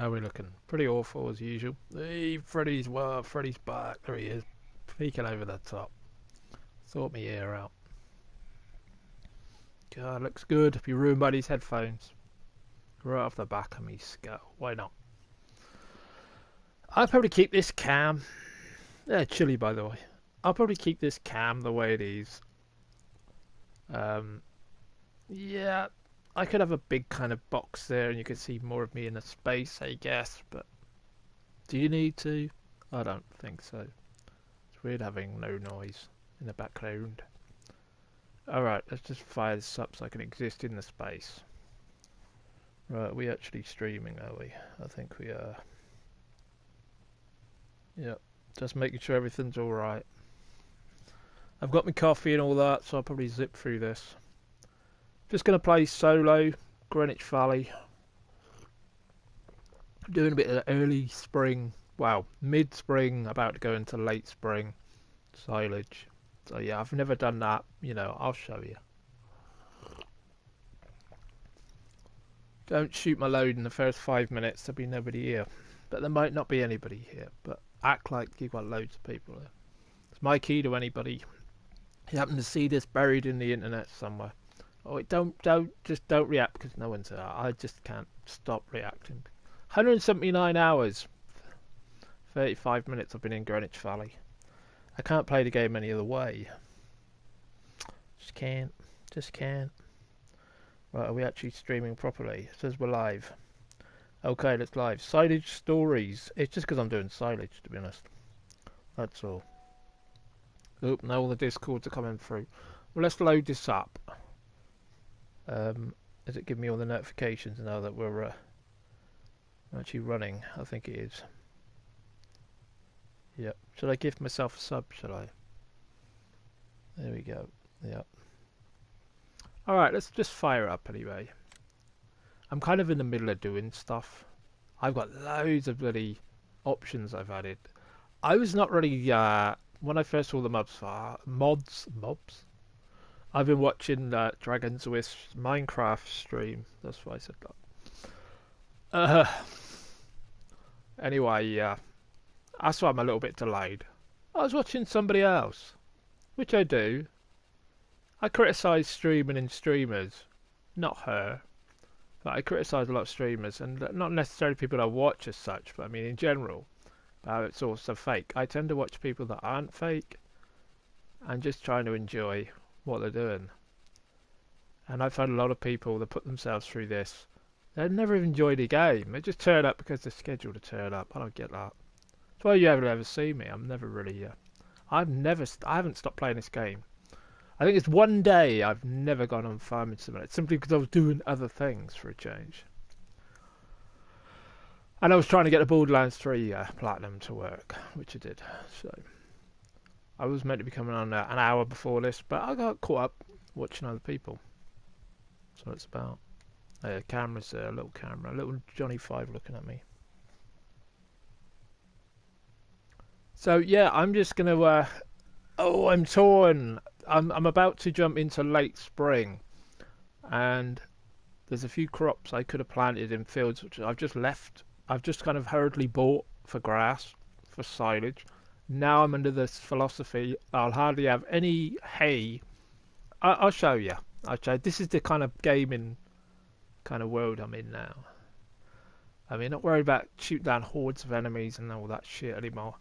How are we looking? Pretty awful as usual. Hey, Freddy's back. There he is. Peeking over the top. Sort me ear out. God, looks good. Be ruined by these headphones. Right off the back of me skull. Why not? I'll probably keep this cam. Yeah, chilly by the way. I'll probably keep this cam the way it is. Yeah, I could have a big kind of box there and you could see more of me in the space, I guess, but do you need to? I don't think so. It's weird having no noise in the background. Alright, let's just fire this up so I can exist in the space. Right, are we actually streaming, are we? I think we are. Yep, just making sure everything's alright. I've got my coffee and all that, so I'll probably zip through this. Just going to play solo, Greenwich Valley. Doing a bit of early spring, well, mid-spring, about to go into late spring, silage. So yeah, I've never done that, you know, I'll show you. Don't shoot my load in the first 5 minutes, there'll be nobody here. But there might not be anybody here, but act like you've got loads of people here. It's my key to anybody. You happen to see this buried in the internet somewhere. Oh, don't react because no one's there. I just can't stop reacting. 179 hours, 35 minutes I've been in Greenwich Valley. I can't play the game any other way. Just can't. Right, are we actually streaming properly? It says we're live. Okay, let's live. Silage stories. It's just because I'm doing silage, to be honest. That's all. Oop, now all the discords are coming through. Well, let's load this up. Does it give me all the notifications now that we're actually running? I think it is. Yep. Should I give myself a sub, shall I? There we go. Yep. Alright, let's just fire it up anyway. I'm kind of in the middle of doing stuff. I've got loads of bloody options I've added. I was not really, when I first saw the mobs, I've been watching Dragon's Wisp Minecraft stream. That's why I said that. Anyway, yeah. That's why I'm a little bit delayed. I was watching somebody else, which I do. I criticise streaming and streamers, not her. But I criticise a lot of streamers, and not necessarily people I watch as such, but I mean in general. It's also fake. I tend to watch people that aren't fake and just trying to enjoy what they're doing. And I've had a lot of people that put themselves through this. They've never even enjoyed a game. They just turn up because they're scheduled to turn up. I don't get that. That's why you haven't ever seen me. I'm never really. I haven't stopped playing this game. I think it's one day I've never gone on Farming Simulator simply because I was doing other things for a change. And I was trying to get the Borderlands 3 Platinum to work, which I did. So I was meant to be coming on an hour before this, but I got caught up watching other people. So it's about. Camera's there, a little camera, a little Johnny 5 looking at me. So yeah, I'm just gonna. Oh, I'm torn. I'm about to jump into late spring, and there's a few crops I could have planted in fields which I've just left. I've just kind of hurriedly bought for grass, for silage. Now I'm under this philosophy. I'll hardly have any hay. I'll show you. This is the kind of gaming kind of world I'm in now. I mean, not worried about shooting down hordes of enemies and all that shit anymore.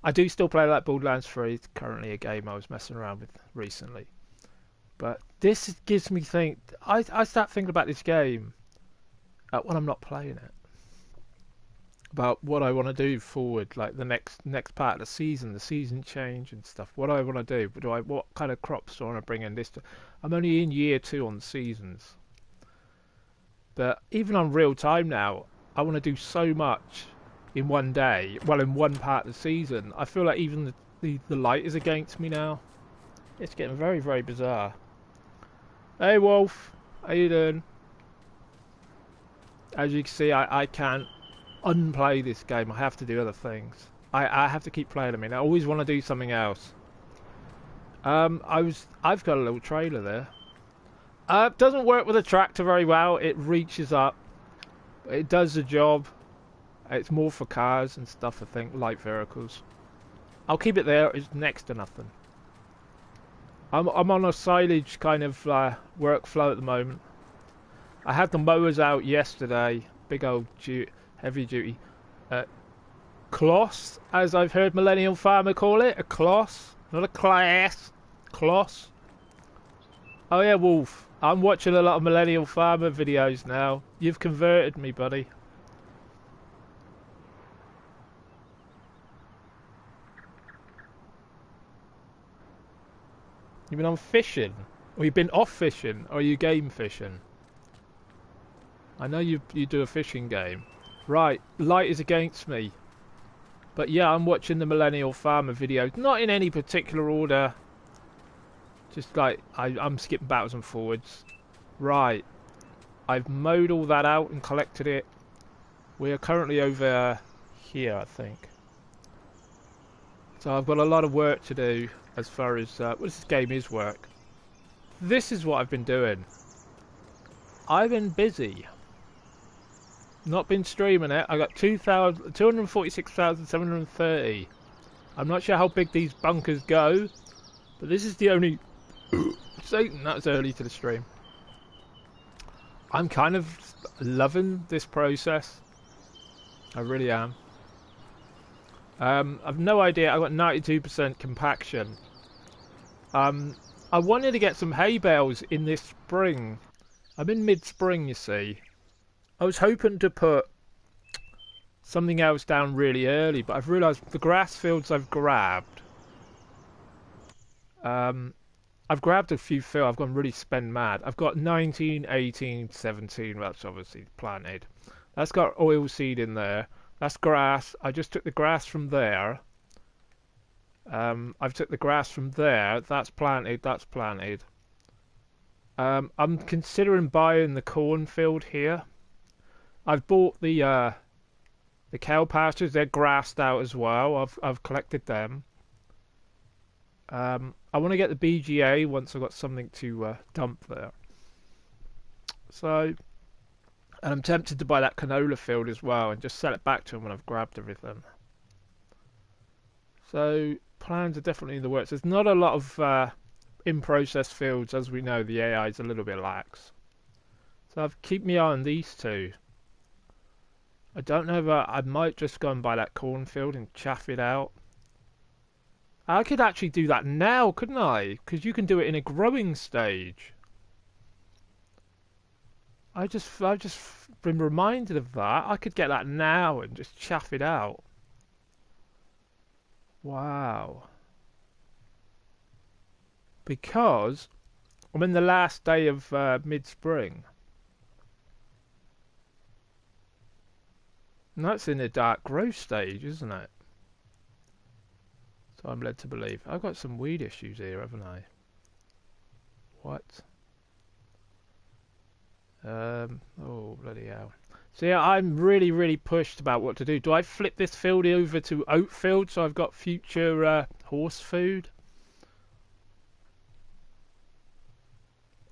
I do still play like Borderlands 3. It's currently a game I was messing around with recently. But this gives me I start thinking about this game when I'm not playing it. About what I want to do forward, like the next part of the season change and stuff. What I want to do, what kind of crops do I want to bring in this? I'm only in year 2 on seasons, but even on real time now, I want to do so much in one day. Well, in one part of the season, I feel like even the light is against me now. It's getting very, very bizarre. Hey, Wolf, how you doing? As you can see, I can't unplay this game. I have to do other things. I have to keep playing. I mean, I always want to do something else. I've got a little trailer there. It doesn't work with a tractor very well. It reaches up. It does the job. It's more for cars and stuff, I think, light vehicles. I'll keep it there. It's next to nothing. I'm on a silage kind of workflow at the moment. I had the mowers out yesterday. Big old heavy duty cloth, as I've heard Millennial Farmer call it. A cloth, not a class. Cloth. Oh yeah, Wolf. I'm watching a lot of Millennial Farmer videos now. You've converted me, buddy. You've been on fishing? Or you've been off fishing? Or are you game fishing? I know you do a fishing game. Right, light is against me. But yeah, I'm watching the Millennial Farmer videos. Not in any particular order. Just like, I'm skipping backwards and forwards. Right. I've mowed all that out and collected it. We are currently over here, I think. So I've got a lot of work to do as far as well, this game is work. This is what I've been doing. I've been busy. Not been streaming it. I got 246,730. I'm not sure how big these bunkers go, but this is the only. Satan, that's early to the stream. I'm kind of loving this process. I really am. I've no idea. I've got 92% compaction. I wanted to get some hay bales in this spring. I'm in mid-spring, you see. I was hoping to put something else down really early, but I've realised the grass fields I've grabbed. I've grabbed a few fields. I've gone really spend mad. I've got 19, 18, 17. That's obviously planted. That's got oilseed in there. That's grass. I just took the grass from there. I've took the grass from there. That's planted. That's planted. I'm considering buying the cornfield here. I've bought the cow pastures. They're grassed out as well. I've collected them. I want to get the BGA once I've got something to dump there. So, and I'm tempted to buy that canola field as well and just sell it back to them when I've grabbed everything. So plans are definitely in the works. There's not a lot of in-process fields, as we know. The AI is a little bit lax. So I've keep me on these two. I don't know if I might just go and buy that cornfield and chaff it out. I could actually do that now, couldn't I? Because you can do it in a growing stage. I've just been reminded of that. I could get that now and just chaff it out. Wow. Because I'm in the last day of mid-spring. And that's in the dark growth stage, isn't it? So I'm led to believe. I've got some weed issues here, haven't I? What? Oh, bloody hell. So yeah, I'm really pushed about what to do. Do I flip this field over to oat field so I've got future horse food?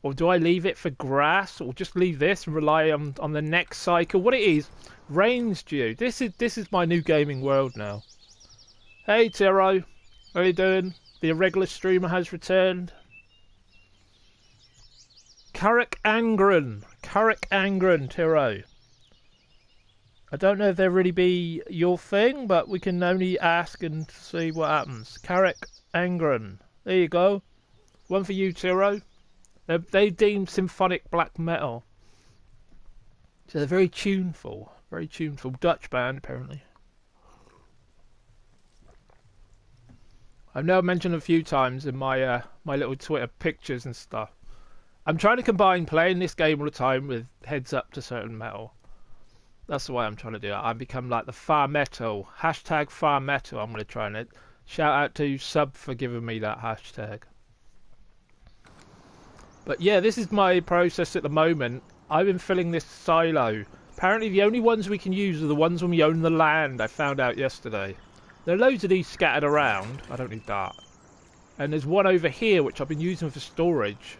Or do I leave it for grass? Or just leave this and rely on the next cycle? What it is, rain's due. This is my new gaming world now. Hey Tiro, how are you doing? The irregular streamer has returned. Carrick Angren, Tiro. I don't know if they'll really be your thing, but we can only ask and see what happens. Carrick Angren. There you go. One for you, Tiro. They deem symphonic black metal. So they're very tuneful. Very tuneful. Dutch band, apparently. I've now mentioned a few times in my my little Twitter pictures and stuff. I'm trying to combine playing this game all the time with heads up to certain metal. That's the way I'm trying to do it. I've become like the far metal. Hashtag far metal. I'm going to try and shout out to Sub for giving me that hashtag. But yeah, this is my process at the moment. I've been filling this silo. Apparently the only ones we can use are the ones when we own the land, I found out yesterday. There are loads of these scattered around. I don't need that. And there's one over here which I've been using for storage.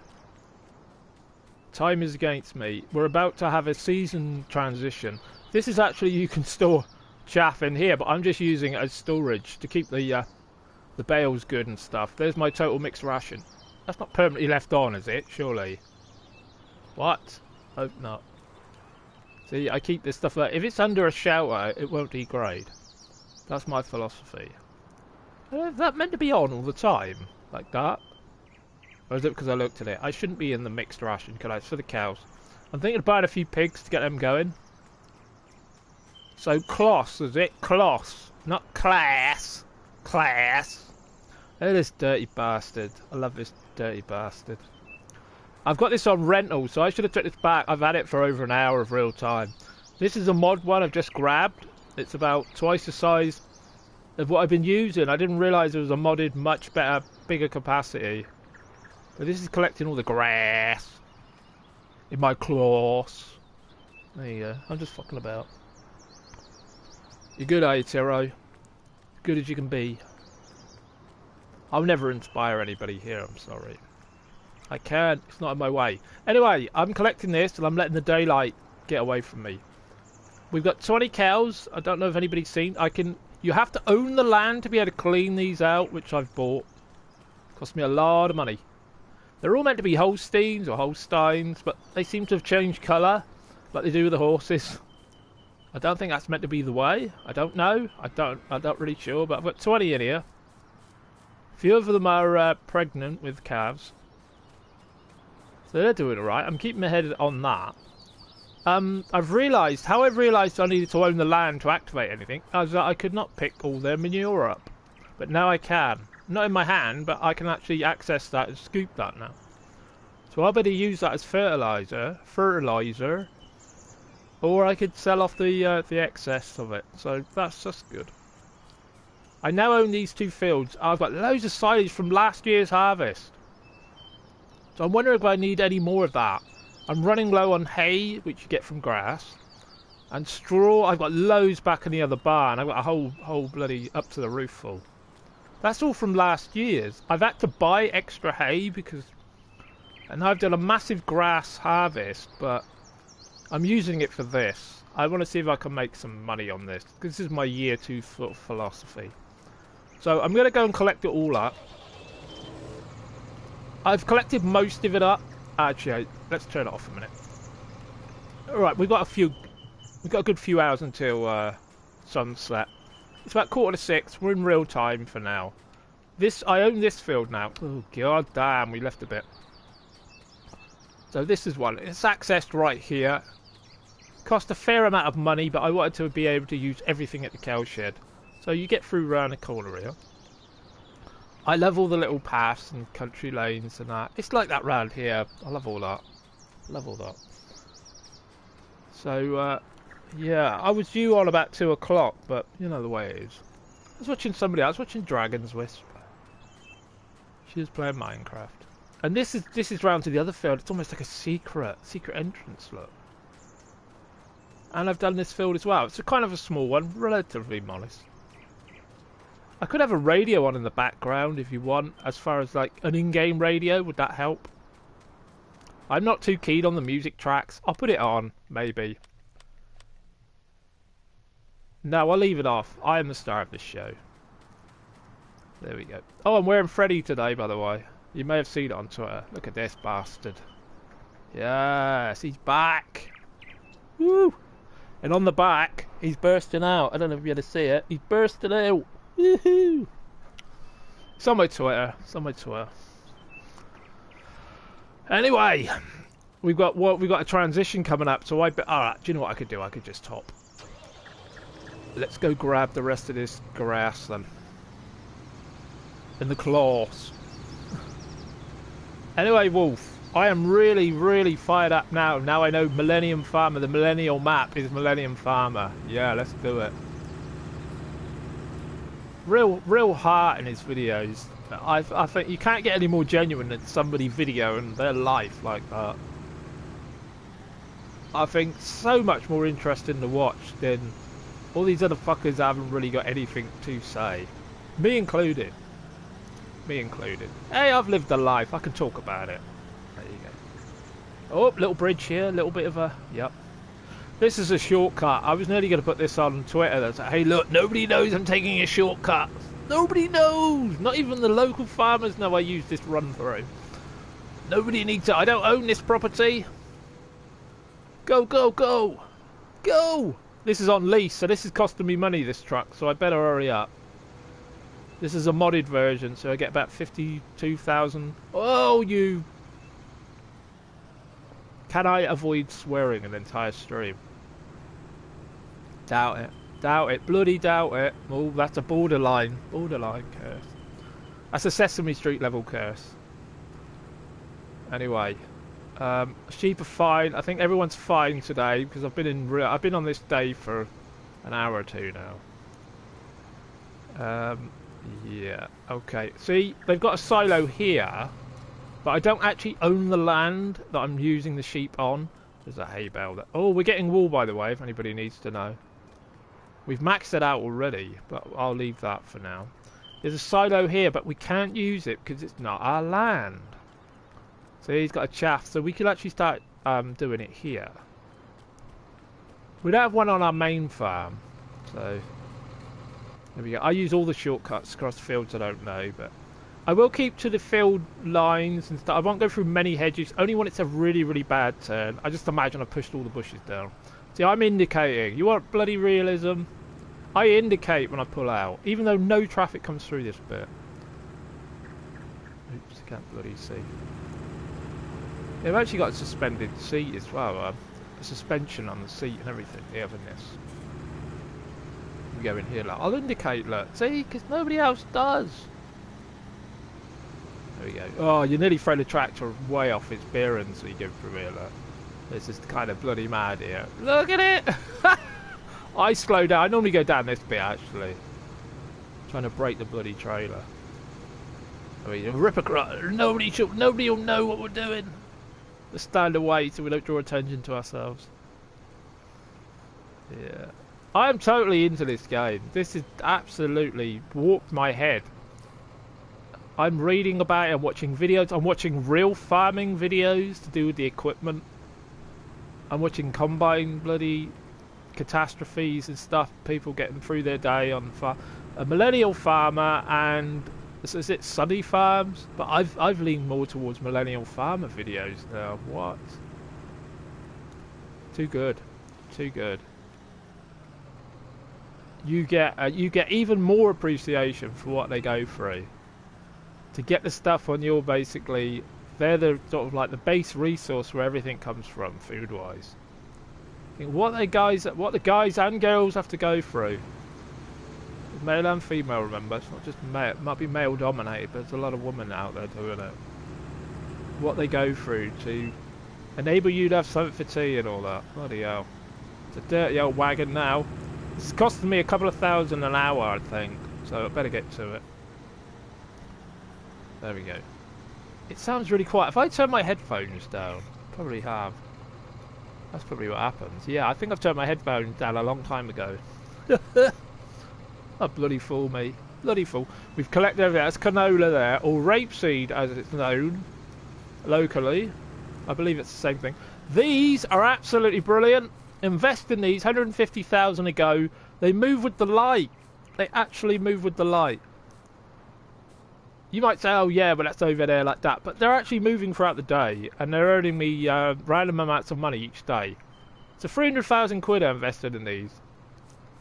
Time is against me. We're about to have a season transition. This is actually, you can store chaff in here, but I'm just using it as storage to keep the bales good and stuff. There's my total mixed ration. That's not permanently left on, is it? Surely. What? Hope not. See, I keep this stuff. If it's under a shelter, it won't degrade. That's my philosophy. Is that meant to be on all the time? Like that? Or is it because I looked at it? I shouldn't be in the mixed ration, could I? It's for the cows. I'm thinking about a few pigs to get them going. So, Kloss, is it? Kloss. Not class. Class. Look at this dirty bastard. I love this dirty bastard. I've got this on rental, so I should have took this back. I've had it for over an hour of real time. This is a mod one I've just grabbed. It's about twice the size of what I've been using. I didn't realise there was a modded, much better, bigger capacity. But this is collecting all the grass in my claws. There you go. I'm just fucking about. You're good, are you, Tiro? Good as you can be. I'll never inspire anybody here, I'm sorry. I can't. It's not in my way. Anyway, I'm collecting this and I'm letting the daylight get away from me. We've got 20 cows. I don't know if anybody's seen. You have to own the land to be able to clean these out, which I've bought. Cost me a lot of money. They're all meant to be Holsteins or Holsteins, but they seem to have changed colour, like they do with the horses. I don't think that's meant to be the way. I don't know. I'm not really sure, but I've got 20 in here. A few of them are pregnant with calves. So they're doing alright. I'm keeping my head on that. I've realised I needed to own the land to activate anything, is that I could not pick all their manure up. But now I can. Not in my hand, but I can actually access that and scoop that now. So I better use that as fertiliser, or I could sell off the excess of it. So that's just good. I now own these two fields. I've got loads of silage from last year's harvest. So I'm wondering if I need any more of that. I'm running low on hay, which you get from grass, and straw. I've got loads back in the other barn. I've got a whole bloody up to the roof full. That's all from last year's. I've had to buy extra hay because, and I've done a massive grass harvest, but I'm using it for this. I want to see if I can make some money on this. This is my year 2 philosophy. So I'm going to go and collect it all up. I've collected most of it up. Actually, let's turn it off a minute. Alright, we've got a good few hours until sunset. It's about 5:45. We're in real time for now. I own this field now. Oh god damn, we left a bit. So this is one. It's accessed right here. Cost a fair amount of money, but I wanted to be able to use everything at the cow shed. So you get through round the corner here. I love all the little paths and country lanes and that. It's like that round here. I love all that. Love all that. So, yeah, I was due on about 2 o'clock, but you know the way it is. I was watching somebody else, watching Dragon's Wisp. She was playing Minecraft. And this is round to the other field. It's almost like a secret entrance, look. And I've done this field as well. It's a kind of a small one, relatively modest. I could have a radio on in the background if you want, as far as like an in-game radio. Would that help? I'm not too keen on the music tracks. I'll put it on, maybe. No, I'll leave it off. I am the star of this show. There we go. Oh, I'm wearing Freddy today, by the way. You may have seen it on Twitter. Look at this bastard. Yes, he's back. Woo! And on the back, he's bursting out. I don't know if you're going to see it. He's bursting out. Woohoo! It's on my Twitter. It's on my Twitter. Anyway, we've got a transition coming up. So alright, do you know what I could do? I could just top. Let's go grab the rest of this grass then. And the claws. Anyway, Wolf, I am really, really fired up now. Now I know Millennium Farmer. The millennial map is Millennium Farmer. Yeah, let's do it. Real heart in his videos. I think you can't get any more genuine than somebody videoing their life like that. I think so much more interesting to watch than all these other fuckers haven't really got anything to say. Me included. Me included. Hey, I've lived a life. I can talk about it. There you go. Oh, little bridge here. A little bit of a... Yep. This is a shortcut. I was nearly going to put this on Twitter. That's like, hey, look, nobody knows I'm taking a shortcut. Nobody knows. Not even the local farmers know I use this run through. Nobody needs to. I don't own this property. Go, go, go. Go. This is on lease, so this is costing me money, this truck, so I better hurry up. This is a modded version, so I get about 52,000. Oh, you... Can I avoid swearing an entire stream? Doubt it. Doubt it. Bloody doubt it. Oh, that's a borderline. Borderline curse. That's a Sesame Street level curse. Anyway. Sheep are fine. I think everyone's fine today because I've been on this day for an hour or two now. Yeah. Okay. See, they've got a silo here. But I don't actually own the land that I'm using the sheep on. There's a hay bale there. Oh, we're getting wool, by the way, if anybody needs to know. We've maxed it out already, but I'll leave that for now. There's a silo here, but we can't use it because it's not our land. So he's got a chaff, so we could actually start doing it here. We don't have one on our main farm, so there we go. I use all the shortcuts across fields I don't know, but I will keep to the field lines and stuff. I won't go through many hedges, only when it's a really, really bad turn. I just imagine I pushed all the bushes down. See, I'm indicating. You want bloody realism? I indicate when I pull out, even though no traffic comes through this bit. Oops, I can't bloody see. They've actually got a suspended seat as well. A suspension on the seat and everything. The otherness. We go in here, look. I'll indicate, look. See, because nobody else does. There we go. Oh, you nearly throw the tractor way off its bearings when you go through here, look. This is kind of bloody mad here. Look at it! I slow down. I normally go down this bit, actually. Trying to break the bloody trailer. I mean, rip across. Nobody will know what we're doing. Let's stand away so we don't draw attention to ourselves. Yeah. I am totally into this game. This has absolutely warped my head. I'm reading about it, I'm watching videos, I'm watching real farming videos to do with the equipment. I'm watching combine bloody catastrophes and stuff, people getting through their day on a millennial farmer and is it Sunny Farms? But I've leaned more towards millennial farmer videos now. What? Too good. Too good. You get even more appreciation for what they go through. To get the stuff on your basically, they're the sort of like the base resource where everything comes from, food-wise. What the guys and girls have to go through. Male and female, remember, it's not just male. It might be male dominated, but there's a lot of women out there doing it. What they go through to enable you to have something for tea and all that. Bloody hell. It's a dirty old wagon now. It's costing me a couple of thousand an hour, I think, so I better get to it. There we go. It sounds really quiet. If I turn my headphones down, probably have. That's probably what happens. Yeah, I think I've turned my headphones down a long time ago. Oh, bloody fool me. Bloody fool. We've collected everything. That's canola there, or rapeseed as it's known locally. I believe it's the same thing. These are absolutely brilliant. Invest in these. 150,000 ago. They move with the light. They actually move with the light. You might say, oh yeah, but that's over there like that. But they're actually moving throughout the day, and they're earning me random amounts of money each day. So 300,000 quid I invested in these.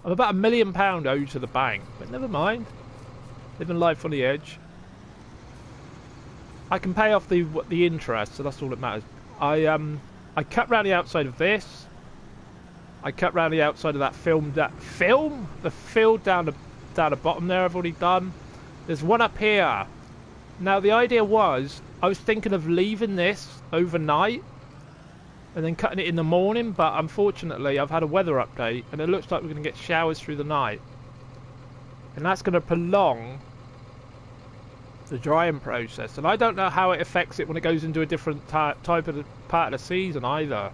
I'm about £1 million owed to the bank, but never mind. Living life on the edge. I can pay off the interest, so that's all that matters. I cut round the outside of this. I cut round the outside of that film. The field down the bottom there. I've already done. There's one up here. Now the idea was, I was thinking of leaving this overnight and then cutting it in the morning, but unfortunately I've had a weather update and it looks like we're going to get showers through the night. And that's going to prolong the drying process. And I don't know how it affects it when it goes into a different type of part of the season either.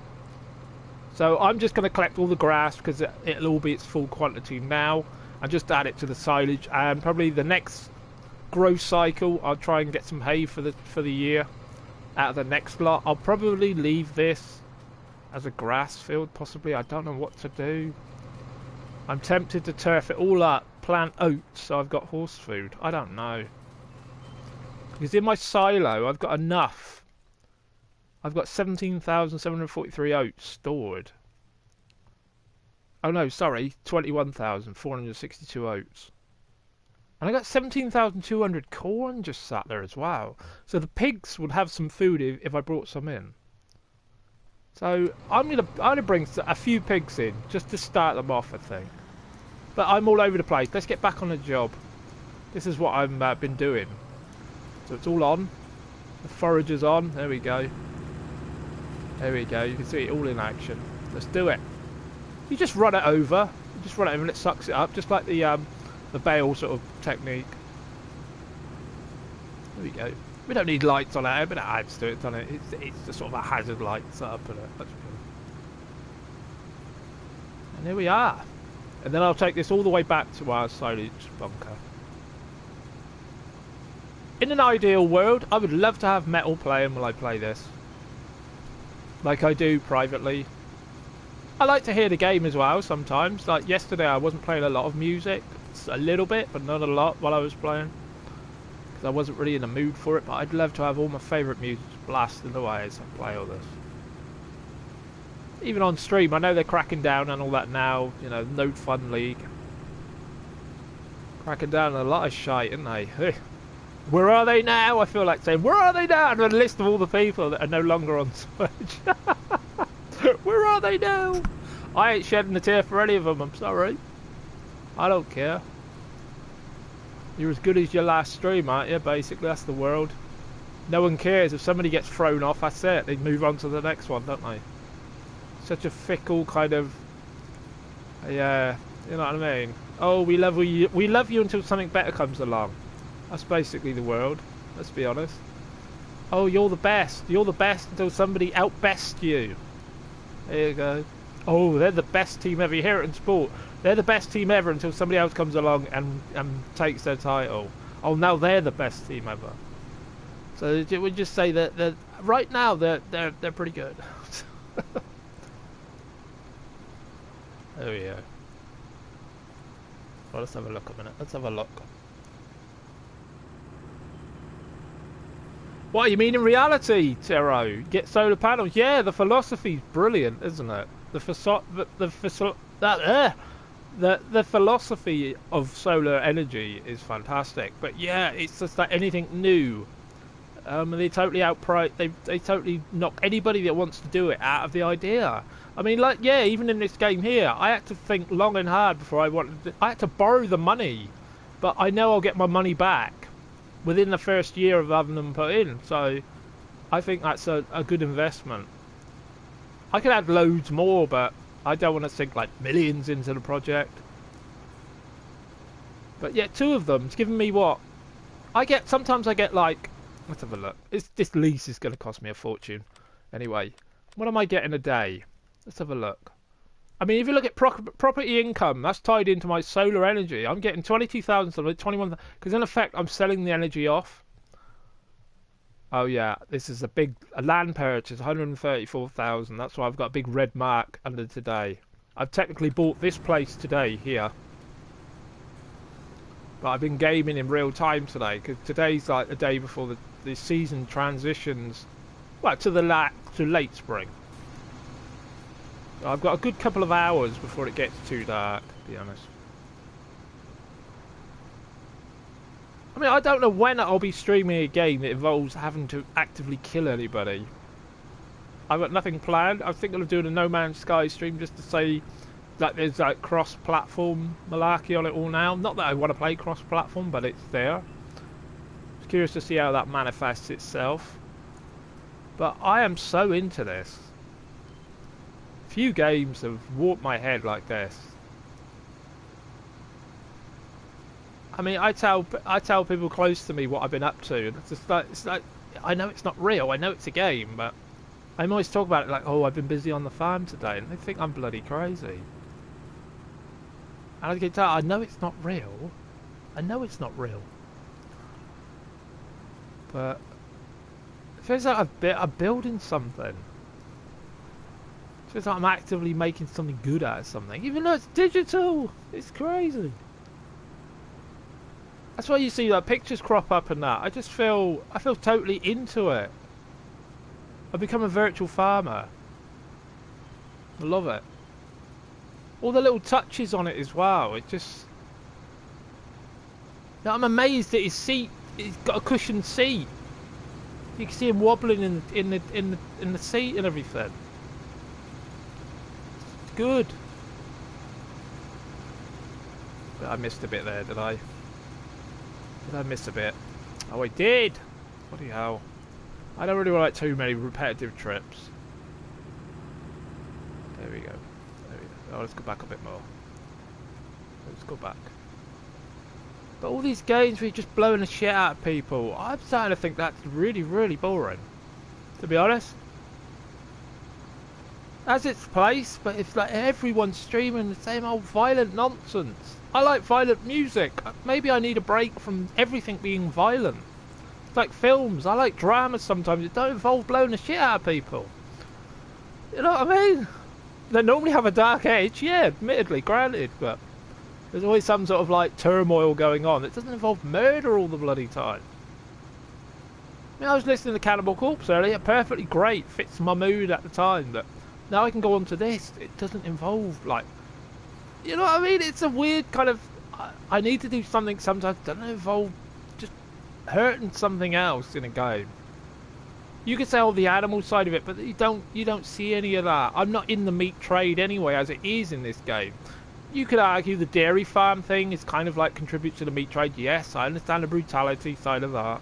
So I'm just going to collect all the grass because it'll all be its full quantity now. And just add it to the silage, and probably the next growth cycle I'll try and get some hay for the year out of the next lot. I'll probably leave this as a grass field, possibly. I don't know what to do. I'm tempted to turf it all up, plant oats, so I've got horse food. I don't know. Because in my silo, I've got enough. I've got 17,743 oats stored. Oh no, sorry, 21,462 oats. And I got 17,200 corn just sat there as well. So the pigs would have some food if I brought some in. So I'm gonna bring a few pigs in just to start them off, I think. But I'm all over the place. Let's get back on the job. This is what I've been doing. So it's all on. The forager's on. There we go. There we go. You can see it all in action. Let's do it. You just run it over. You just run it over and it sucks it up, just like the bale sort of technique. There we go. We don't need lights on it, but it adds to it, doesn't it? It's just sort of a hazard light set up in it. That's cool. And here we are. And then I'll take this all the way back to our silage bunker. In an ideal world, I would love to have metal playing while I play this. Like I do privately. I like to hear the game as well sometimes. Like yesterday I wasn't playing a lot of music. A little bit, but not a lot while I was playing. Because I wasn't really in the mood for it, but I'd love to have all my favourite music blasting away as I play all this. Even on stream, I know they're cracking down on all that now, you know, No Fun League. Cracking down on a lot of shite, aren't they? Where are they now? I feel like saying, where are they now? And a list of all the people that are no longer on Switch. Where are they now? I ain't shedding a tear for any of them, I'm sorry. I don't care. You're as good as your last stream, aren't you? Basically, that's the world. No one cares. If somebody gets thrown off, that's it. They move on to the next one, don't they? Such a fickle kind of... Yeah, you know what I mean? Oh, we love you until something better comes along. That's basically the world. Let's be honest. Oh, you're the best. You're the best until somebody outbests you. There you go. Oh, they're the best team ever. You hear it in sport. They're the best team ever until somebody else comes along and takes their title. Oh, now they're the best team ever. So we just say that right now they're pretty good. There we go. Well, let's have a look a minute. Let's have a look. What, you mean in reality, Tero? Get solar panels? Yeah, the philosophy's brilliant, isn't it? The philosophy of solar energy is fantastic, but yeah, it's just like anything new. They totally they totally knock anybody that wants to do it out of the idea. I mean, like, yeah, even in this game here, I had to think long and hard before I had to borrow the money, but I know I'll get my money back within the first year of having them put in, so I think that's a good investment. I could add loads more, but I don't want to sink like millions into the project. But yeah, 2 of them's giving me what? Sometimes I get like, let's have a look. This lease is going to cost me a fortune. Anyway, what am I getting a day? Let's have a look. I mean, if you look at property income, that's tied into my solar energy. I'm getting 22,000, 21,000, because in effect I'm selling the energy off. Oh yeah, this is a land purchase, 134,000. That's why I've got a big red mark under today. I've technically bought this place today here, but I've been gaming in real time today because today's like the day before the season transitions, well, to late spring. So I've got a good couple of hours before it gets too dark, to be honest. I mean, I don't know when I'll be streaming a game that involves having to actively kill anybody. I've got nothing planned. I was thinking of doing a No Man's Sky stream just to say that there's like cross-platform malarkey on it all now. Not that I want to play cross-platform, but it's there. I was curious to see how that manifests itself. But I am so into this. Few games have warped my head like this. I mean, I tell people close to me what I've been up to, and it's like I know it's not real. I know it's a game, but I always talk about it like, oh, I've been busy on the farm today, and they think I'm bloody crazy. And I can tell, I know it's not real. I know it's not real. But it feels like I'm building something. It's just like I'm actively making something good out of something, even though it's digital. It's crazy. That's why you see like pictures crop up and that. I feel totally into it. I've become a virtual farmer. I love it. All the little touches on it as well. It just. Now, I'm amazed at his seat. He's got a cushioned seat. You can see him wobbling in the seat and everything. It's good. But I missed a bit there, did I? Did I miss a bit? Oh, I did! Bloody hell. I don't really like too many repetitive trips. There we go. There we go. Oh, let's go back a bit more. Let's go back. But all these games where you're just blowing the shit out of people, I'm starting to think that's really, really boring. To be honest. Has its place, but it's like everyone's streaming the same old violent nonsense. I like violent music. Maybe I need a break from everything being violent. It's like films. I like dramas sometimes. It don't involve blowing the shit out of people. You know what I mean? They normally have a dark edge, yeah, admittedly, granted, but there's always some sort of like turmoil going on. It doesn't involve murder all the bloody time. I mean, I was listening to Cannibal Corpse earlier, perfectly great, fits my mood at the time, but now I can go on to this. It doesn't involve like, you know what I mean? It's a weird kind of, I need to do something sometimes that doesn't involve just hurting something else in a game. You could say all the animal side of it, but you don't see any of that. I'm not in the meat trade anyway, as it is in this game. You could argue the dairy farm thing is kind of like contributes to the meat trade. Yes, I understand the brutality side of that.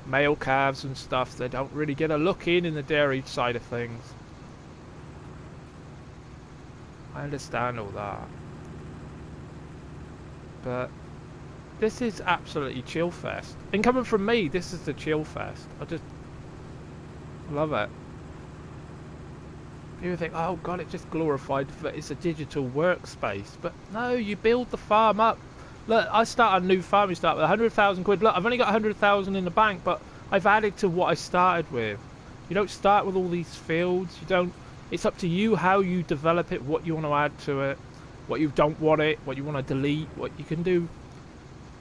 Male calves and stuff, they don't really get a look in the dairy side of things. I understand all that. But this is absolutely chill fest. And coming from me, this is the chill fest. I love it. People think, oh god, it's just glorified, it's a digital workspace. But no, you build the farm up. Look, I start a new farm, you start with 100,000 quid. Look, I've only got 100,000 in the bank, but I've added to what I started with. You don't start with all these fields, you don't. It's up to you how you develop it, what you want to add to it, what you don't want it, what you want to delete, what you can do.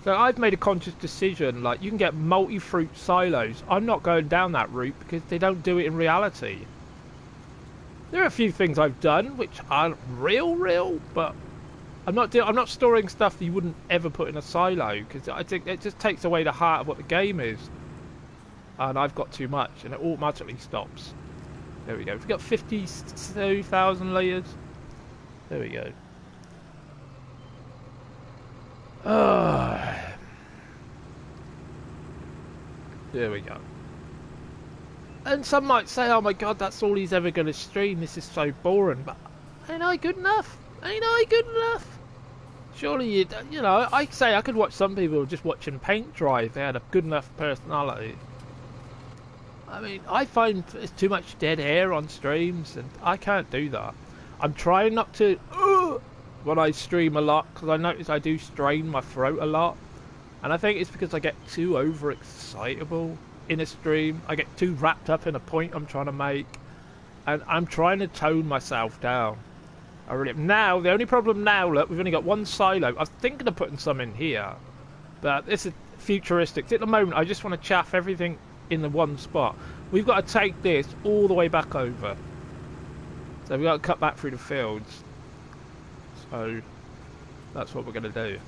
So I've made a conscious decision, like you can get multi-fruit silos. I'm not going down that route because they don't do it in reality. There are a few things I've done which aren't real, but I'm not storing stuff that you wouldn't ever put in a silo because I think it just takes away the heart of what the game is. And I've got too much, and it automatically stops. There we go. We've got 52,000 layers. There we go. There we go. And some might say, oh my god, that's all he's ever going to stream. This is so boring. But ain't I good enough? Ain't I good enough? Surely you know, I say I could watch some people just watching paint dry if they had a good enough personality. I mean, I find there's too much dead air on streams, and I can't do that. I'm trying not to when I stream a lot, because I notice I do strain my throat a lot. And I think it's because I get too overexcitable in a stream. I get too wrapped up in a point I'm trying to make. And I'm trying to tone myself down. I really am. Now, the only problem now, look, we've only got one silo. I was thinking of putting some in here. But this is futuristic. At the moment, I just want to chaff everything in the one spot. We've got to take this all the way back over. So we've got to cut back through the fields. So that's what we're going to do.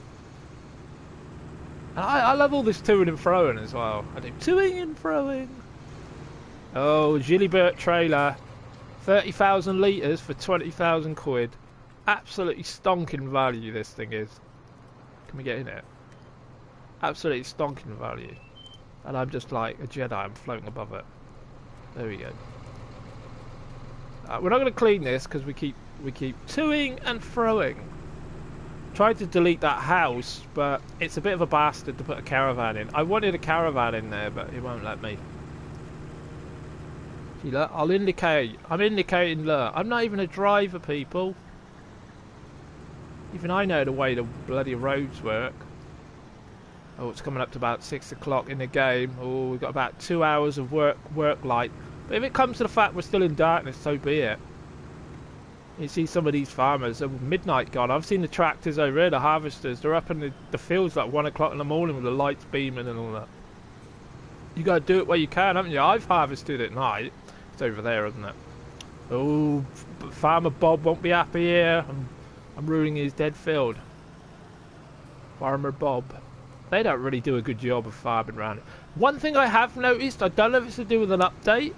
And I love all this toing and froing as well. I do toing and froing. Oh, Gilibert trailer. 30,000 litres for 20,000 quid. Absolutely stonking value this thing is. Can we get in it? Absolutely stonking value. And I'm just like a Jedi, I'm floating above it. There we go. We're not going to clean this because we keep toing and froing. Tried to delete that house, but it's a bit of a bastard to put a caravan in. I wanted a caravan in there, but it won't let me. See, look, I'll indicate. I'm indicating, look, I'm not even a driver, people. Even I know the way the bloody roads work. Oh, it's coming up to about 6 o'clock in the game. Oh, we've got about 2 hours of work light. But if it comes to the fact we're still in darkness, so be it. You see some of these farmers, midnight gone. I've seen the tractors over here, the harvesters. They're up in the fields like 1 o'clock in the morning with the lights beaming and all that. You got to do it where you can, haven't you? I've harvested at night. It's over there, isn't it? Oh, Farmer Bob won't be happy here. I'm ruining his dead field. Farmer Bob. They don't really do a good job of farming around it. One thing I have noticed, I don't know if it's to do with an update,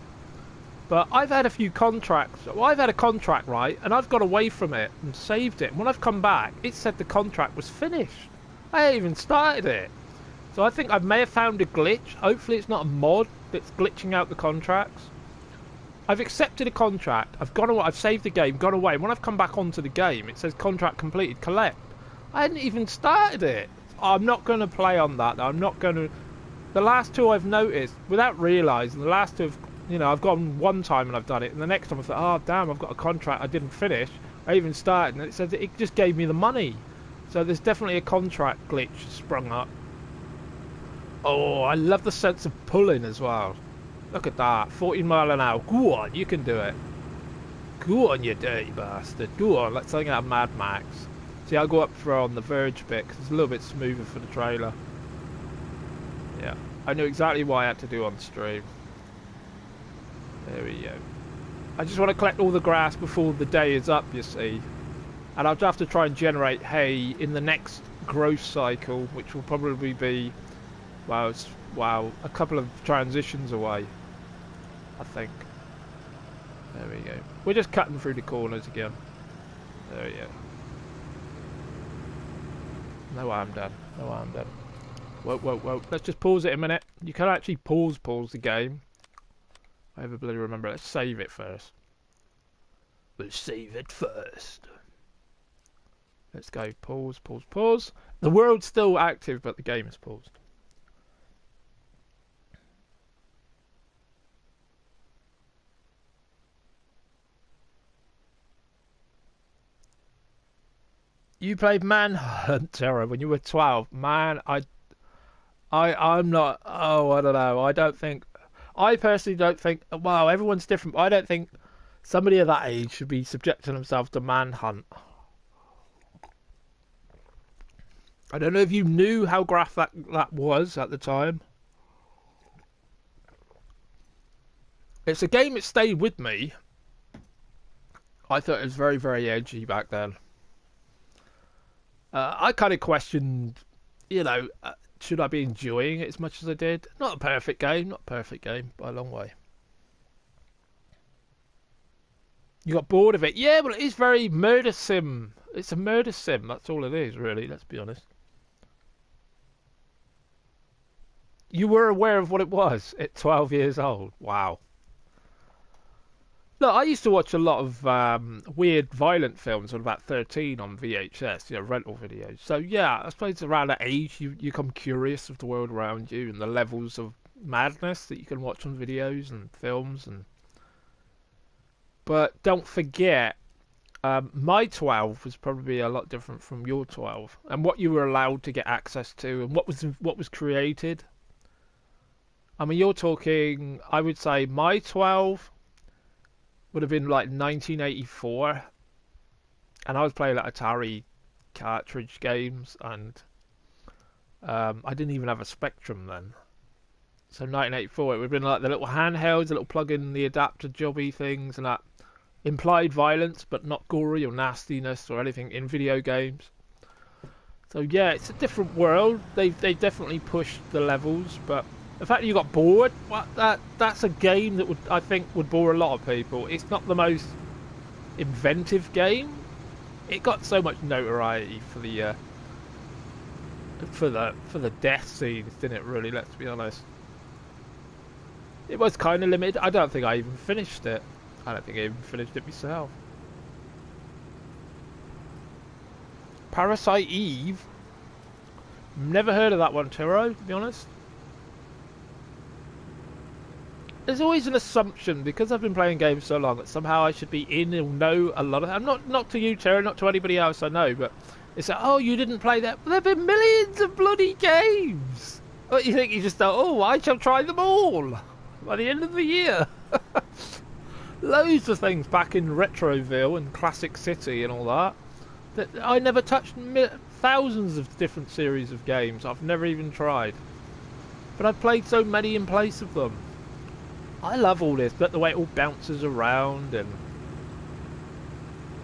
but I've had a few contracts. Well, I've had a contract, right, and I've got away from it and saved it. And when I've come back, it said the contract was finished. I ain't even started it. So I think I may have found a glitch. Hopefully it's not a mod that's glitching out the contracts. I've accepted a contract. I've gone away. I've saved the game, gone away. And when I've come back onto the game, it says contract completed, collect. I hadn't even started it. I'm not going to play on that. I'm not going to... The last two I've noticed, without realising, the last two have... You know, I've gone one time and I've done it, and the next time I thought, oh damn, I've got a contract I didn't finish. I even started, and it says it just gave me the money. So there's definitely a contract glitch sprung up. Oh, I love the sense of pulling as well. Look at that, 14 mile an hour. Go on, you can do it. Go on, you dirty bastard. Go on, let's take out Mad Max. See, I'll go up for on the verge bit because it's a little bit smoother for the trailer. Yeah, I knew exactly what I had to do on stream. There we go. I just want to collect all the grass before the day is up, you see. And I'll have to try and generate hay in the next growth cycle, which will probably be, well, a couple of transitions away, I think. There we go. We're just cutting through the corners again. There we go. No harm done. No harm done. Whoa. Let's just pause it a minute. You can actually pause the game. I ever bloody remember. Let's save it first. We'll save it first. Let's go. Pause. The world's still active, but the game is paused. You played Manhunt Terror when you were 12. Man, I'm not... Oh, I don't know. I personally don't think... Wow, everyone's different. But I don't think somebody of that age should be subjecting themselves to Manhunt. I don't know if you knew how graphic that was at the time. It's a game that stayed with me. I thought it was very, very edgy back then. I kind of questioned, you know... should I be enjoying it as much as I did? Not a perfect game by a long way. You got bored of it? Yeah, well, it is very murder sim. It's a murder sim. That's all it is, really. Let's be honest. You were aware of what it was at 12 years old. Wow. Look, I used to watch a lot of weird, violent films when about 13 on VHS, you know, rental videos. So, yeah, I suppose around that age, you become curious of the world around you and the levels of madness that you can watch on videos and films. But don't forget, my 12 was probably a lot different from your 12. And what you were allowed to get access to and what was created. I mean, you're talking, I would say, my 12... would have been like 1984, and I was playing like Atari cartridge games, and I didn't even have a Spectrum then. So 1984, it would have been like the little handhelds, the little plug-in, the adapter jobby things, and that implied violence, but not gory or nastiness or anything in video games. So yeah, it's a different world. They definitely pushed the levels, but the fact that you got bored, that's a game that I think would bore a lot of people. It's not the most inventive game. It got so much notoriety for the death scenes, didn't it? Really, let's be honest. It was kind of limited. I don't think I even finished it. I don't think I even finished it myself. Parasite Eve. Never heard of that one, Tiro, to be honest. There's always an assumption, because I've been playing games so long, that somehow I should be in and know a lot of them. Not to you, Terry, not to anybody else I know, but it's like, oh, you didn't play that. Well, there have been millions of bloody games. What, you think you just thought, oh, I shall try them all by the end of the year? loads of things back in Retroville and Classic City and all that. That I never touched thousands of different series of games I've never even tried. But I've played so many in place of them. I love all this, but the way it all bounces around and...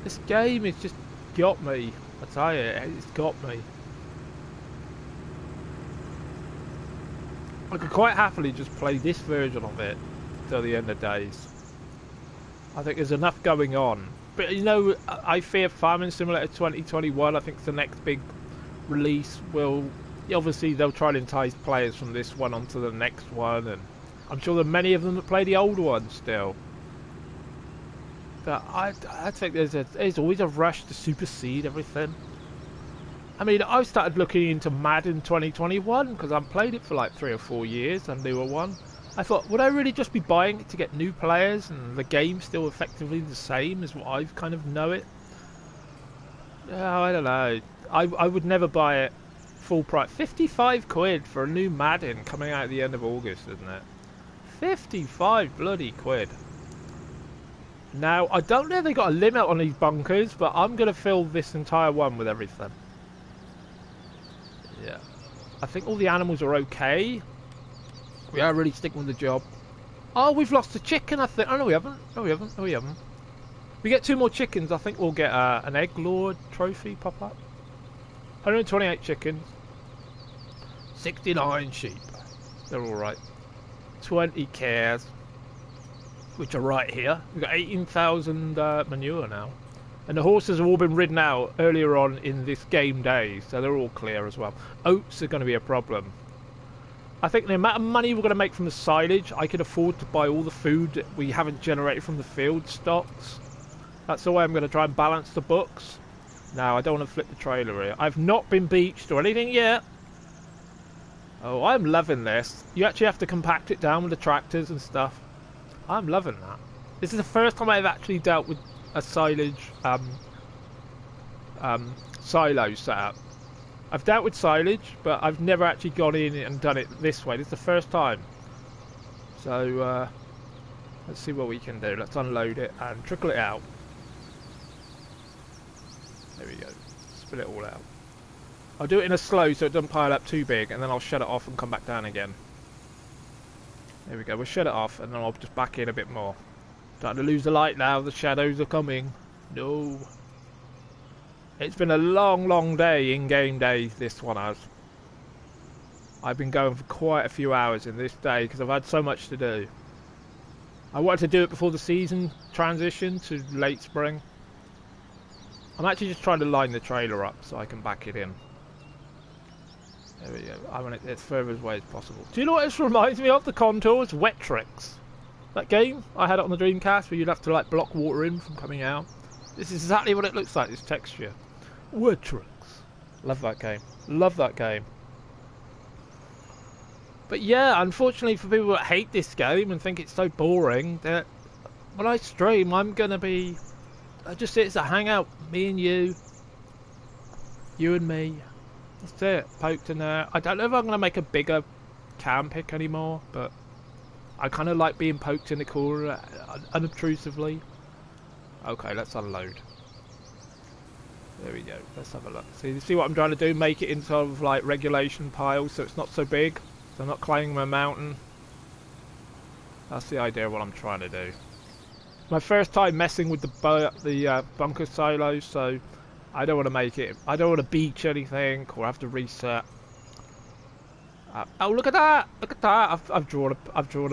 This game has just got me. I tell you, it's got me. I could quite happily just play this version of it till the end of days. I think there's enough going on. But you know, I fear Farming Simulator 2021, I think the next big release will... Obviously they'll try to entice players from this one onto the next one, and I'm sure there are many of them that play the older one still. But I think there's always a rush to supersede everything. I mean, I started looking into Madden 2021 because I've played it for like 3 or 4 years, a newer one. I thought, would I really just be buying it to get new players and the game's still effectively the same as what I kind of know it? I don't know. I would never buy it full price. 55 quid for a new Madden coming out at the end of August, isn't it? 55 bloody quid. Now, I don't know if they got a limit on these bunkers, but I'm going to fill this entire one with everything. Yeah. I think all the animals are okay. We are really sticking with the job. Oh, we've lost a chicken, I think. Oh, no, we haven't. No, we haven't. No, we haven't. We get 2 more chickens, I think we'll get an Egg Lord trophy pop up. 128 chickens. 69 sheep. They're alright. 20 cows, which are right here. We've got 18,000 manure now. And the horses have all been ridden out earlier on in this game day, so they're all clear as well. Oats are going to be a problem. I think the amount of money we're going to make from the silage, I can afford to buy all the food that we haven't generated from the field stocks. That's the way I'm going to try and balance the books. Now, I don't want to flip the trailer here. I've not been beached or anything yet. Oh, I'm loving this. You actually have to compact it down with the tractors and stuff. I'm loving that. This is the first time I've actually dealt with a silage silo setup. I've dealt with silage, but I've never actually gone in and done it this way. This is the first time. So, let's see what we can do. Let's unload it and trickle it out. There we go. Spill it all out. I'll do it in a slow so it doesn't pile up too big, and then I'll shut it off and come back down again. There we go. We'll shut it off, and then I'll just back in a bit more. Starting to lose the light now. The shadows are coming. No. It's been a long, long day, in-game day, this one has. I've been going for quite a few hours in this day because I've had so much to do. I wanted to do it before the season transition to late spring. I'm actually just trying to line the trailer up so I can back it in. There we go. I want it as further away as possible. Do you know what this reminds me of? The Contours? Wetrix. That game? I had it on the Dreamcast where you'd have to like block water in from coming out. This is exactly what it looks like, this texture. Wetrix. Love that game. Love that game. But yeah, unfortunately for people that hate this game and think it's so boring, that when I stream I'm gonna be... it's a hangout, me and you and me. That's it, poked in there. I don't know if I'm going to make a bigger cam pick anymore, but I kind of like being poked in the corner unobtrusively. Okay, let's unload. There we go, let's have a look. See what I'm trying to do? Make it into sort of like regulation piles so it's not so big. So I'm not climbing my mountain. That's the idea of what I'm trying to do. My first time messing with the bunker silos, so I don't want to make it. I don't want to beach anything or have to reset. Oh, look at that! Look at that! I've drawn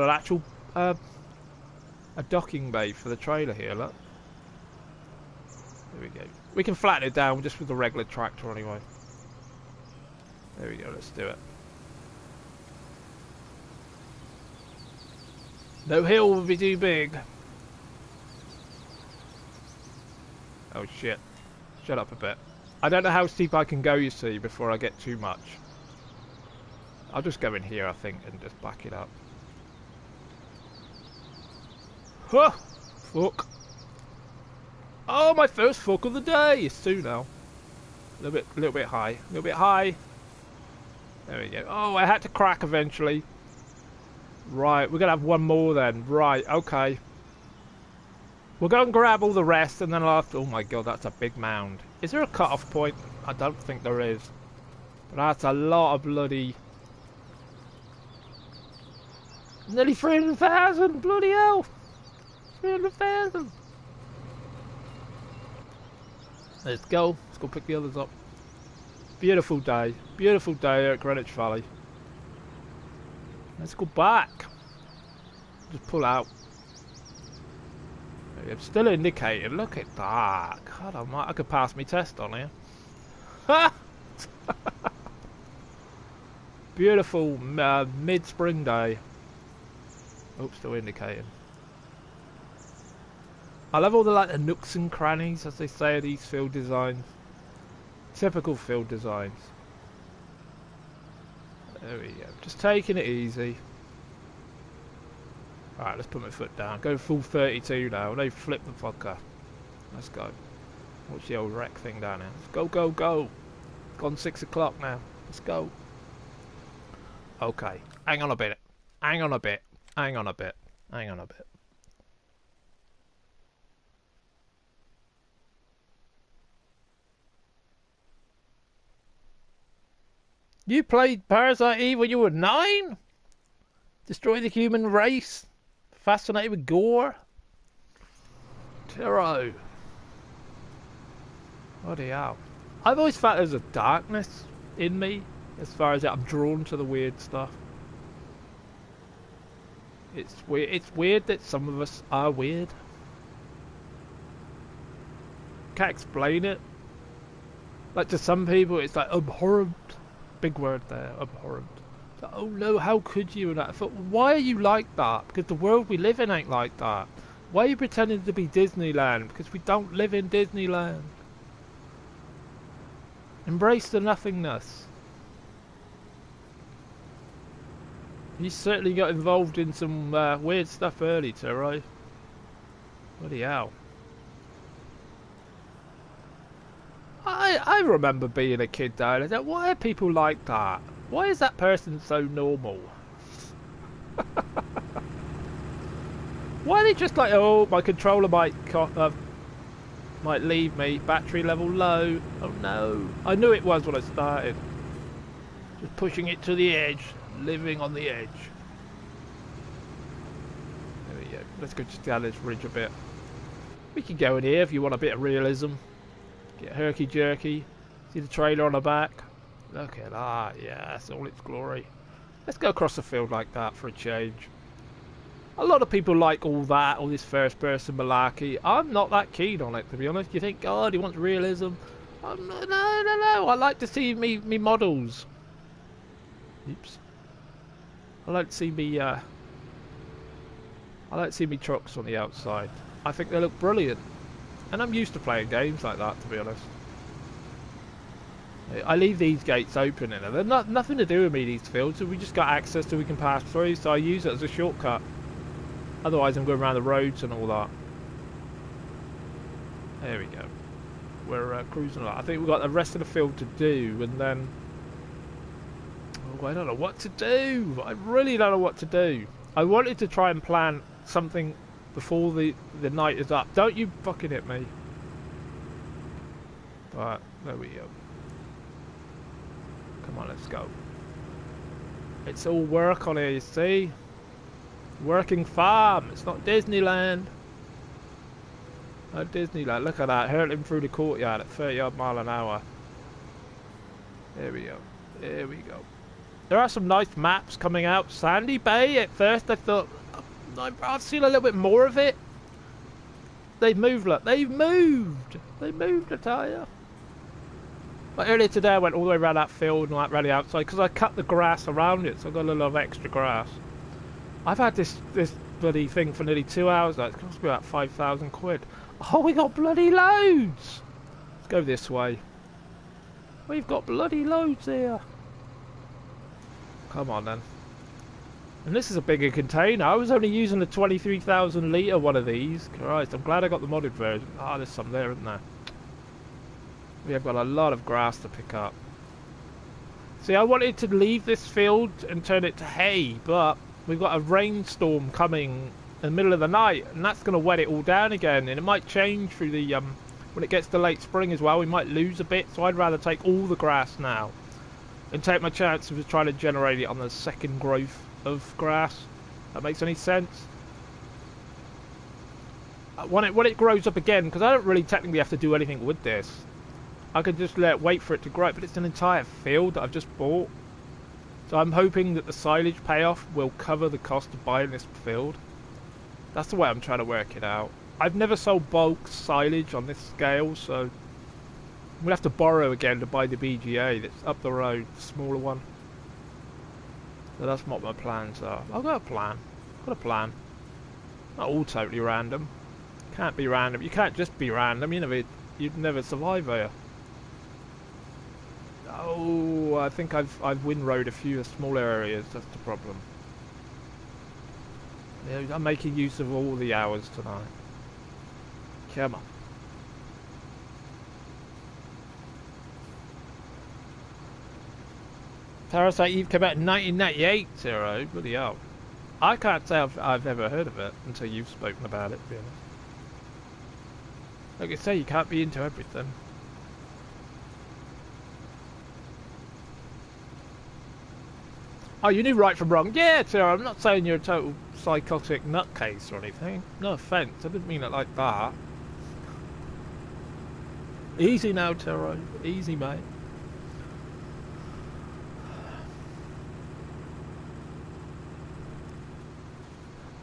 an actual a docking bay for the trailer here. Look. There we go. We can flatten it down just with the regular tractor anyway. There we go. Let's do it. No hill will be too big. Oh shit. Shut up a bit. I don't know how steep I can go, you see, before I get too much. I'll just go in here, I think, and just back it up. Huh! Fuck. Oh, my first fuck of the day! It's 2 now. A little bit high. A little bit high. There we go. Oh, I had to crack eventually. Right, we're gonna have one more then. Right, okay. We'll go and grab all the rest, and then I'll have to... Oh my god, that's a big mound. Is there a cut-off point? I don't think there is. But that's a lot of bloody... Nearly 300,000! Bloody hell! 300,000! Let's go. Let's go pick the others up. Beautiful day. Beautiful day here at Greenwich Valley. Let's go back. Just pull out. I'm still indicating. Look at that. God almighty. I could pass my test on here. Beautiful mid-spring day. Oh, still indicating. I love all the nooks and crannies, as they say, of these field designs. Typical field designs. There we go. Just taking it easy. Alright, let's put my foot down. Go full 32 now. They flip the fucker. Let's go. Watch the old wreck thing down here. Let's go, go, go. It's gone 6 o'clock now. Let's go. Okay. Hang on a bit. Hang on a bit. Hang on a bit. Hang on a bit. You played Parasite Eve when you were 9? Destroy the human race? Fascinated with gore? Tiro. Bloody hell. I've always felt there's a darkness in me, as far as I'm drawn to the weird stuff. It's weird that some of us are weird. Can't explain it. Like to some people it's like abhorrent. Big word there, abhorrent. Like, oh no, how could you? And I thought, why are you like that? Because the world we live in ain't like that. Why are you pretending to be Disneyland? Because we don't live in Disneyland. Embrace the nothingness. You certainly got involved in some weird stuff early, Tiro. Bloody hell. I remember being a kid down there. Why are people like that? Why is that person so normal? Why are they just like, oh, my controller might leave me, battery level low. Oh no. I knew it was when I started. Just pushing it to the edge, living on the edge. There we go. Let's go just down this ridge a bit. We can go in here if you want a bit of realism. Get herky jerky. See the trailer on the back? Look at that. Yes, all its glory. Let's go across the field like that for a change. A lot of people like all that, all this first person malarkey. I'm not that keen on it, to be honest. You think, God, he wants realism. No. I like to see me models. Oops. I like to see me trucks on the outside. I think they look brilliant. And I'm used to playing games like that, to be honest. I leave these gates open in it. They're nothing to do with me, these fields. So we just got access to, we can pass through, so I use it as a shortcut. Otherwise I'm going around the roads and all that. There we go. We're cruising along. I think we've got the rest of the field to do, and then... Oh, I don't know what to do. I really don't know what to do. I wanted to try and plan something before the night is up. Don't you fucking hit me. But, there we go. Come on, let's go. It's all work on here, you see? Working farm. It's not Disneyland. Not Disneyland. Look at that. Hurtling through the courtyard at 30 mile an hour. There we go. There we go. There are some nice maps coming out. Sandy Bay, at first I thought, I've seen a little bit more of it. They've moved, look. They've moved. They moved, I tell you. But earlier today I went all the way around that field and like around the outside because I cut the grass around it, so I got a little of extra grass. I've had this bloody thing for nearly 2 hours now. It's cost me about 5,000 quid. Oh, we got bloody loads! Let's go this way. We've got bloody loads here. Come on then. And this is a bigger container. I was only using the 23,000 litre one of these. Christ, I'm glad I got the modded version. Ah, there's some there, isn't there? We have got a lot of grass to pick up. See, I wanted to leave this field and turn it to hay, but we've got a rainstorm coming in the middle of the night, and that's going to wet it all down again, and it might change through the when it gets to late spring as well. We might lose a bit, so I'd rather take all the grass now and take my chances of trying to generate it on the second growth of grass. That makes any sense? When it grows up again, because I don't really technically have to do anything with this. I could just wait for it to grow, but it's an entire field that I've just bought. So I'm hoping that the silage payoff will cover the cost of buying this field. That's the way I'm trying to work it out. I've never sold bulk silage on this scale, so we'll have to borrow again to buy the BGA that's up the road, the smaller one. So that's what my plans are. I've got a plan. I've got a plan. Not all totally random. Can't be random. You can't just be random. You'd never survive here. Oh, I think I've windrowed a few small areas. That's the problem. Yeah, I'm making use of all the hours tonight. Come on. Parasite Eve came out in 1998, Zero. Bloody hell. I can't say I've ever heard of it until you've spoken about it, to be honest. Like I say, you can't be into everything. Oh, you knew right from wrong. Yeah, Tara, I'm not saying you're a total psychotic nutcase or anything. No offence, I didn't mean it like that. Easy now, Tara. Easy, mate.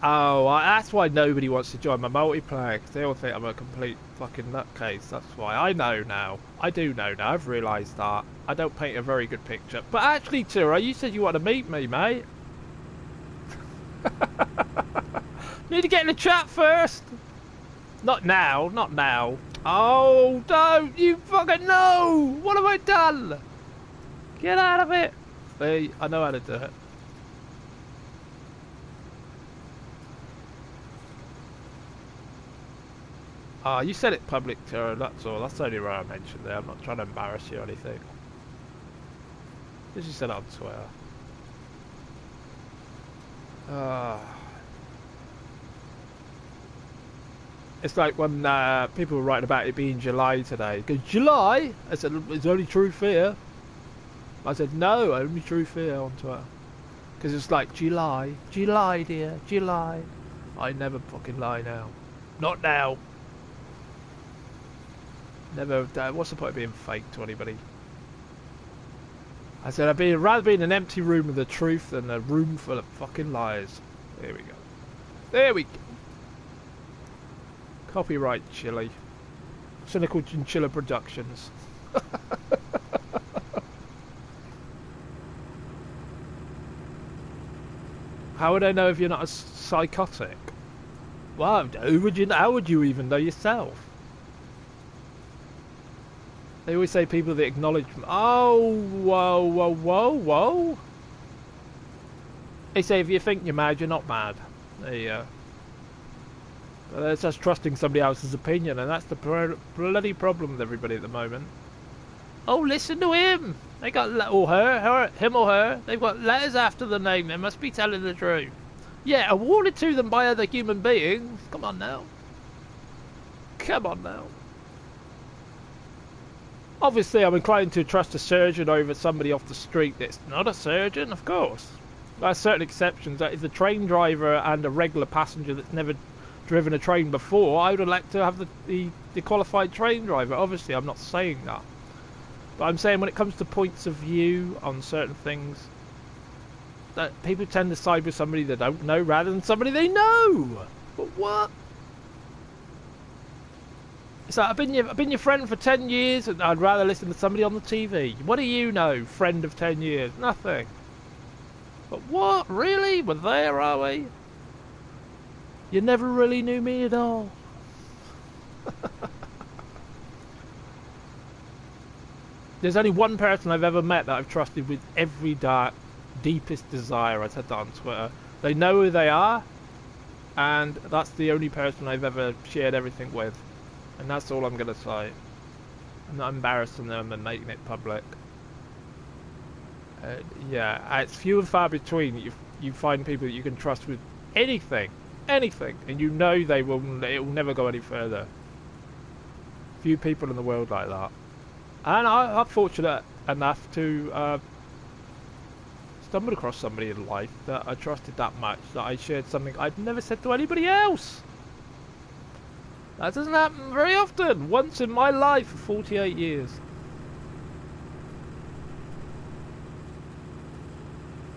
Oh, that's why nobody wants to join my multiplayer, because they all think I'm a complete fucking nutcase. That's why. I know now. I do know now. I've realised that. I don't paint a very good picture. But actually, Tira, you said you want to meet me, mate. Need to get in the chat first. Not now. Not now. Oh, don't. You fucking know. What have I done? Get out of it. See, I know how to do it. Ah, you said it public, Tara, that's all. That's the only way I mentioned it. I'm not trying to embarrass you or anything. Just you said it on Twitter. It's like when people were writing about it being July today. Because July? I said, it's only true fear. I said, no, only true fear on Twitter. Because it's like, July, July, dear, July. I never fucking lie now. Not now. Never. What's the point of being fake to anybody? I said I'd rather be in an empty room with the truth than a room full of fucking lies. There we go. There we go. Copyright Chili. CynicalChinchilla Productions. How would I know if you're not a psychotic? Well, how would you even know yourself? They always say people that acknowledge... Oh, whoa, whoa, whoa, whoa. They say if you think you're mad, you're not mad. There you go. But that's just trusting somebody else's opinion, and that's the bloody problem with everybody at the moment. Oh, listen to him. They got... Or her, him or her. They've got letters after the name. They must be telling the truth. Yeah, awarded to them by other human beings. Come on now. Come on now. Obviously, I'm inclined to trust a surgeon over somebody off the street that's not a surgeon, of course. There are certain exceptions. That is a train driver and a regular passenger that's never driven a train before. I would elect to have the qualified train driver. Obviously, I'm not saying that. But I'm saying when it comes to points of view on certain things, that people tend to side with somebody they don't know rather than somebody they know. But what? So I've been your friend for 10 years, and I'd rather listen to somebody on the TV. What do you know, friend of 10 years? Nothing. But what? Really? We're there, are we? You never really knew me at all. There's only one person I've ever met that I've trusted with every dark, deepest desire. I said that on Twitter. They know who they are, and that's the only person I've ever shared everything with. And that's all I'm going to say. I'm not embarrassing them and making it public. Yeah, it's few and far between that you find people that you can trust with anything. anything, and you know it will never go any further. Few people in the world like that. And I'm fortunate enough to stumble across somebody in life that I trusted that much, that I shared something I'd never said to anybody else. That doesn't happen very often. Once in my life for 48 years.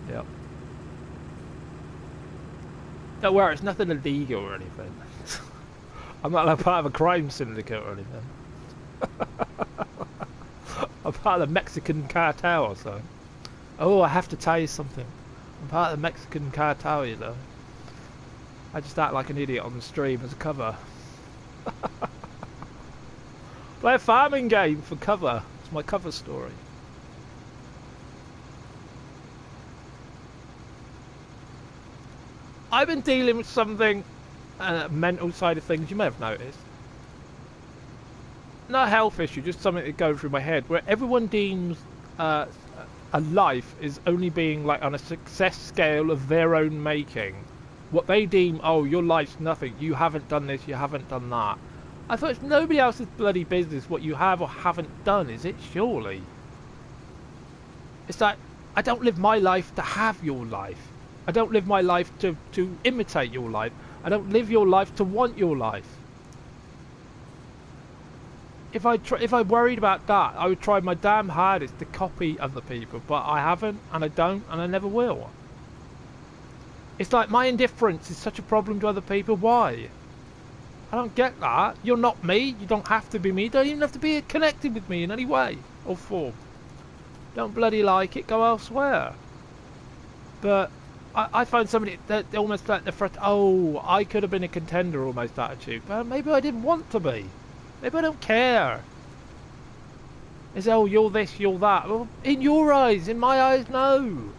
Yep. Don't worry, it's nothing illegal or anything. I'm not part of a crime syndicate or anything. I'm part of the Mexican cartel or something. Oh, I have to tell you something. I'm part of the Mexican cartel, you know. I just act like an idiot on the stream as a cover. Play a farming game for cover. It's my cover story. I've been dealing with something, mental side of things, you may have noticed. Not a health issue, just something that goes through my head, where everyone deems a life is only being like on a success scale of their own making. What they deem, oh, your life's nothing, you haven't done this, you haven't done that. I thought it's nobody else's bloody business what you have or haven't done, is it? Surely. It's like, I don't live my life to have your life. I don't live my life to imitate your life. I don't live your life to want your life. If I worried about that, I would try my damn hardest to copy other people, but I haven't, and I don't, and I never will. It's like my indifference is such a problem to other people. Why? I don't get that. You're not me. You don't have to be me. You don't even have to be connected with me in any way or form. Don't bloody like it, go elsewhere. But I find somebody that almost like the front, oh, I could have been a contender almost attitude. But maybe I didn't want to be. Maybe I don't care. It's, oh, you're this, you're that. Well, in your eyes, in my eyes, no.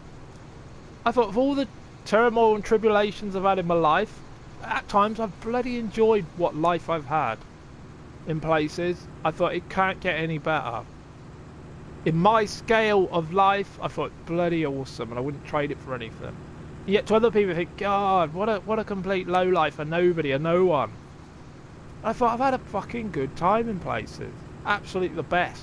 I thought of all the turmoil and tribulations I've had in my life, at times I've bloody enjoyed what life I've had. In places, I thought it can't get any better. In my scale of life, I thought bloody awesome, and I wouldn't trade it for anything. Yet to other people, think, God, what a complete low life, a nobody, a no one. I thought I've had a fucking good time in places. Absolutely the best.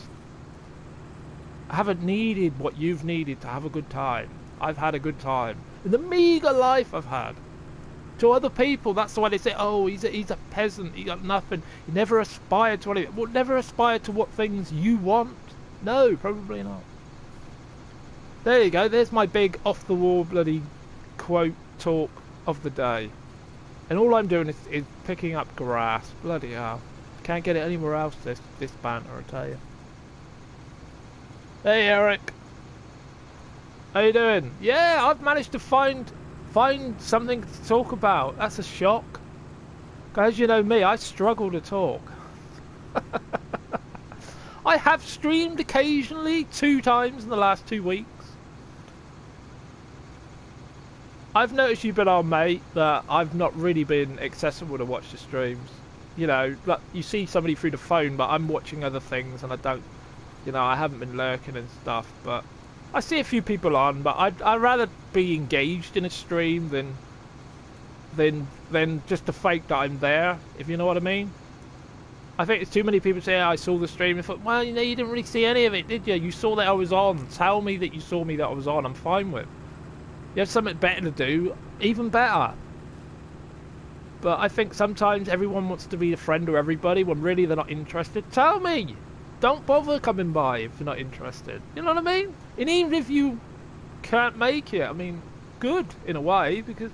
I haven't needed what you've needed to have a good time. I've had a good time. In the meager life I've had. To other people, that's the way they say, oh, he's a peasant, he got nothing. He never aspired to anything. Well, never aspired to what things you want? No, probably not. There you go, there's my big off-the-wall bloody quote talk of the day. And all I'm doing is picking up grass. Bloody hell. Can't get it anywhere else, this banter, I tell you. Hey, Eric. How you doing? Yeah, I've managed to find something to talk about. That's a shock. As you know me, I struggle to talk. I have streamed occasionally, 2 times in the last 2 weeks. I've noticed you've been on, mate, that I've not really been accessible to watch the streams. You know, like you see somebody through the phone, but I'm watching other things and I don't, you know, I haven't been lurking and stuff. But I see a few people on, but I'd rather be engaged in a stream than just to fake that I'm there, if you know what I mean. I think it's too many people say, oh, I saw the stream. I thought, well, you know, you didn't really see any of it, did you? You saw that I was on. Tell me that you saw me that I was on. I'm fine with. You have something better to do, even better. But I think sometimes everyone wants to be a friend of everybody when really they're not interested. Tell me! Don't bother coming by if you're not interested. You know what I mean? And even if you can't make it, I mean, good in a way, because,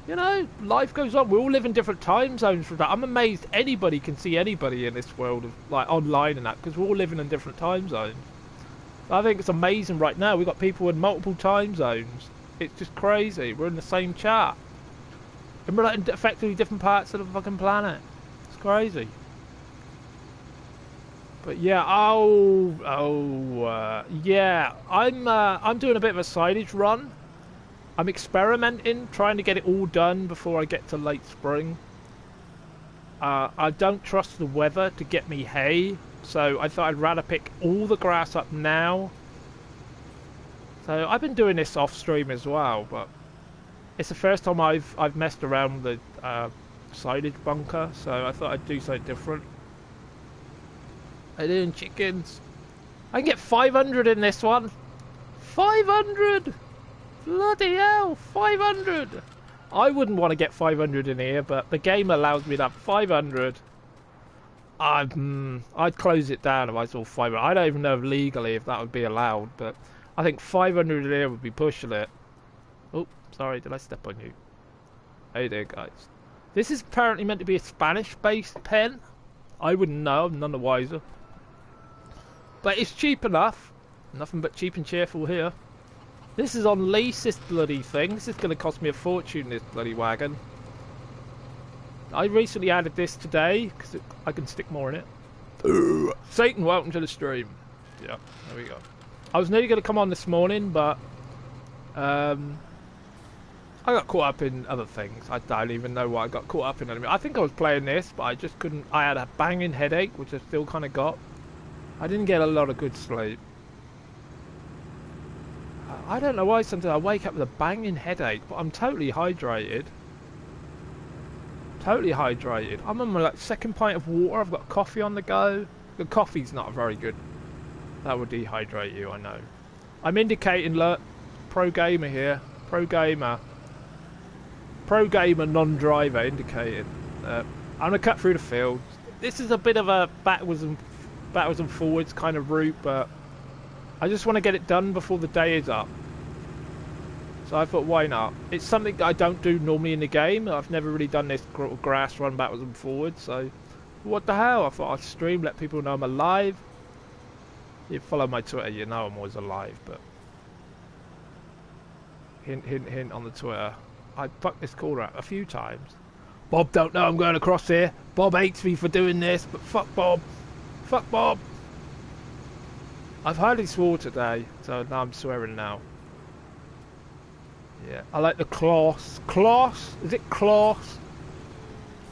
you know, life goes on. We all live in different time zones for that. I'm amazed anybody can see anybody in this world of, like, online and that, because we're all living in different time zones. I think it's amazing right now. We've got people in multiple time zones. It's just crazy. We're in the same chat. And we're like in effectively different parts of the fucking planet. It's crazy. But yeah, yeah. I'm doing a bit of a silage run. I'm experimenting, trying to get it all done before I get to late spring. I don't trust the weather to get me hay. So I thought I'd rather pick all the grass up now. So I've been doing this off stream as well, but it's the first time I've messed around with the silage bunker, so I thought I'd do something different. I doing chickens. I can get 500 in this one. 500! Bloody hell, 500! I wouldn't want to get 500 in here, but the game allows me that 500. I'd close it down if I saw 500. I don't even know if legally if that would be allowed, but I think 500 in here would be pushing it. Oh, sorry, did I step on you? Hey there, guys. This is apparently meant to be a Spanish-based pen. I wouldn't know, I'm none the wiser. But it's cheap enough. Nothing but cheap and cheerful here. This is on lease, this bloody thing. This is going to cost me a fortune, this bloody wagon. I recently added this today, because I can stick more in it. Satan, welcome to the stream. Yeah, there we go. I was nearly going to come on this morning, but I got caught up in other things. I don't even know what I got caught up in anymore. I think I was playing this, but I just couldn't. I had a banging headache, which I still kind of got. I didn't get a lot of good sleep. I don't know why sometimes I wake up with a banging headache, but I'm totally hydrated. Totally hydrated. I'm on my like, second pint of water. I've got coffee on the go. The coffee's not very good. That would dehydrate you, I know. I'm indicating, look, pro gamer here. Pro gamer. Pro gamer, non-driver indicated. I'm going to cut through the field. This is a bit of a backwards and forwards kind of route, but I just want to get it done before the day is up. So I thought, why not? It's something I don't do normally in the game. I've never really done this grass run backwards and forwards, so what the hell? I thought I'd stream, let people know I'm alive. If you follow my Twitter, you know I'm always alive, but hint, hint, hint on the Twitter. I fucked this caller up a few times. Bob don't know I'm going across here. Bob hates me for doing this, but fuck Bob. Fuck Bob. I've hardly swore today, so now I'm swearing now. Yeah, I like the Kloss. Kloss? Is it Kloss?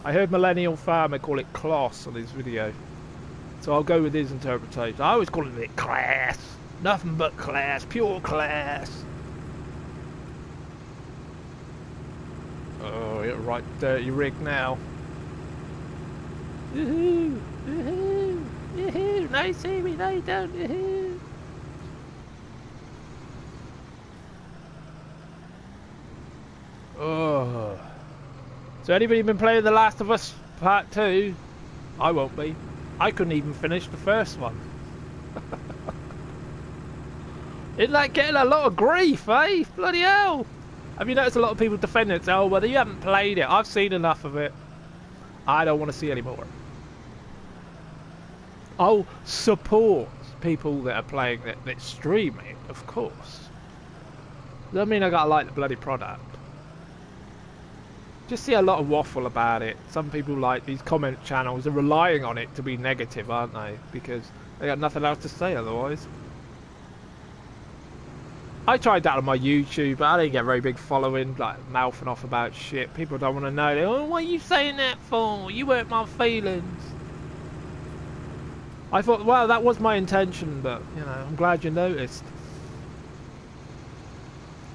I heard Millennial Farmer call it Kloss on his video. So I'll go with his interpretation. I always call it class. Nothing but class. Pure class. Oh, you're right dirty rig now. Woohoo! Woohoo! Woohoo! No, you see me, no you don't. Woohoo! Oh. So anybody been playing The Last of Us Part 2? I won't be. I couldn't even finish the first one. Isn't that getting a lot of grief, eh? Bloody hell! Have you noticed a lot of people defending it? Oh, well, you haven't played it. I've seen enough of it. I don't want to see any more. I'll support people that are playing that stream it, of course. Doesn't mean I gotta like the bloody product. Just see a lot of waffle about it. Some people, like these comment channels, are relying on it to be negative, aren't they? Because they got nothing else to say otherwise. I tried that on my YouTube, but I didn't get a very big following, like mouthing off about shit. People don't want to know. They, oh, what are you saying that for? You hurt my feelings. I thought, well, that was my intention, but, you know, I'm glad you noticed.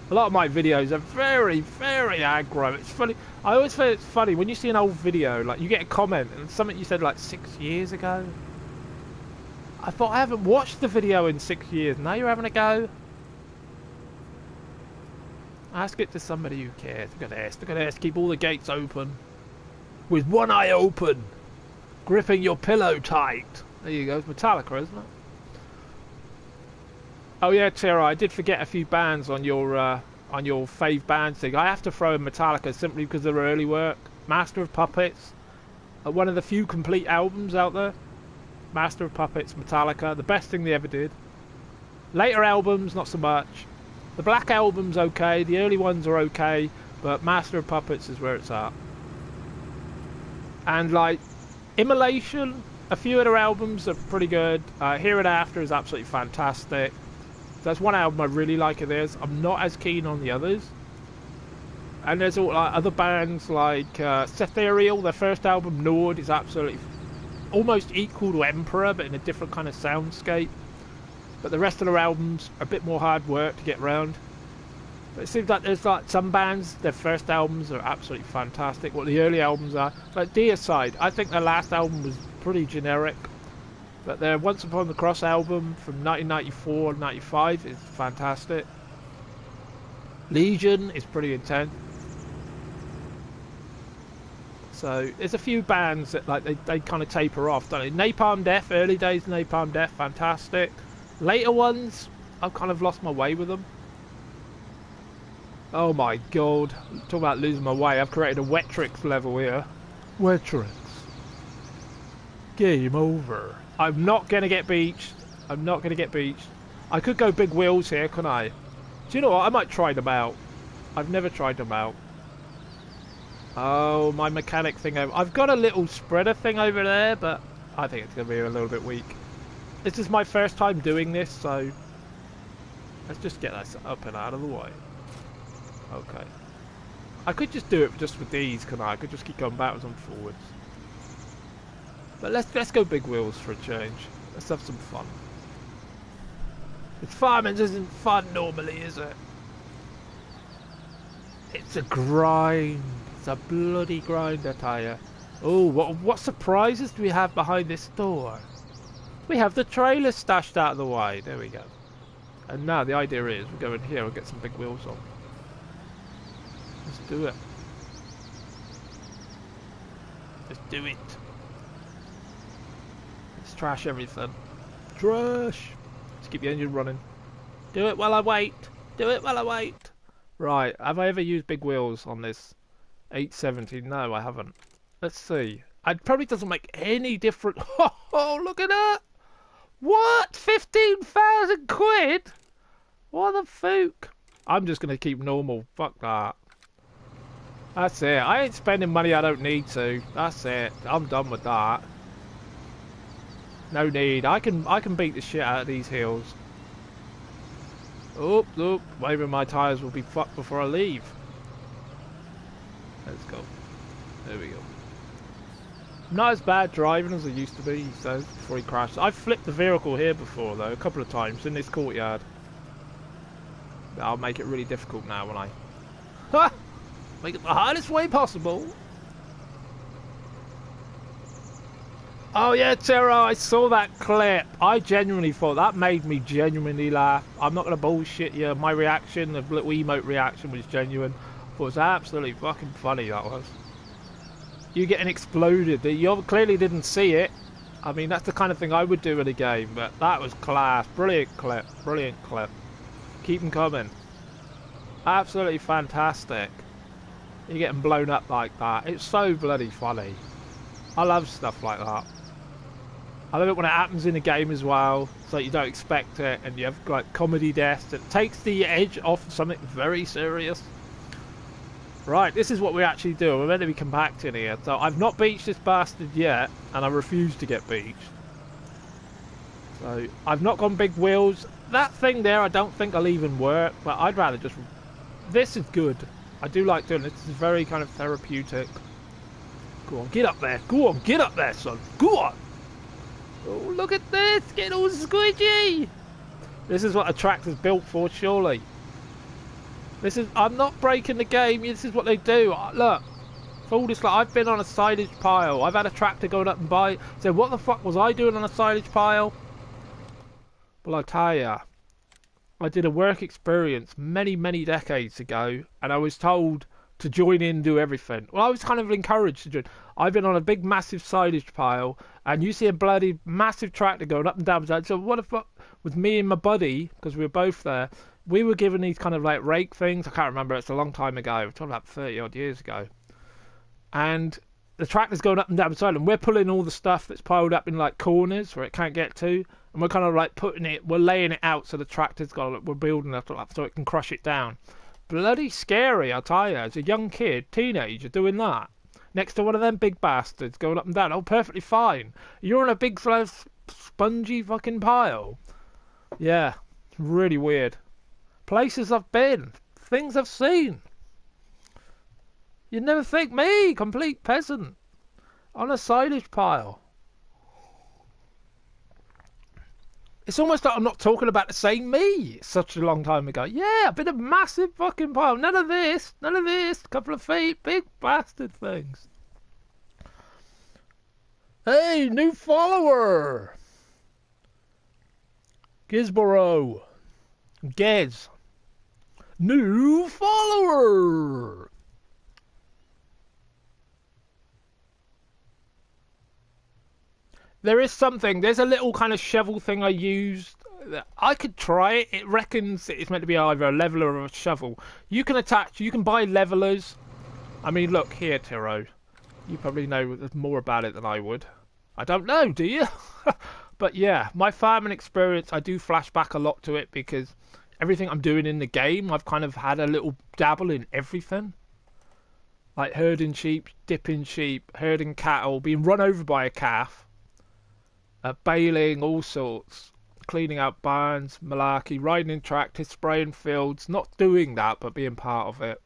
A lot of my videos are very, very aggro. It's funny. I always feel it's funny when you see an old video, like you get a comment and something you said like 6 years ago. I thought, I haven't watched the video in 6 years. Now you're having a go. Ask it to somebody who cares. Look at this. Look at this. Keep all the gates open. With one eye open. Gripping your pillow tight. There you go. It's Metallica, isn't it? Oh yeah, Tara, I did forget a few bands on your fave bands thing. I have to throw in Metallica simply because of their early work. Master of Puppets. One of the few complete albums out there. Master of Puppets, Metallica. The best thing they ever did. Later albums, not so much. The Black Album's okay, the early ones are okay, but Master of Puppets is where it's at. And like, Immolation, a few of their albums are pretty good. Here and After is absolutely fantastic. That's one album I really like of theirs. I'm not as keen on the others. And there's all like, other bands like Cethereal, their first album, Nord, is absolutely almost equal to Emperor, but in a different kind of soundscape. But the rest of their albums are a bit more hard work to get round. But it seems like there's like some bands, their first albums are absolutely fantastic. What the early albums are, like Deicide, I think their last album was pretty generic. But their Once Upon the Cross album from 1994 and 95 is fantastic. Legion is pretty intense. So there's a few bands that like they kind of taper off, don't they? Napalm Death, early days Napalm Death, fantastic. Later ones, I've kind of lost my way with them. Oh my god, talk about losing my way. I've created a Wetrix level here. Wetrix. Game over. I'm not going to get beached. I'm not going to get beached. I could go big wheels here, couldn't I? Do you know what? I might try them out. I've never tried them out. Oh, my mechanic thing over. I've got a little spreader thing over there, but I think it's going to be a little bit weak. This is my first time doing this, so let's just get that up and out of the way. Okay. I could just do it just with these, couldn't I? I could just keep going backwards and forwards. But let's go big wheels for a change. Let's have some fun. Farming isn't fun normally, is it? It's a grind. It's a bloody grind, I tell you. Oh, what surprises do we have behind this door? We have the trailer stashed out of the way. There we go. And now the idea is we go in here and get some big wheels on. Let's do it. Let's do it. Let's trash everything. Trash. Let's keep the engine running. Do it while I wait. Do it while I wait. Right. Have I ever used big wheels on this 870? No, I haven't. Let's see. It probably doesn't make any difference. Oh, look at that. What? 15,000 quid? What the fuck? I'm just going to keep normal. Fuck that. That's it. I ain't spending money I don't need to. That's it. I'm done with that. No need. I can beat the shit out of these hills. Oop, oop. Maybe my tyres will be fucked before I leave. Let's go. There we go. Not as bad driving as I used to be, he says, before he crashed. I've flipped the vehicle here before, though, a couple of times in this courtyard. I'll make it really difficult now when I... Ha! Make it the hardest way possible. Oh yeah, Tara, I saw that clip. I genuinely thought that made me genuinely laugh. I'm not going to bullshit you. My reaction, the little emote reaction was genuine. It was absolutely fucking funny, that was. You getting exploded. You clearly didn't see it. I mean, that's the kind of thing I would do in a game, but that was class. Brilliant clip. Brilliant clip. Keep them coming. Absolutely fantastic. You're getting blown up like that. It's so bloody funny. I love stuff like that. I love it when it happens in a game as well, so you don't expect it, and you have like comedy deaths. It takes the edge off something very serious. Right, this is what we actually do. We're meant to be compacting here. So I've not beached this bastard yet, and I refuse to get beached. So I've not gone big wheels. That thing there I don't think will even work, but I'd rather just... This is good. I do like doing this. This is very kind of therapeutic. Go on, get up there. Go on, get up there, son. Go on. Oh, look at this. Get all squidgy. This is what a tractor's built for, surely. This is... I'm not breaking the game. This is what they do. Look. For all this, like, I've been on a silage pile. I've had a tractor going up and buy... So what the fuck was I doing on a silage pile? Well, I tell ya. I did a work experience many, many decades ago, and I was told to join in and do everything. Well, I was kind of encouraged to join. I've been on a big, massive silage pile, and you see a bloody massive tractor going up and down. So what the fuck? With me and my buddy, because we were both there, we were given these kind of like rake things. I can't remember. It's a long time ago. We're talking about 30 odd years ago. And the tractor's going up and down the side, and we're pulling all the stuff that's piled up in like corners where it can't get to. And we're kind of like putting it, we're laying it out so the tractor's got, we're building it up so it can crush it down. Bloody scary, I'll tell you. As a young kid, teenager, doing that. Next to one of them big bastards going up and down. Oh, perfectly fine. You're in a big spongy fucking pile. Yeah, really weird. Places I've been. Things I've seen. You'd never think me, complete peasant, on a silage pile. It's almost like I'm not talking about the same me. Such a long time ago. Yeah, I've been a massive fucking pile. None of this. None of this. Couple of feet. Big bastard things. Hey, new follower. Gizboro. Gez. New follower. There is something. There's a little kind of shovel thing I used. I could try it. It reckons it's meant to be either a leveler or a shovel. You can attach. You can buy levelers. I mean, look here, Tiro. You probably know more about it than I would. I don't know, do you? But yeah, my farming experience, I do flash back a lot to it because everything I'm doing in the game, I've kind of had a little dabble in everything. Like herding sheep, dipping sheep, herding cattle, being run over by a calf. Baling, all sorts, cleaning out barns, malarkey, riding in tractors, spraying fields, not doing that, but being part of it.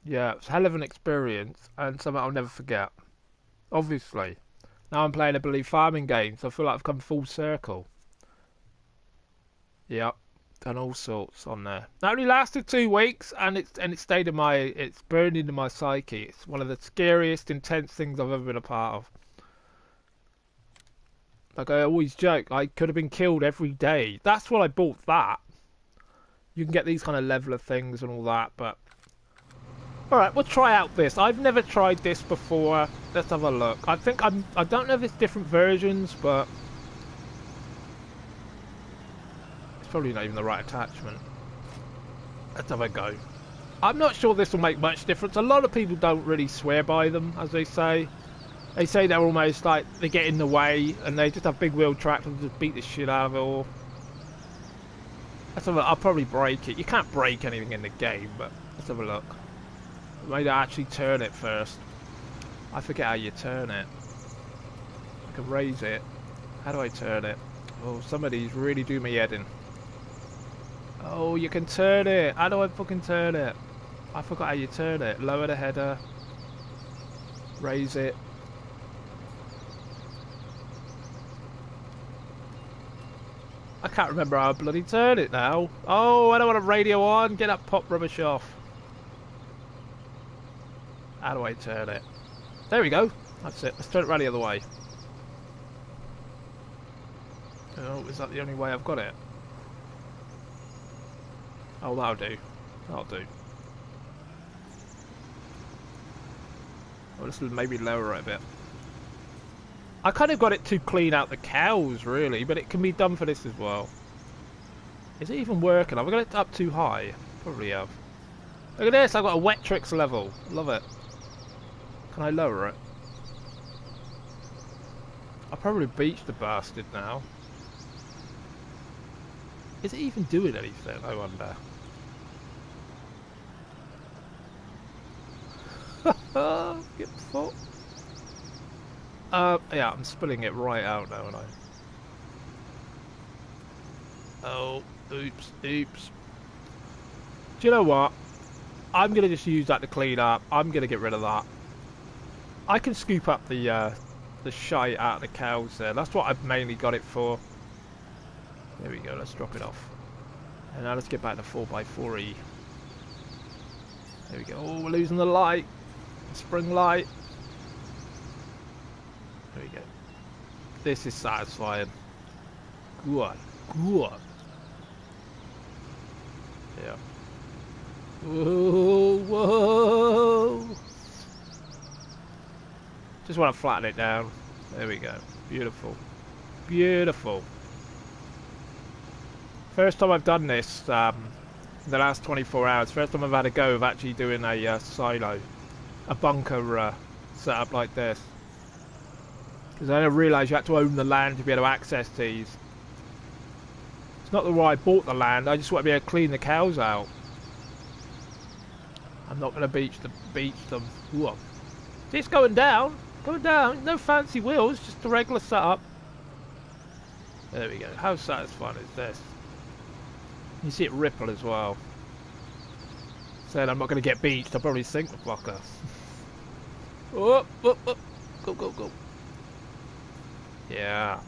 Yeah, it's a hell of an experience, and something I'll never forget. Obviously. Now I'm playing a bloody farming game, so I feel like I've come full circle. Yep, done all sorts on there. That only lasted 2 weeks, and it stayed in my, it's burned into my psyche. It's one of the scariest, intense things I've ever been a part of. Like I always joke, I could have been killed every day. That's why I bought that. You can get these kind of leveler things and all that, but... Alright, we'll try out this. I've never tried this before. Let's have a look. I don't know if it's different versions, but... It's probably not even the right attachment. Let's have a go. I'm not sure this will make much difference. A lot of people don't really swear by them, as they say. They say they're almost like they get in the way and they just have big wheel tractors and just beat the shit out of it all. Let's have a look. I'll probably break it. You can't break anything in the game, but let's have a look. Maybe I actually turn it first. I forget how you turn it. I can raise it. How do I turn it? Oh, some of these really do me head in. Oh, you can turn it. How do I fucking turn it? I forgot how you turn it. Lower the header. Raise it. I can't remember how I bloody turn it now. Oh, I don't want a radio on. Get that pop rubbish off. How do I turn it? There we go. That's it. Let's turn it around the other way. Oh, is that the only way I've got it? Oh, that'll do. That'll do. Oh, let's maybe lower it a bit. I kind of got it to clean out the cows, really, but it can be done for this as well. Is it even working? Have I got it up too high? Probably have. Look at this, I've got a Wetrix level. Love it. Can I lower it? I'll probably beach the bastard now. Is it even doing anything, I wonder? Get fucked. Yeah, I'm spilling it right out now, aren't I? Oh, oops, oops. Do you know what? I'm going to just use that to clean up. I'm going to get rid of that. I can scoop up the shite out of the cows there. That's what I've mainly got it for. There we go, let's drop it off. And now let's get back to 4x4E. There we go. Oh, we're losing the light. The spring light. There we go. This is satisfying. Good. Good. Yeah. Whoa, whoa. Just want to flatten it down. There we go. Beautiful. Beautiful. First time I've done this in the last 24 hours. First time I've had a go of actually doing a silo. A bunker setup like this. Because I didn't realise you had to own the land to be able to access these. It's not the way I bought the land, I just want to be able to clean the cows out. I'm not going to beach them. Whoa. See, it's going down. Going down. No fancy wheels, just a regular setup. There we go. How satisfying is this? You see it ripple as well. Saying I'm not going to get beached, I'll probably sink the fucker. Oh, oh, oh. Go, go, go. Yeah.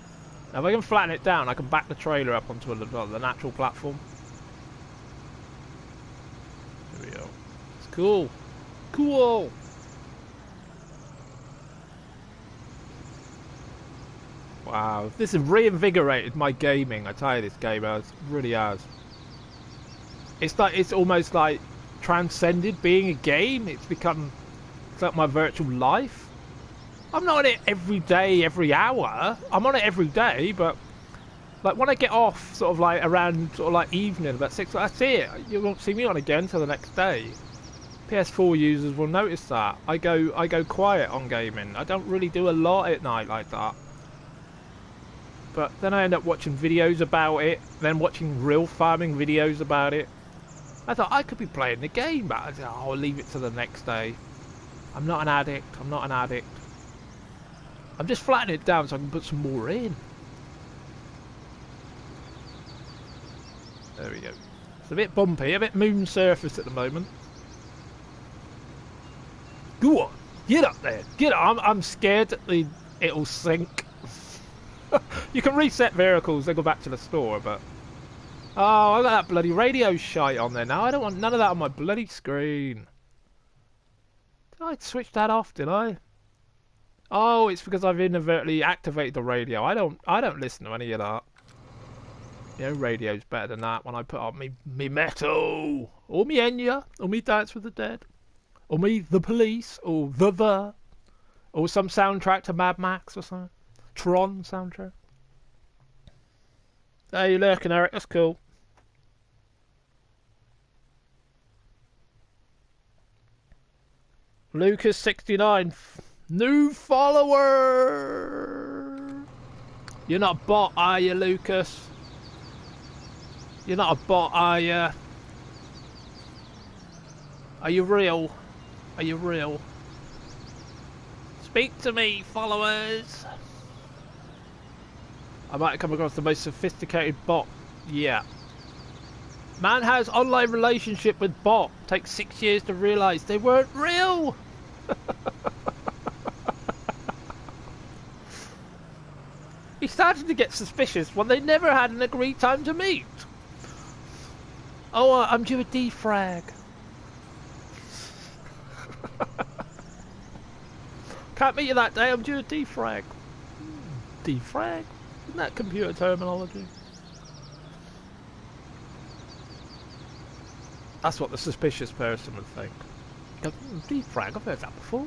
Now if I can flatten it down, I can back the trailer up onto the natural platform. There we go. It's cool. Cool! Wow, this has reinvigorated my gaming. I tell you, this game has. It really has. It's almost like transcended being a game. It's like my virtual life. I'm not on it every day, every hour. I'm on it every day, but like when I get off, sort of like around sort of like evening, about 6, that's it. You won't see me on again till the next day. PS4 users will notice that. I go quiet on gaming. I don't really do a lot at night like that. But then I end up watching videos about it, then watching real farming videos about it. I thought I could be playing the game, but I said, oh, I'll leave it to the next day. I'm not an addict. I'm not an addict. I'm just flattening it down so I can put some more in. There we go. It's a bit bumpy, a bit moon surface at the moment. Go on, get up there. Get up. I'm scared that it'll sink. You can reset vehicles, they go back to the store, but... Oh, I got that bloody radio shite on there now. I don't want none of that on my bloody screen. Did I switch that off, did I? Oh, it's because I've inadvertently activated the radio. I don't listen to any of that. You know, radio's better than that when I put on me metal. Or me Enya. Or me Dance with the Dead. Or me The Police. Or or some soundtrack to Mad Max or something. Tron soundtrack. Hey, you're lurking, Eric. That's cool. Lucas69, new follower. You're not a bot, are you, Lucas? You're not a bot, are you? Are you real? Are you real? Speak to me, followers. I might have come across the most sophisticated bot. Yeah. Man has online relationship with bot. Takes 6 years to realise they weren't real. He started to get suspicious when they never had an agreed time to meet. Oh, I'm due a defrag. Can't meet you that day, I'm due a defrag. Defrag? Isn't that computer terminology? That's what the suspicious person would think. Defrag, I've heard that before.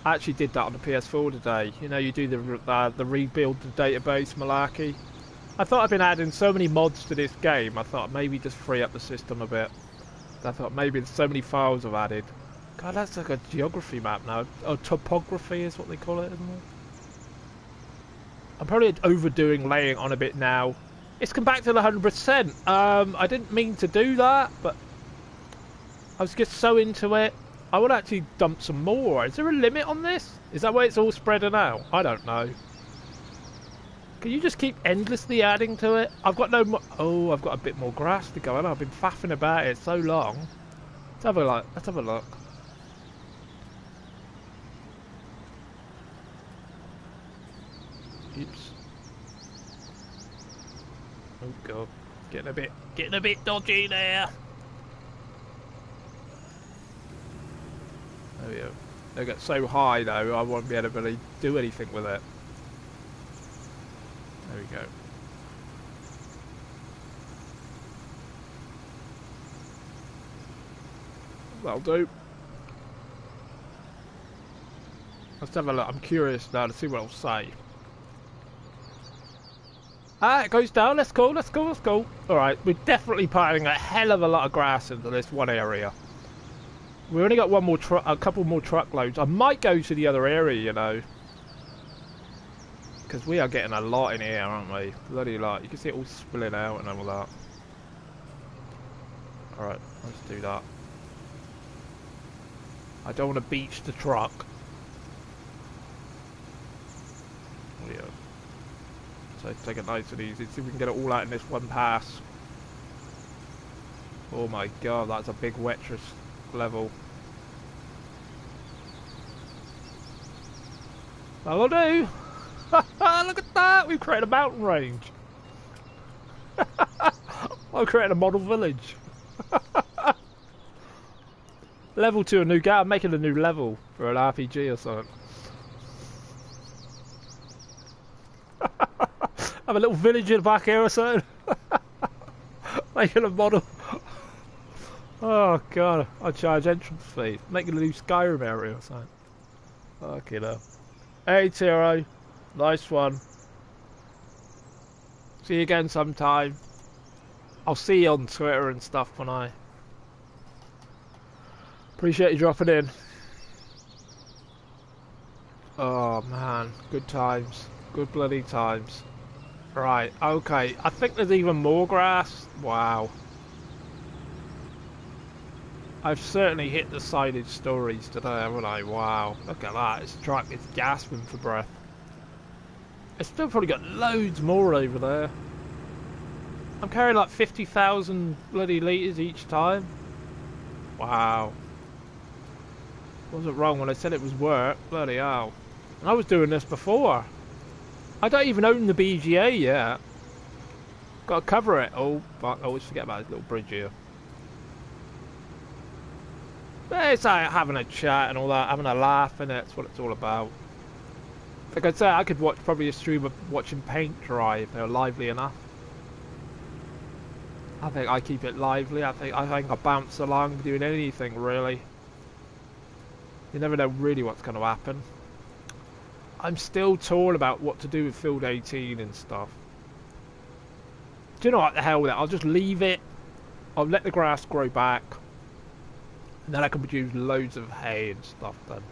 I actually did that on the PS4 today. You know, you do the rebuild the database malarkey. I thought I'd been adding so many mods to this game, I thought maybe just free up the system a bit. I thought maybe there's so many files I've added. God, that's like a geography map now. Or topography is what they call it, isn't it? I'm probably overdoing laying on a bit now. It's come back to the 100%. I didn't mean to do that, but I was just so into it. I would actually dump some more. Is there a limit on this? Is that why it's all spreading out? I don't know. Can you just keep endlessly adding to it? I've got no more. Oh, I've got a bit more grass to go on. I've been faffing about it so long. Let's have a look. Let's have a look. Oops. Oh god, getting a bit dodgy there. There we go. They get so high though, I won't be able to really do anything with it. There we go. That'll do. Let's have a look. I'm curious now to see what it'll say. Ah, it goes down. Let's go, let's go, let's go. Alright, we're definitely piling a hell of a lot of grass into this one area. We only got a couple more truckloads. I might go to the other area, you know. Because we are getting a lot in here, aren't we? Bloody lot. You can see it all spilling out and all that. Alright, let's do that. I don't want to beach the truck. There we go. So take it nice and easy, see if we can get it all out in this one pass. Oh my god, that's a big wettress level. That'll do. Look at that! We've created a mountain range. I've created a model village. Level 2 a new game. I'm making a new level for an RPG or something. Have a little village in the back here or something. Making a model. Oh god, I charge entrance fee. Making a new Skyrim area or something. Fucking hell. Hey Tiro, nice one. See you again sometime. I'll see you on Twitter and stuff when I... Appreciate you dropping in. Oh man, good times. Good bloody times. Right, okay. I think there's even more grass. Wow. I've certainly hit the Silage stories today, haven't I? Wow. Look at that. This truck is gasping for breath. It's still probably got loads more over there. I'm carrying like 50,000 bloody litres each time. Wow. Wasn't wrong when I said it was work. Bloody hell. And I was doing this before. I don't even own the BGA yet. Got to cover it. Oh, fuck. I always forget about this little bridge here. But it's like having a chat and all that, having a laugh, and that's what it's all about. Like I said, I could watch probably a stream of watching paint dry if they were lively enough. I think I keep it lively. I think I bounce along doing anything really. You never know really what's going to happen. I'm still torn about what to do with Field 18 and stuff. Do you know what the hell with it? I'll just leave it. I'll let the grass grow back. And then I can produce loads of hay and stuff then.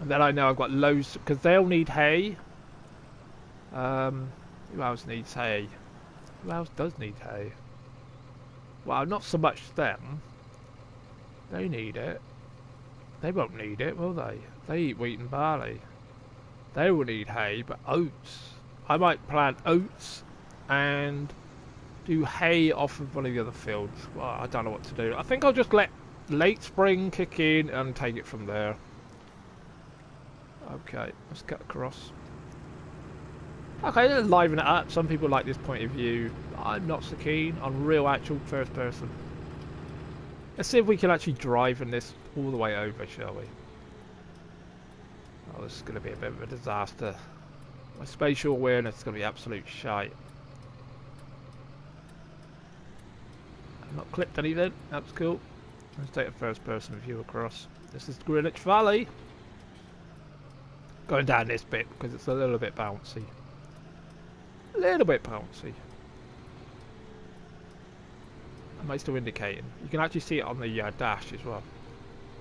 And then I know I've got loads, because they'll need hay. Who else needs hay? Who else does need hay? Well, not so much them. They need it. They won't need it, will they? They eat wheat and barley. They will need hay, but oats. I might plant oats and do hay off of one of the other fields. Well, I don't know what to do. I think I'll just let late spring kick in and take it from there. Okay, let's cut across. Okay, let's liven it up. Some people like this point of view. I'm not so keen on real actual first person. Let's see if we can actually drive in this all the way over, shall we? Oh, this is going to be a bit of a disaster. My spatial awareness is going to be absolute shite. I've not clipped anything. That's cool. Let's take a first person view across. This is Greenwich Valley. Going down this bit because it's a little bit bouncy. A little bit bouncy. Am I still indicating? You can actually see it on the dash as well.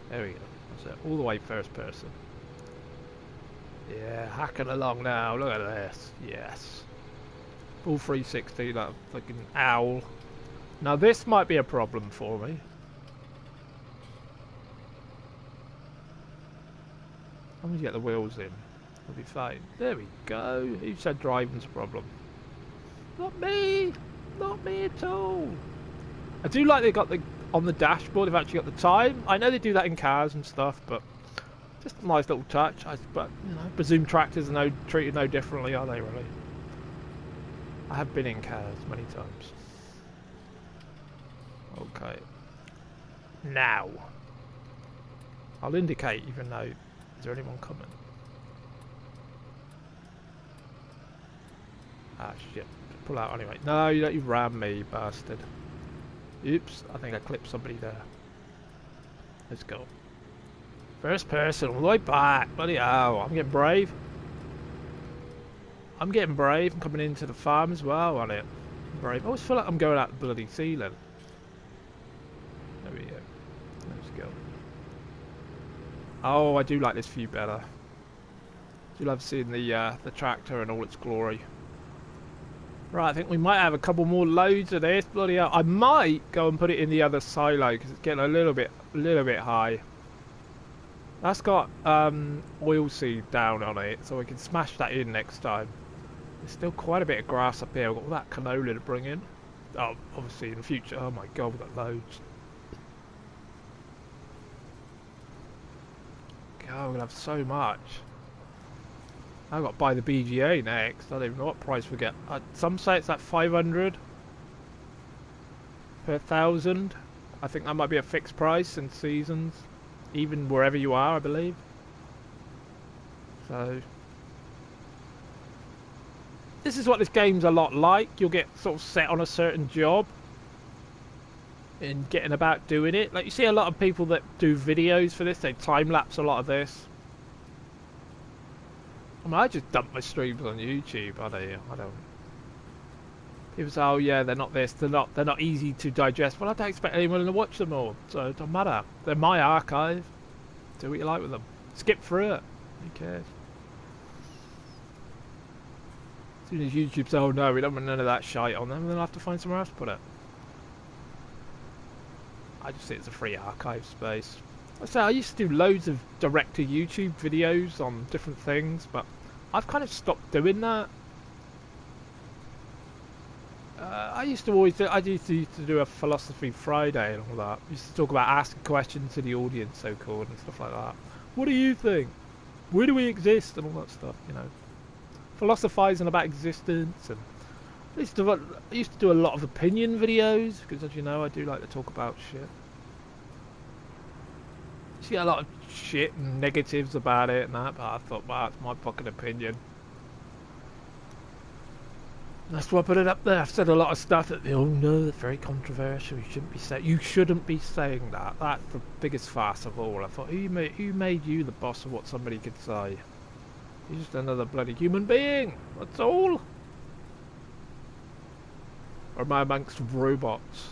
There we go. That's it. All the way first person. Yeah, hacking along now. Look at this. Yes. Full 360, that fucking owl. Now this might be a problem for me. As long as you get the wheels in, we'll be fine. There we go. Who said driving's a problem? Not me! Not me at all! I do like they got the on the dashboard, they've actually got the time. I know they do that in cars and stuff, but just a nice little touch. But you know, presume tractors are treated no differently, are they really? I have been in cars many times. Okay. Now. I'll indicate even though... Is there anyone coming? Ah shit. Pull out anyway. No, you don't, you ram me, you bastard. Oops, I think I clipped somebody there. Let's go. First person, all the way back. Bloody hell, I'm getting brave. I'm getting brave. I'm coming into the farm as well on it. I'm brave. I always feel like I'm going out the bloody ceiling. There we go. Let's go. Oh, I do like this view better. I do love seeing the tractor in all its glory. Right, I think we might have a couple more loads of this. Bloody hell. I might go and put it in the other silo because it's getting a little bit high. That's got oilseed down on it, so we can smash that in next time. There's still quite a bit of grass up here. We've got all that canola to bring in. Oh, obviously in the future. Oh my god, we've got loads. God, we're going to have so much. I've got to buy the BGA next. I don't even know what price we get. Some say it's at 500 per 1,000. I think that might be a fixed price in seasons, even wherever you are, I believe. So this is what this game's a lot like. You'll get sort of set on a certain job and getting about doing it. Like, you see a lot of people that do videos for this, they time-lapse a lot of this. I mean, I just dump my streams on YouTube. I don't. People say, oh yeah, they're not this, they're not easy to digest. Well, I don't expect anyone to watch them all, so it doesn't matter. They're my archive. Do what you like with them. Skip through it. Who cares? As soon as YouTube says, oh no, we don't want none of that shite on them, then I'll have to find somewhere else to put it. I just think it's a free archive space. I say I used to do loads of direct to YouTube videos on different things, but I've kind of stopped doing that. I used to do a Philosophy Friday and all that. I used to talk about asking questions to the audience, so called, and stuff like that. What do you think? Where do we exist? And all that stuff, you know. Philosophizing about existence. And I used to do a lot of opinion videos, because as you know, I do like to talk about shit. You get a lot of shit and negatives about it and that, but I thought, wow, it's my fucking opinion. That's why I put it up there. I've said a lot of stuff that, oh no, that's very controversial. You shouldn't be saying that. That's the biggest farce of all. I thought, who made you the boss of what somebody could say? You're just another bloody human being. That's all. Or am I amongst robots?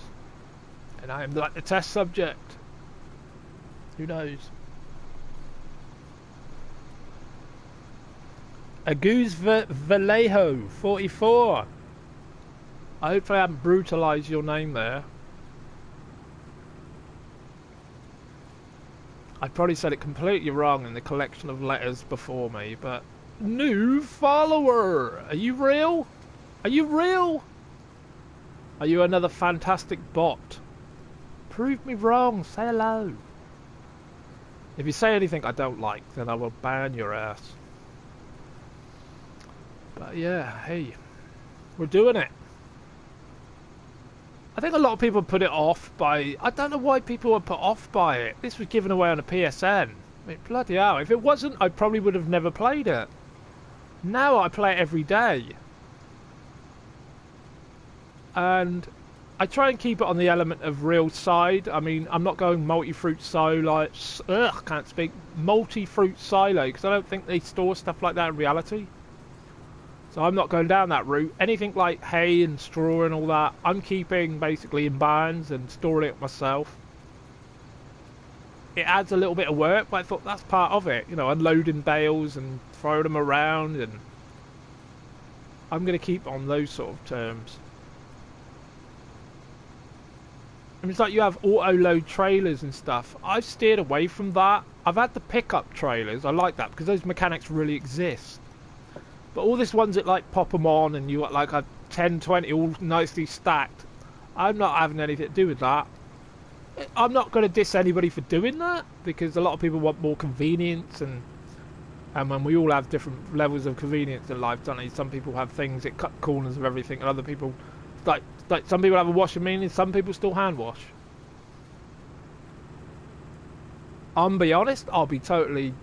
And I am like the test subject. Who knows? Aguz Vallejo 44. I hope I haven't brutalised your name there. I probably said it completely wrong in the collection of letters before me, but new follower. Are you real? Are you real? Are you another fantastic bot? Prove me wrong. Say hello. If you say anything I don't like, then I will ban your ass. But yeah, hey, we're doing it. I think a lot of people put it off by... I don't know why people were put off by it. This was given away on a PSN. I mean, bloody hell. If it wasn't, I probably would have never played it. Now I play it every day. And I try and keep it on the element of real side. I mean, I'm not going multi-fruit silo, can't speak, multi-fruit silo, because I don't think they store stuff like that in reality. So I'm not going down that route. Anything like hay and straw and all that, I'm keeping basically in barns and storing it myself. It adds a little bit of work, but I thought that's part of it. You know, unloading bales and throwing them around, and I'm going to keep on those sort of terms. I mean, it's like you have auto-load trailers and stuff. I've steered away from that. I've had the pickup trailers. I like that because those mechanics really exist. But all this ones that like pop them on and you got like a 10, 20 all nicely stacked. I'm not having anything to do with that. I'm not going to diss anybody for doing that because a lot of people want more convenience, and when we all have different levels of convenience in life, don't we? Some people have things that cut corners of everything, and other people like some people have a washing machine and some people still hand wash. I'll be honest, I'll be totally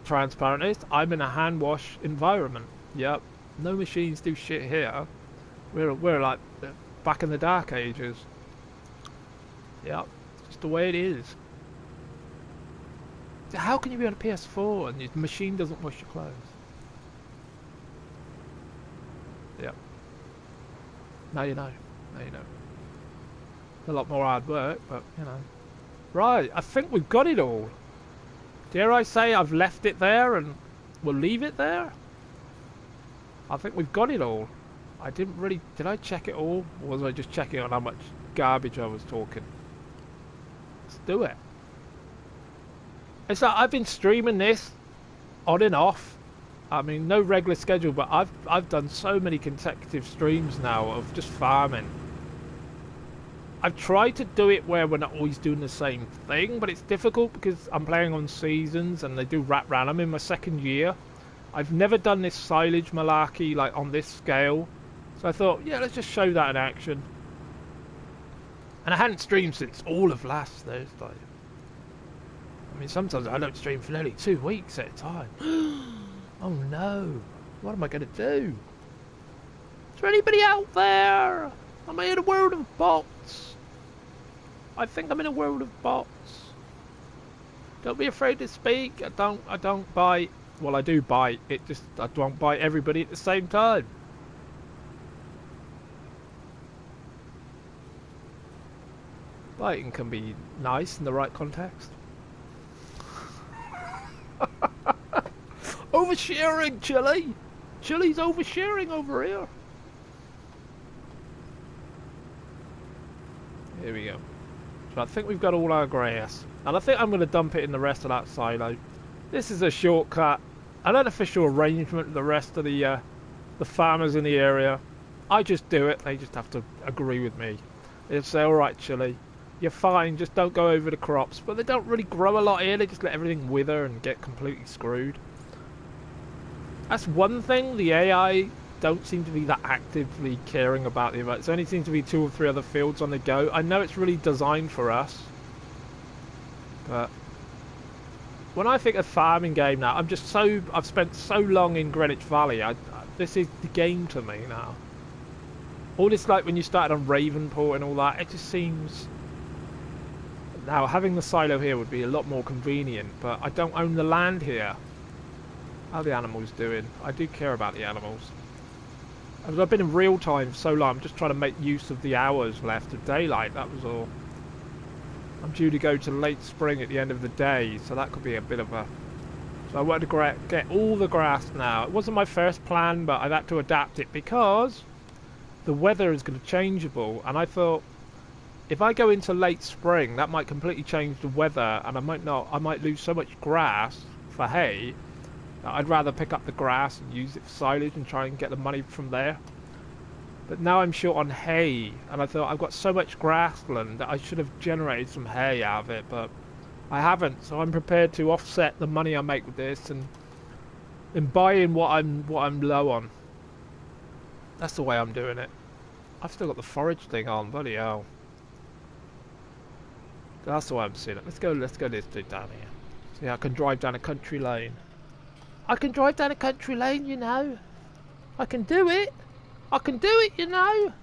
transparent. I'm in a hand wash environment. Yep, no machines do shit here. We're like back in the dark ages. Yep, just the way it is. How can you be on a PS4 and your machine doesn't wash your clothes? Yep. Now you know. Now you know. It's a lot more hard work, but you know. Right, I think we've got it all. Dare I say I've left it there and we'll leave it there? I think we've got it all. I didn't really... Did I check it all? Or was I just checking on how much garbage I was talking? Let's do it. It's like I've been streaming this on and off. I mean, no regular schedule, but I've done so many consecutive streams now of just farming. I've tried to do it where we're not always doing the same thing, but it's difficult because I'm playing on seasons and they do wrap round. I'm in my second year. I've never done this silage malarkey like on this scale, so I thought, yeah, let's just show that in action. And I hadn't streamed since all of last Thursday. I mean, sometimes I don't stream for nearly 2 weeks at a time. Oh no, what am I going to do? Is there anybody out there? Am I in a world of bots? I think I'm in a world of bots. Don't be afraid to speak. I don't bite. Well, I do bite. I don't bite everybody at the same time. Biting can be nice in the right context. Oversharing, Chili! Chili's oversharing over here. Here we go. So I think we've got all our grass. And I think I'm going to dump it in the rest of that silo. This is a shortcut. An unofficial arrangement with the rest of the farmers in the area. I just do it. They just have to agree with me. They say, alright, Chili, you're fine, just don't go over the crops. But they don't really grow a lot here. They just let everything wither and get completely screwed. That's one thing. The AI don't seem to be that actively caring about the environment. There only seems to be 2 or 3 other fields on the go. I know it's really designed for us. But when I think of farming game now, I've spent so long in Greenwich Valley. This is the game to me now. All this, like when you started on Ravenport and all that, it just seems... Now, having the silo here would be a lot more convenient, but I don't own the land here. How are the animals doing? I do care about the animals. I've been in real time so long, I'm just trying to make use of the hours left of daylight, that was all. I'm due to go to late spring at the end of the day, so that could be a bit of a... So I wanted to get all the grass now. It wasn't my first plan, but I've had to adapt it because the weather is going to be changeable, and I thought if I go into late spring, that might completely change the weather, and I might lose so much grass for hay. I'd rather pick up the grass and use it for silage and try and get the money from there. But now I'm short on hay, and I thought I've got so much grassland that I should have generated some hay out of it, but I haven't. So I'm prepared to offset the money I make with this and buy in what I'm low on. That's the way I'm doing it. I've still got the forage thing on, bloody hell. That's the way I'm seeing it. Let's go this dude down here. See, I can drive down a country lane. I can drive down a country lane, you know. I can do it. I can do it, you know.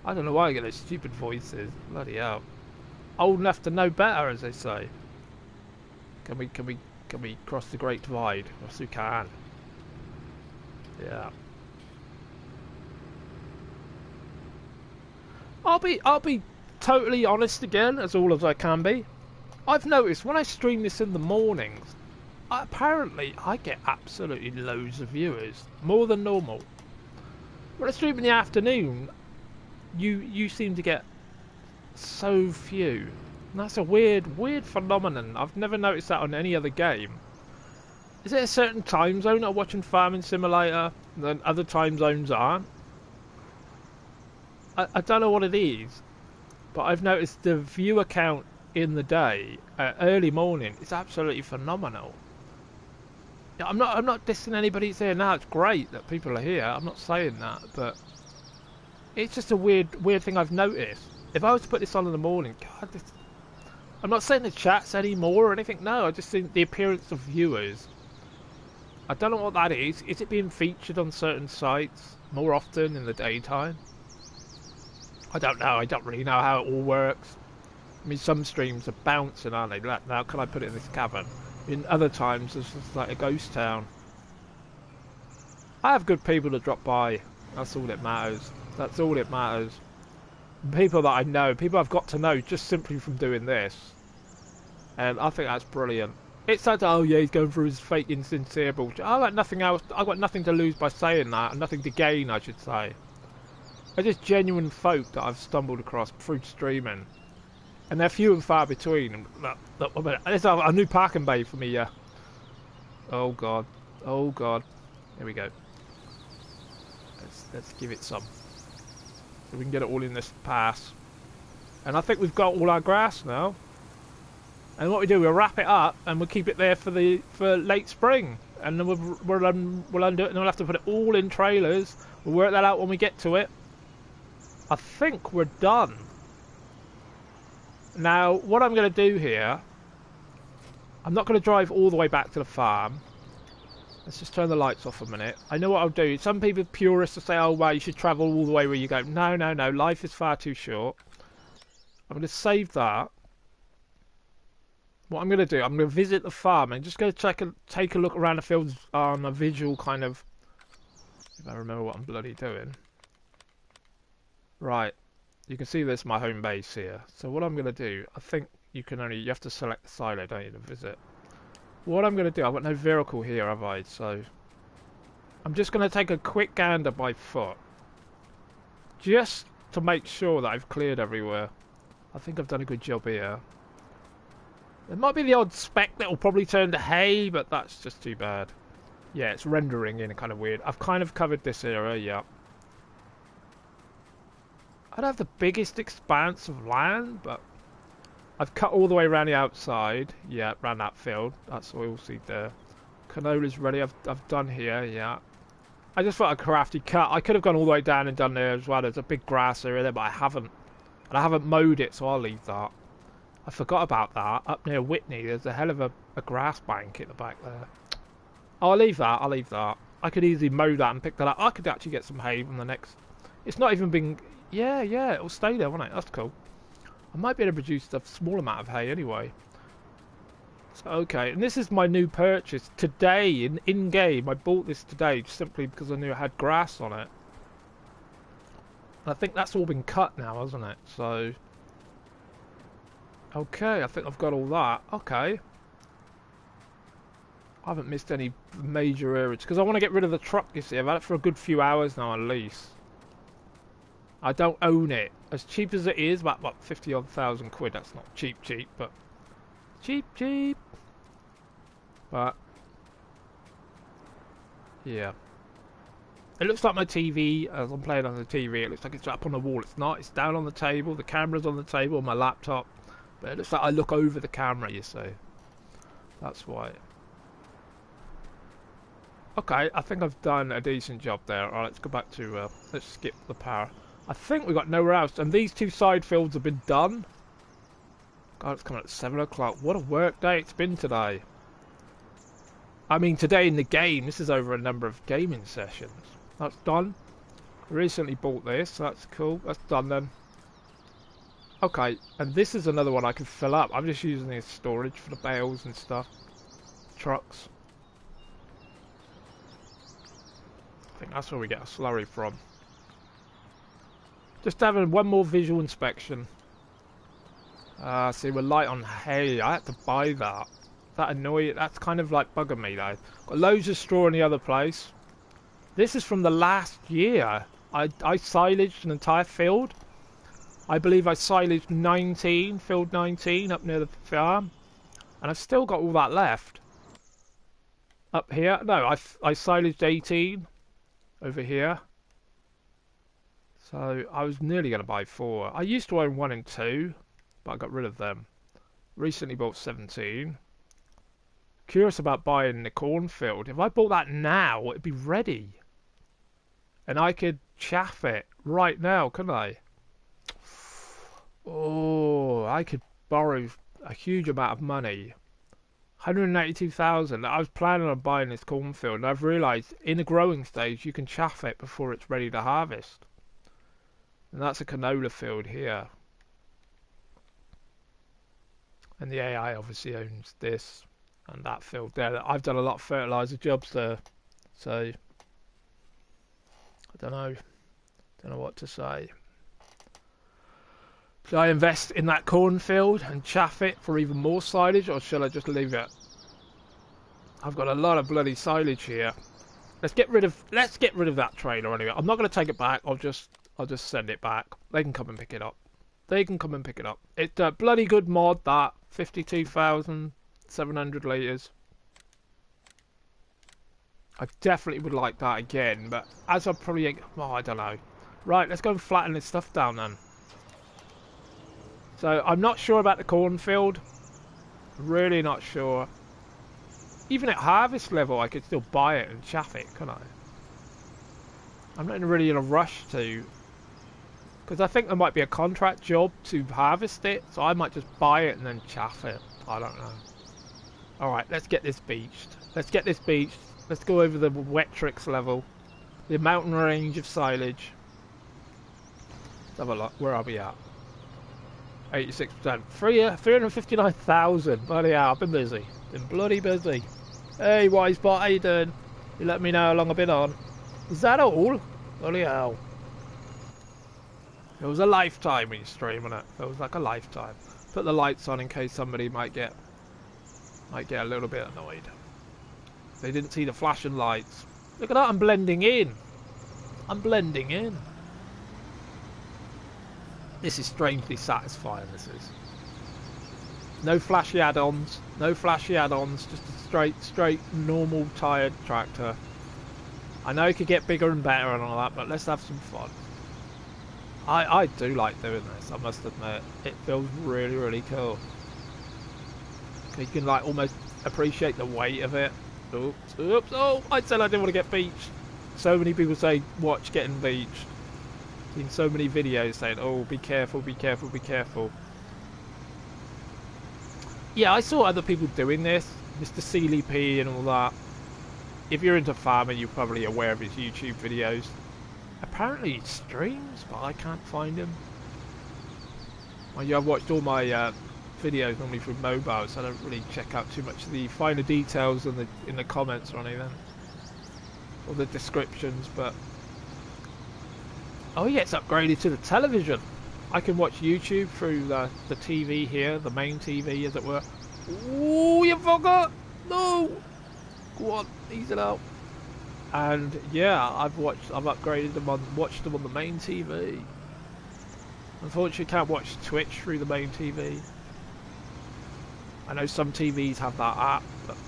I don't know why I get those stupid voices. Bloody hell. Old enough to know better, as they say. Can we cross the Great Divide? Yes, we can. Yeah. I'll be totally honest again, as all as I can be. I've noticed when I stream this in the mornings, apparently I get absolutely loads of viewers, more than normal. When I stream in the afternoon, you seem to get so few. And that's a weird phenomenon. I've never noticed that on any other game. Is it a certain time zone I'm watching Farming Simulator and other time zones aren't? I don't know what it is, but I've noticed the viewer count in the day, early morning, is absolutely phenomenal. I'm not dissing anybody saying now it's great that people are here. I'm not saying that, but it's just a weird thing I've noticed. If I was to put this on in the morning, God, I'm not saying the chats anymore or anything. No, I just think the appearance of viewers. I don't know what that is. Is it being featured on certain sites more often in the daytime? I don't know. I don't really know how it all works. I mean, some streams are bouncing, aren't they? Now, can I put it in this cavern? In other times, it's just like a ghost town. I have good people to drop by. That's all that matters. That's all that matters. People that I know, people I've got to know just simply from doing this. And I think that's brilliant. It's like, oh yeah, he's going through his fake insincere bullshit. I've got nothing else. I've got nothing to lose by saying that, and nothing to gain, I should say. They're just genuine folk that I've stumbled across through streaming. And they're few and far between. Look, there's a new parking bay for me, yeah. Oh god. Oh god. Here we go. Let's give it some. So we can get it all in this pass. And I think we've got all our grass now. And what we do, we'll wrap it up and we'll keep it there for late spring. and then we'll undo it, and we'll have to put it all in trailers. We'll work that out when we get to it. I think we're done. Now, what I'm going to do here, I'm not going to drive all the way back to the farm. Let's just turn the lights off a minute. I know what I'll do. Some people, purists, will say, oh, well, you should travel all the way where you go. No, no, no. Life is far too short. I'm going to save that. What I'm going to do, I'm going to visit the farm and just go take a look around the fields on a visual kind of... If I remember what I'm bloody doing. Right. You can see there's my home base here. So what I'm going to do, I think you have to select the silo, don't you, to visit. What I'm going to do, I've got no vehicle here, have I? So I'm just going to take a quick gander by foot. Just to make sure that I've cleared everywhere. I think I've done a good job here. There might be the odd speck that will probably turn to hay, but that's just too bad. Yeah, it's rendering in kind of weird. I've kind of covered this area, yeah. I don't have the biggest expanse of land, but I've cut all the way around the outside. Yeah, around that field. That's oilseed there. Canola's ready. I've done here, yeah. I just thought a crafty cut. I could have gone all the way down and done there as well. There's a big grass area there, but I haven't. And I haven't mowed it, so I'll leave that. I forgot about that. Up near Whitney, there's a hell of a grass bank at the back there. Oh, I'll leave that. I'll leave that. I could easily mow that and pick that up. I could actually get some hay from the next... It's not even been... Yeah, it'll stay there, won't it? That's cool. I might be able to produce a small amount of hay anyway. So, okay, and this is my new purchase. Today, in-game, I bought this today simply because I knew it had grass on it. And I think that's all been cut now, hasn't it? So... Okay, I think I've got all that. Okay. I haven't missed any major areas because I want to get rid of the truck, you see. I've had it for a good few hours now at least. I don't own it. As cheap as it is, about what, 50 odd thousand quid. That's not cheap, but cheap. But yeah. It looks like my TV, as I'm playing on the TV, it looks like it's up on the wall. It's not, it's down on the table, the camera's on the table, my laptop. But it looks like I look over the camera, you see. That's why. Okay, I think I've done a decent job there. Alright, let's go back to, let's skip the power. I think we've got nowhere else. And these two side fields have been done. God, it's coming at 7 o'clock. What a work day it's been today. I mean, today in the game, this is over a number of gaming sessions. That's done. Recently bought this, so that's cool. That's done then. Okay, and this is another one I can fill up. I'm just using this storage for the bales and stuff. Trucks. I think that's where we get our slurry from. Just having one more visual inspection. See, we're light on hay. I had to buy that. That annoying. That's kind of like bugging me though. Got loads of straw in the other place. This is from the last year. I silaged an entire field. I believe I silaged 19, field 19 up near the farm. And I've still got all that left. Up here. No, I silaged 18 over here. So I was nearly going to buy 4. I used to own 1 and 2, but I got rid of them. Recently bought 17. Curious about buying the cornfield. If I bought that now, it'd be ready. And I could chaff it right now, couldn't I? Oh, I could borrow a huge amount of money. 182,000. I was planning on buying this cornfield, and I've realised in the growing stage you can chaff it before it's ready to harvest. And that's a canola field here. And the AI obviously owns this and that field there. I've done a lot of fertiliser jobs there, so I don't know what to say. Should I invest in that cornfield and chaff it for even more silage, or shall I just leave it? I've got a lot of bloody silage here. Let's get rid of that trailer anyway. I'm not going to take it back. I'll just send it back. They can come and pick it up. It's a bloody good mod, that. 52,700 litres. I definitely would like that again, but as I probably... Oh, I don't know. Right, let's go and flatten this stuff down then. So, I'm not sure about the cornfield. Really not sure. Even at harvest level, I could still buy it and chaff it, couldn't I? I'm not really in a rush to, because I think there might be a contract job to harvest it, so I might just buy it and then chaff it. I don't know. Alright, let's get this beached. Let's get this beached. Let's go over the Wetrix level. The mountain range of Silage. Let's have a look. Where are we at? 86%. 359,000. Bloody hell, I've been busy. Been bloody busy. Hey, Wisebot, how you doing? You let me know how long I've been on. Is that all? Bloody hell. It was a lifetime when you're streaming it. It was like a lifetime. Put the lights on in case somebody might get a little bit annoyed. They didn't see the flashing lights. Look at that, I'm blending in. I'm blending in. This is strangely satisfying, this is. No flashy add-ons. No flashy add-ons. Just a straight, normal tired tractor. I know it could get bigger and better and all that, but let's have some fun. I do like doing this, I must admit. It feels really, really cool. You can like almost appreciate the weight of it. Oops, oops, oh, I said I didn't want to get beached. So many people say, watch getting beached. Seen so many videos saying, oh, be careful, be careful, be careful. Yeah, I saw other people doing this, Mr. CLP and all that. If you're into farming, you're probably aware of his YouTube videos. Apparently he streams, but I can't find him. Well, yeah, I've watched all my videos normally from mobile, so I don't really check out too much of the finer details in the comments or anything. Or the descriptions, but... Oh yeah, it's upgraded to the television. I can watch YouTube through the TV here, the main TV as it were. Ooh, you fucker! No! Go on, ease it out. And yeah, I've upgraded them watched them on the main TV. Unfortunately, can't watch Twitch through the main TV. I know some TVs have that app, but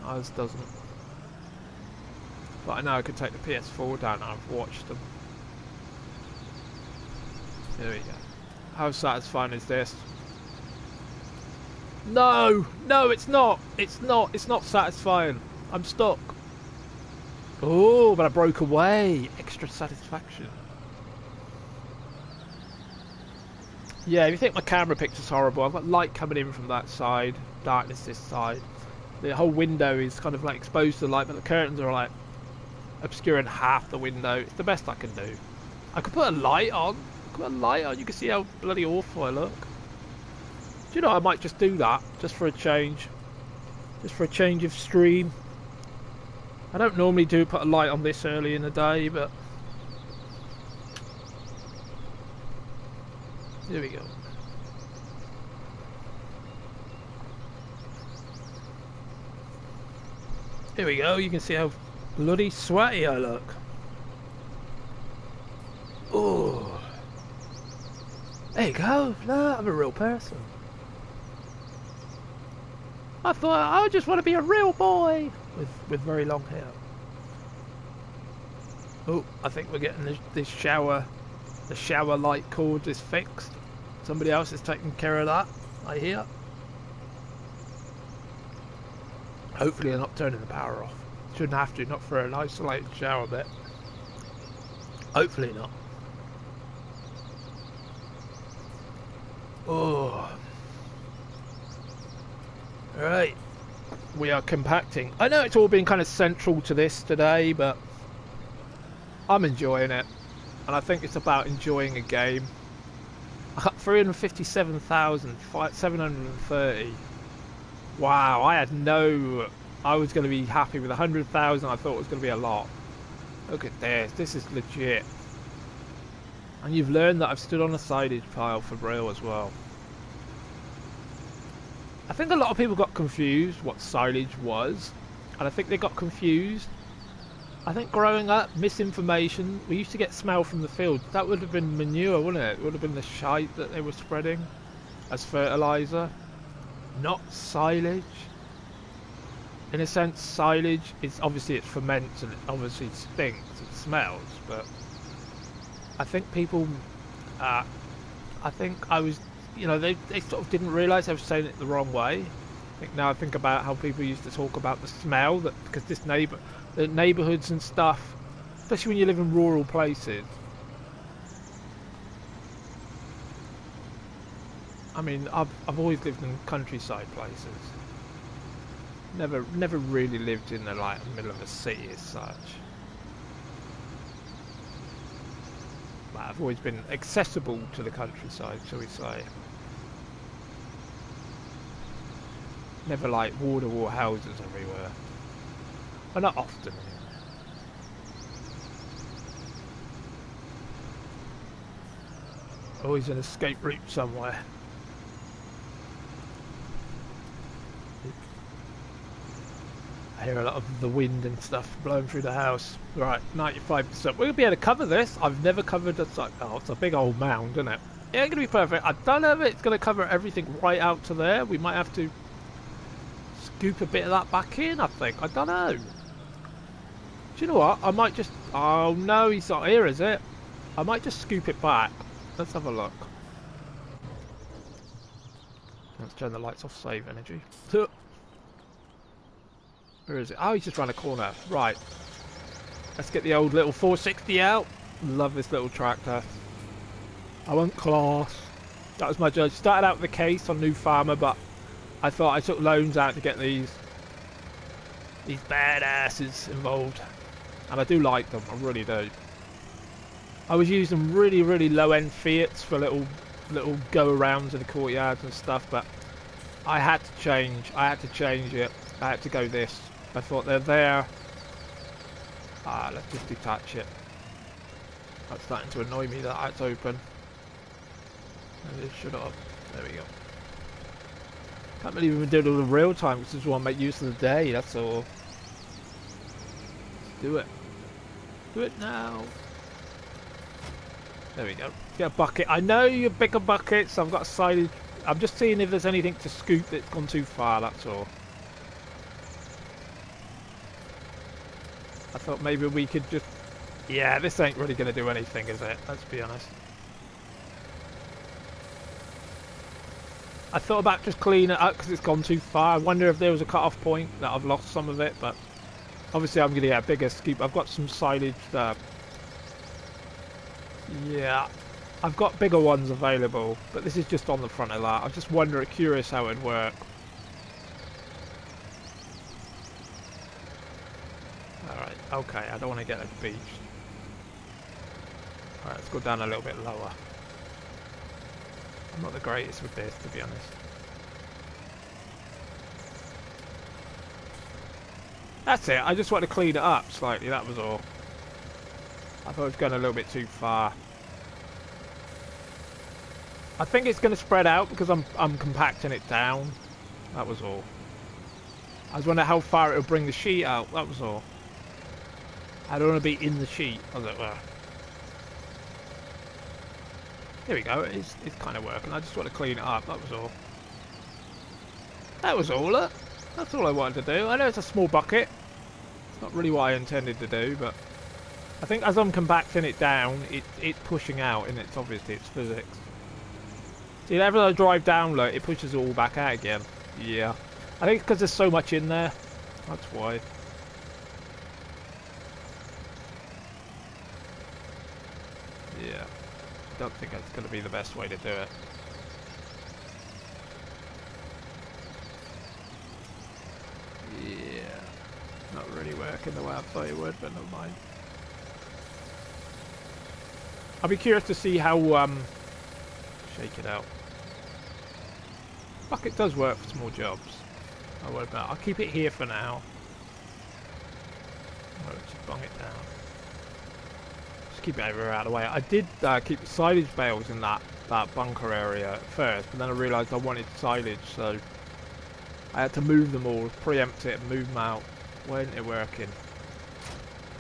ours doesn't. But I know I could take the PS4 down and I've watched them. There we go. How satisfying is this? No! No, it's not! It's not satisfying. I'm stuck. Oh, but I broke away. Extra satisfaction. Yeah, if you think my camera picture's horrible, I've got light coming in from that side, darkness this side. The whole window is kind of like exposed to the light, but the curtains are like obscuring half the window. It's the best I can do. I could put a light on. You can see how bloody awful I look. Do you know, I might just do that, just for a change. Just for a change of stream. I don't normally put a light on this early in the day, but... Here we go. Here we go, you can see how bloody sweaty I look. Oh. There you go. No, I'm a real person. I thought I just want to be a real boy with very long hair. Oh, I think we're getting this shower. The shower light cord is fixed. Somebody else is taking care of that, I hear. Hopefully they're not turning the power off. Shouldn't have to, not for an isolated shower bit. Hopefully not. Oh. Alright. We are compacting. I know it's all been kind of central to this today, but I'm enjoying it. And I think it's about enjoying a game. I got 357,730. Wow, I was going to be happy with 100,000. I thought it was going to be a lot. Look at this. This is legit. And you've learned that I've stood on a silage pile for real as well. I think a lot of people got confused what silage was. And I think they got confused. I think growing up, misinformation. We used to get smell from the field. That would have been manure, wouldn't it? It would have been the shite that they were spreading as fertilizer. Not silage. In a sense, silage is obviously it ferments and it obviously stinks, it smells, but I think people, I think I was, you know, they sort of didn't realise I was saying it the wrong way. Now I think about how people used to talk about the smell that because the neighbourhoods and stuff, especially when you live in rural places. I mean, I've always lived in countryside places. Never really lived in the middle of a city as such. But I've always been accessible to the countryside, shall we say. Never like wall-to-wall houses everywhere. Well, not often anyway. Always an escape route somewhere. I hear a lot of the wind and stuff blowing through the house. Right, 95%. We're going to be able to cover this. I've never covered a... Oh, it's a big old mound, isn't it? It ain't going to be perfect. I don't know if it's going to cover everything right out to there. We might have to scoop a bit of that back in, I think. I don't know. Do you know what? I might just... Oh, no, he's not here, is it? I might just scoop it back. Let's have a look. Let's turn the lights off, save energy. Where is it? Oh, he's just round a corner. Right. Let's get the old little 460 out. Love this little tractor. I want class. That was my judge. Started out with the case on New Farmer, but I thought I took loans out to get these badasses involved. And I do like them. I really do. I was using really low-end Fiats for little go-arounds in the courtyards and stuff, but I had to change. I had to change it. I had to go this. I thought they're there. Let's just detach it. That's starting to annoy me that it's open. Maybe shut up. There we go. Can't believe we've been doing it in real time because I just want to make use of the day, that's all. Let's do it. Do it now. There we go. Get a bucket. I know you're bigger buckets. I've got a silage. I'm just seeing if there's anything to scoop that's gone too far, that's all. I thought maybe we could just... Yeah, this ain't really going to do anything, is it? Let's be honest. I thought about just cleaning it up because it's gone too far. I wonder if there was a cut-off point that I've lost some of it, but... Obviously I'm going to get a bigger scoop. I've got some silage there. Yeah. I've got bigger ones available, but this is just on the front of that. I was just wondering, curious how it'd work. Alright, okay, I don't want to get a beach. Alright, let's go down a little bit lower. I'm not the greatest with this, to be honest. That's it, I just want to clean it up slightly, that was all. I thought it was going a little bit too far. I think it's going to spread out because I'm compacting it down. That was all. I was wondering how far it would bring the sheet out, that was all. I don't want to be in the sheet, as it were. Here we go, it's kind of working. I just want to clean it up, that was all. That was all, look. That's all I wanted to do. I know it's a small bucket. It's not really what I intended to do, but I think as I'm compacting it down, it's pushing out, and it's obviously it's physics. See, whenever I drive down, look, it pushes it all back out again. Yeah. I think it's because there's so much in there. That's why. Yeah. I don't think that's going to be the best way to do it. Yeah. Not really working the way I thought it would, but never mind. I'll be curious to see how, shake it out. Bucket does work for small jobs. I'll keep it here for now. Just bung it down. Just keep it everywhere out of the way. I did keep the silage bales in that bunker area at first, but then I realised I wanted silage, so I had to move them all, preempt it and move them out. Why isn't it working?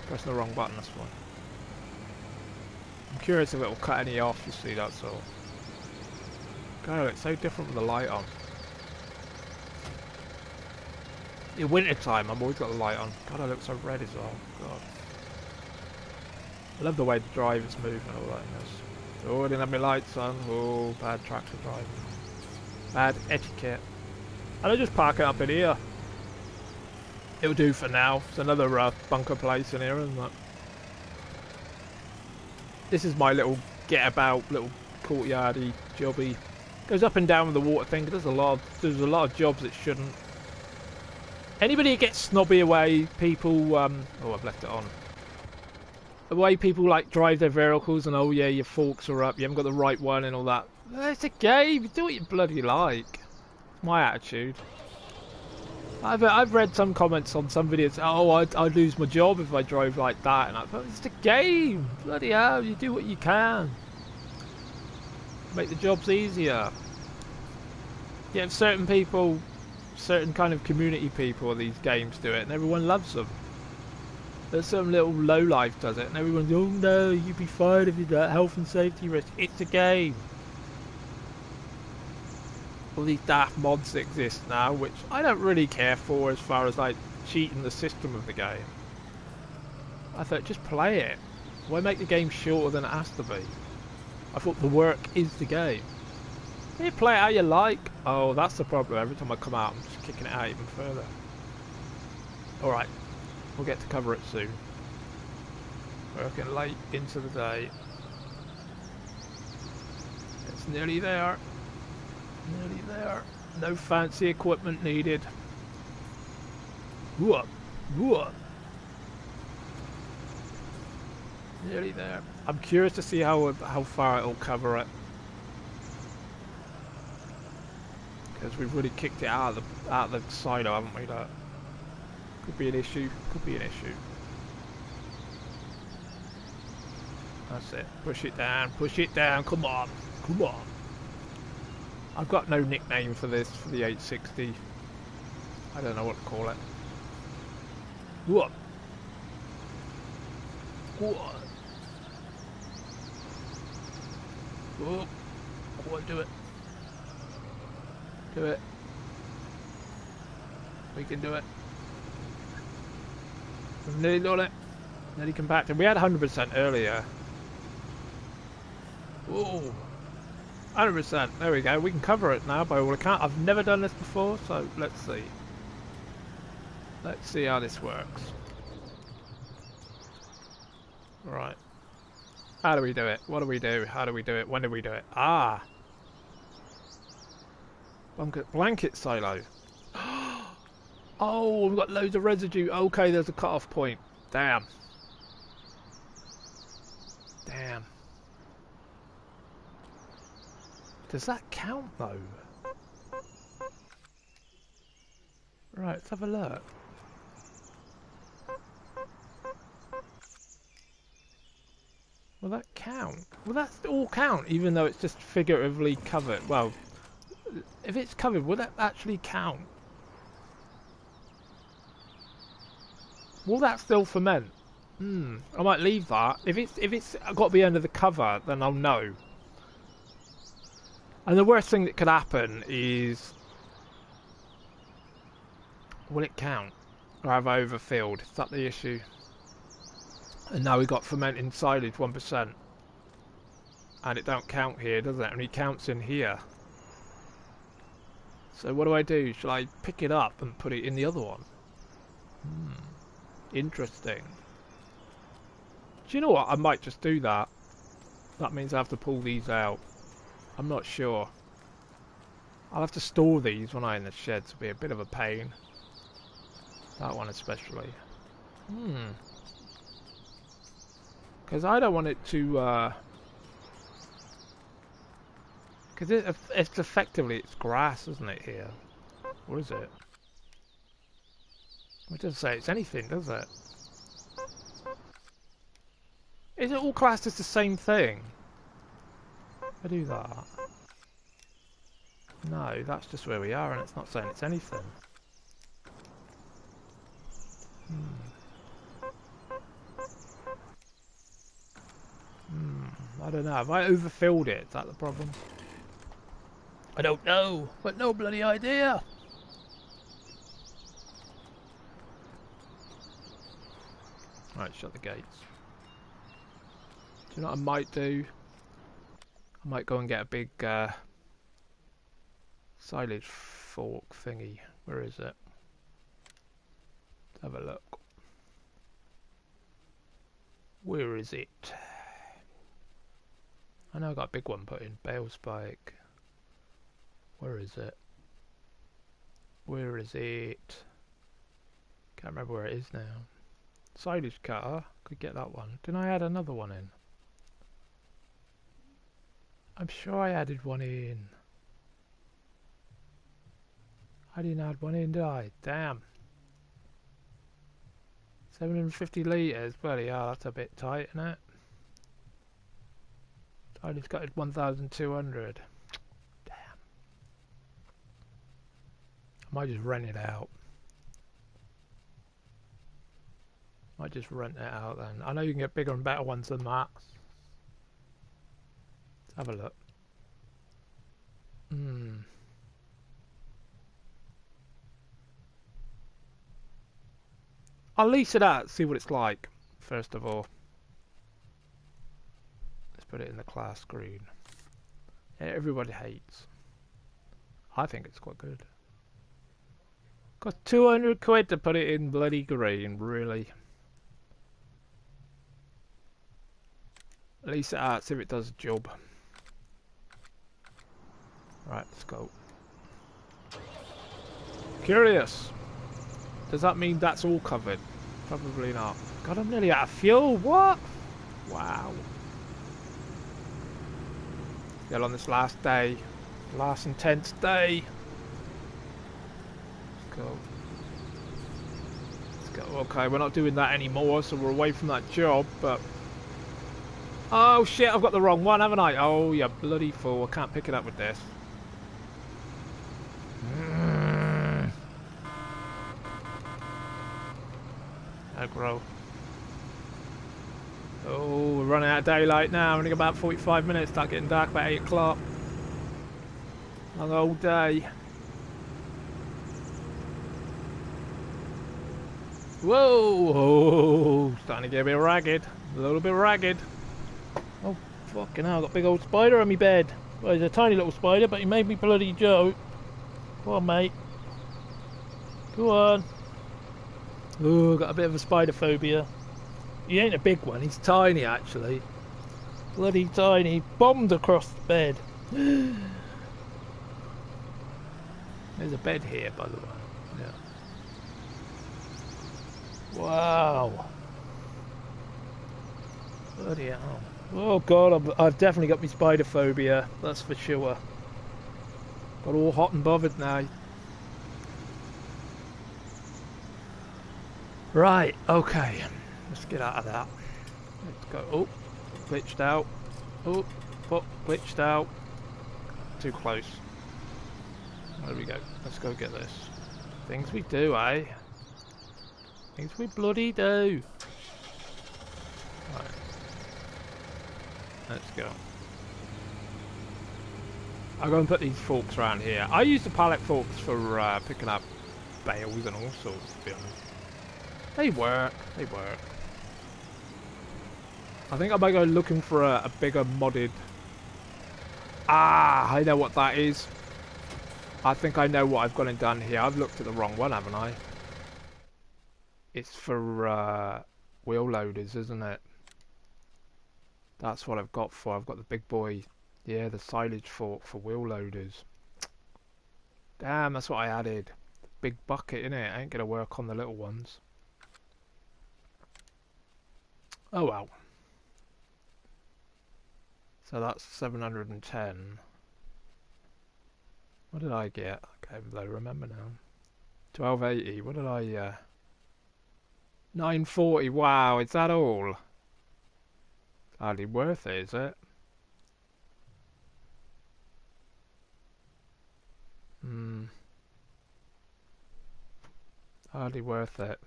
Pressing the wrong button, that's why. I'm curious if it'll cut any off, you see, that's all. God, it's so different with the light on. In winter time, I've always got the light on. God, I look so red as well. God. I love the way the drivers move and all that. Oh, I didn't have my lights on. Oh, bad tractor driving. Bad etiquette. And I just park it up in here. It'll do for now. It's another bunker place in here, isn't it? This is my little get about, little courtyardy jobby. Goes up and down with the water thing. There's a lot of jobs that shouldn't. Anybody who gets snobby away, people. Oh, I've left it on. The way people like drive their vehicles and oh yeah, your forks are up, you haven't got the right one and all that. It's a game. Do what you bloody like. My attitude. I've read some comments on some videos. Oh, I'd lose my job if I drove like that, and I thought it's the game. Bloody hell, you do what you can. Make the jobs easier. Yeah, certain people, certain kind of community people of these games do it, and everyone loves them. There's some little lowlife does it, and everyone's, oh no, you'd be fired if you do that. Health and safety risk. It's a game. All these daft mods that exist now, which I don't really care for as far as like cheating the system of the game. I thought just play it. Why make the game shorter than it has to be? I thought the work is the game. You play it how you like. Oh, that's the problem. Every time I come out, I'm just kicking it out even further. Alright, we'll get to cover it soon. Working late into the day. It's nearly there. Nearly there. No fancy equipment needed. Whoop, whoop. Nearly there. I'm curious to see how far it'll cover it. Because we've really kicked it out of the silo, haven't we? That could be an issue. Could be an issue. That's it. Push it down. Push it down. Come on. Come on. I've got no nickname for this, for the 860. I don't know what to call it. What? What? Oh, go on, do it. Do it. We can do it. We've nearly done it. Nearly compacted. We had 100% earlier. Whoa. 100%. There we go. We can cover it now by all accounts. I've never done this before, so let's see. Let's see how this works. Right. How do we do it? What do we do? How do we do it? When do we do it? Ah! Blanket silo. Oh, we've got loads of residue. Okay, there's a cut-off point. Damn. Damn. Does that count though? Right, let's have a look. Will that count? Will that all count, even though it's just figuratively covered? Well, if it's covered, will that actually count? Will that still ferment? I might leave that. If it's got to be under the cover, then I'll know. And the worst thing that could happen is, will it count? Or have I overfilled? Is that the issue? And now we've got fermenting silage 1%. And it don't count here, does it? Only counts in here. So what do I do? Shall I pick it up and put it in the other one? Interesting. Do you know what? I might just do that. That means I have to pull these out. I'm not sure. I'll have to store these when I'm in the shed, to be a bit of a pain. That one especially. Because I don't want it to... Because it's effectively, it's grass, isn't it, here? Or is it? It doesn't say it's anything, does it? Is it all classed as the same thing? I do that. No, that's just where we are and it's not saying it's anything. I don't know. Have I overfilled it? Is that the problem? I don't know. But no bloody idea. Right, shut the gates. Do you know what I might do? I might go and get a big silage fork thingy. Where is it? Let's have a look. Where is it? I know I got a big one put in. Bale spike. Where is it? Where is it? Can't remember where it is now. Silage cutter. Could get that one. Didn't I add another one in? I'm sure I added one in. I didn't add one in, did I? Damn. 750 litres. Bloody hell, that's a bit tight, isn't it? I just got it 1,200. Damn. I might just rent it out. Might just rent it out then. I know you can get bigger and better ones than that. Let's have a look. I'll lease it out, see what it's like, first of all. Let's put it in the class green. Yeah, everybody hates. I think it's quite good. Got 200 quid to put it in bloody green, really. Lease it out, see if it does the job. Right, let's go. Curious. Does that mean that's all covered? Probably not. God, I'm nearly out of fuel. What? Wow. Still on this last day. Last intense day. Let's go. Let's go. Okay, we're not doing that anymore, so we're away from that job, but... Oh shit, I've got the wrong one, haven't I? Oh, you bloody fool. I can't pick it up with this. Aggro. Oh, we're running out of daylight now. Only about 45 minutes. Start getting dark about 8 o'clock. Long old day. Whoa! Oh, starting to get a bit ragged. A little bit ragged. Oh, fucking hell. I've got a big old spider on my bed. Well, he's a tiny little spider, but he made me bloody joke. Go on, mate. Go on. Oh, got a bit of a spider phobia. He ain't a big one, he's tiny actually. Bloody tiny. Bombed across the bed. There's a bed here, by the way. Yeah. Wow. Bloody hell. Oh god, I've definitely got my spider phobia. That's for sure. Got all hot and bothered now. Right, okay. Let's get out of that. Let's go. Oh, glitched out. Oh, glitched out. Too close. There we go. Let's go get this. Things we do, eh? Things we bloody do. Right. Let's go. I'll go and put these forks around here. I use the pallet forks for picking up bales and all sorts, to be honest. They work. They work. I think I might go looking for a bigger modded... Ah, I know what that is. I think I know what I've gone and done here. I've looked at the wrong one, haven't I? It's for wheel loaders, isn't it? That's what I've got for. I've got the big boy. Yeah, the silage fork for wheel loaders. Damn, that's what I added. Big bucket, innit? Ain't gonna work on the little ones. Oh well. So that's 710. What did I get? I can't even remember now. 1280. What did I... 940. Wow, is that all? Hardly worth it, is it? Hardly worth it.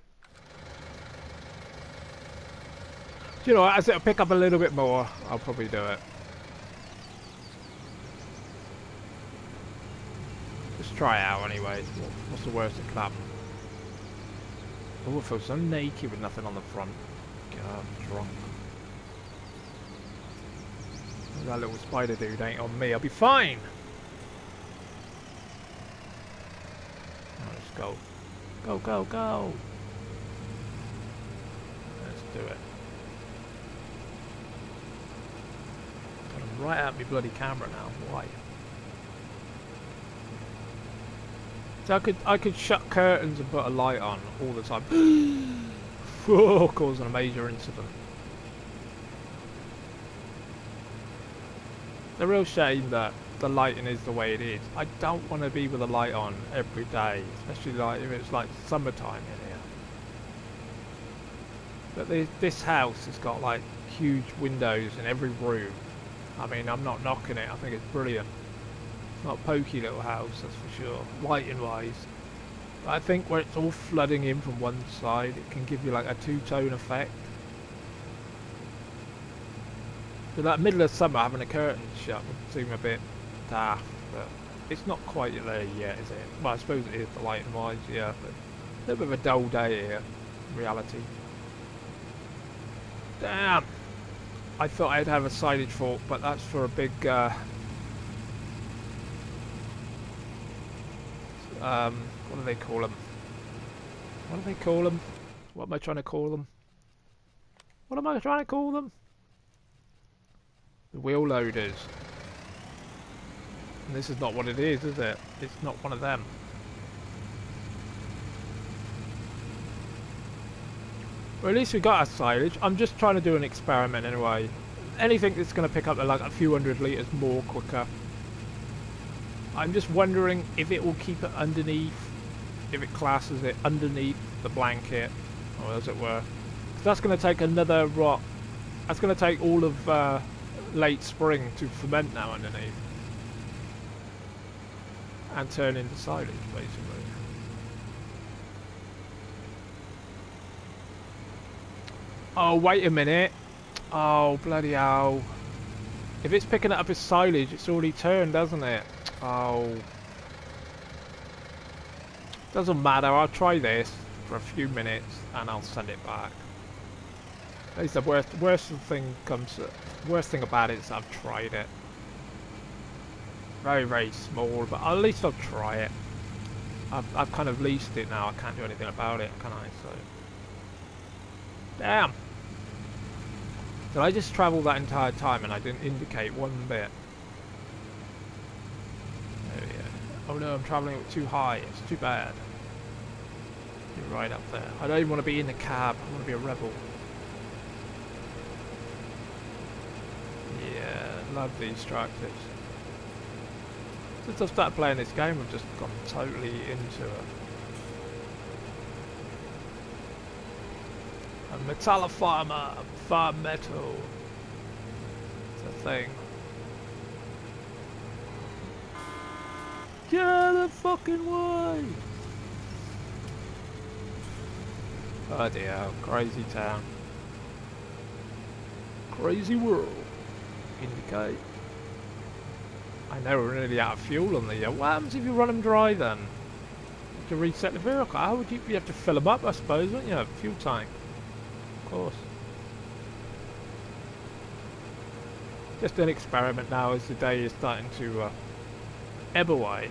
Do you know what? As it'll pick up a little bit more, I'll probably do it. Just try it out anyway. What's the worst that can happen? Oh, I feel so naked with nothing on the front. God, I'm drunk. That little spider dude ain't on me. I'll be fine. go. Go, go, go. Let's do it. Got him right at me bloody camera now. Why? So I could shut curtains and put a light on all the time. Whoa, causing a major incident. The real shame that the lighting is the way it is. I don't want to be with a light on every day, especially like if it's like summertime in here. But this house has got like huge windows in every room. I mean, I'm not knocking it. I think it's brilliant. It's not a pokey little house, that's for sure, lighting wise. But I think where it's all flooding in from one side, it can give you like a two-tone effect. So that middle of summer having a curtain shut would seem a bit daft, but it's not quite there yet, is it? Well, I suppose it is the lighting wise, yeah, but a little bit of a dull day here, in reality. Damn! I thought I'd have a silage fork, but that's for a big, what do they call them? What do they call them? What am I trying to call them? What am I trying to call them? The wheel loaders. And this is not what it is it? It's not one of them. Well, at least we got our silage. I'm just trying to do an experiment anyway. Anything that's going to pick up like a few hundred litres more quicker. I'm just wondering if it will keep it underneath, if it classes it underneath the blanket, or as it were. That's going to take another rot. That's going to take all of late spring to ferment now underneath. And turn into silage, basically. Oh, wait a minute. Oh, bloody hell. If it's picking it up as silage, it's already turned, doesn't it? Oh. Doesn't matter, I'll try this for a few minutes and I'll send it back. At least the worst thing about it is I've tried it. Very, very small, but at least I'll try it. I've kind of leased it now, I can't do anything about it, can I? So. Damn! Did I just travel that entire time and I didn't indicate one bit? There we go. Oh no, I'm travelling too high, it's too bad. You're right up there. I don't even want to be in the cab, I want to be a rebel. Yeah, love these tractors. Since I've started playing this game, I've just gone totally into it. A metal farmer, farm metal. It's a thing. Get out of the fucking way! Oh dear, crazy town. Crazy world. Indicate. I know we're nearly out of fuel on the... What happens if you run them dry then? To reset the vehicle? How would you have to fill them up, I suppose, wouldn't you? Fuel tank. Of course. Just an experiment now as the day is starting to ebb away.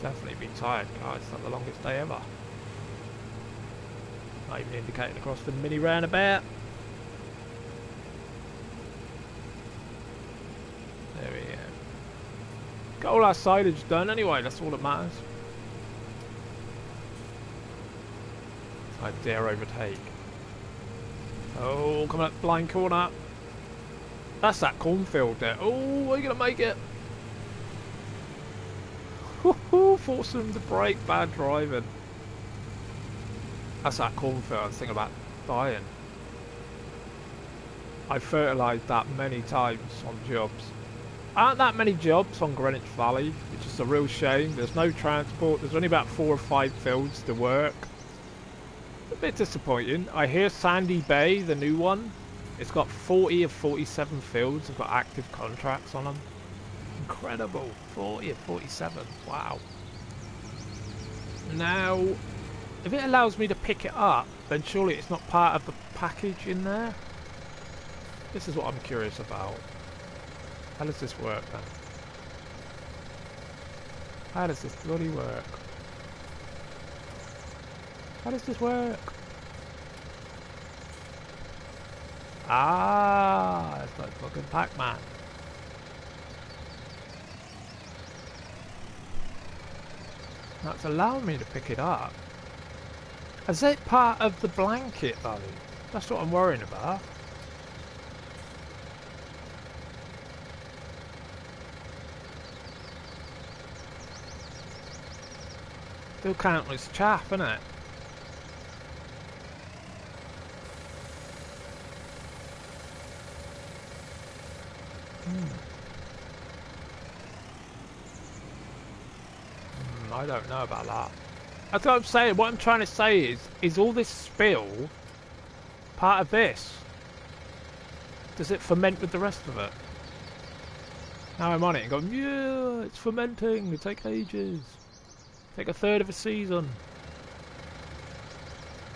Definitely been tired, guys. It's not the longest day ever. Not even indicating across the mini roundabout. There we go. Got all our silage done anyway, that's all that matters. I dare overtake. Oh, coming up blind corner. That's that cornfield there. Oh, are you going to make it? Force them to brake, bad driving. That's that cornfield I was thinking about buying. I fertilised that many times on jobs. Aren't that many jobs on Greenwich Valley, which is a real shame. There's no transport, there's only about 4 or 5 fields to work. A bit disappointing. I hear Sandy Bay, the new one, it's got 40 of 47 fields have got active contracts on them. Incredible. 40 of 47. Wow. Now, if it allows me to pick it up, then surely it's not part of the package in there? This is what I'm curious about. How does this work then? How does this bloody work? How does this work? Ah, it's like fucking Pac-Man. That's allowing me to pick it up. Is it part of the blanket though? That's what I'm worrying about. Still counting as chaff, innit? I don't know about that. That's what I'm saying. What I'm trying to say is all this spill part of this? Does it ferment with the rest of it? Now I'm on it and going, yeah, it's fermenting. It takes ages. Take a third of a season.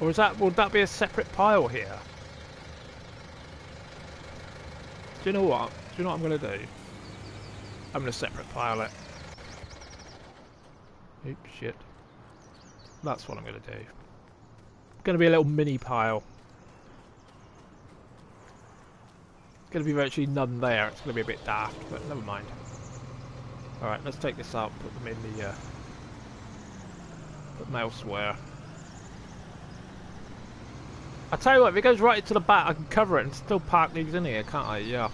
Or is that, would that be a separate pile here? Do you know what? Do you know what I'm going to do? I'm going to separate pile it. Oops, shit. That's what I'm going to do. Going to be a little mini pile. It's going to be virtually none there. It's going to be a bit daft, but never mind. Alright, let's take this out, put them in the... put them elsewhere. I tell you what, if it goes right into the back, I can cover it and still park these in here, can't I? Yeah.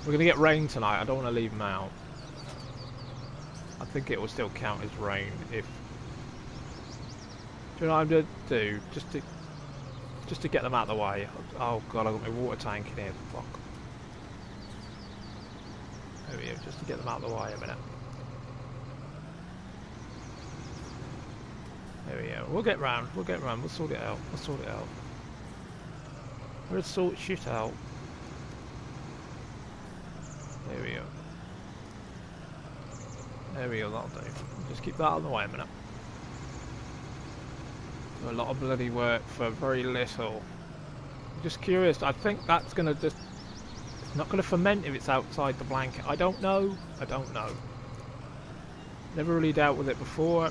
We're going to get rain tonight. I don't want to leave them out. I think it will still count as rain if... Do you know what I'm going to do? Just to get them out of the way. Oh god, I've got my water tank in here. Fuck. There we go, just to get them out of the way a minute. There we go. We'll get round. We'll get round. We'll sort it out. We'll sort it out. We'll sort shit out. There we go. There we go, that'll do. Just keep that out of the way a minute. Do a lot of bloody work for very little. I'm just curious, I think that's gonna just... It's not gonna ferment if it's outside the blanket. I don't know. I don't know. Never really dealt with it before.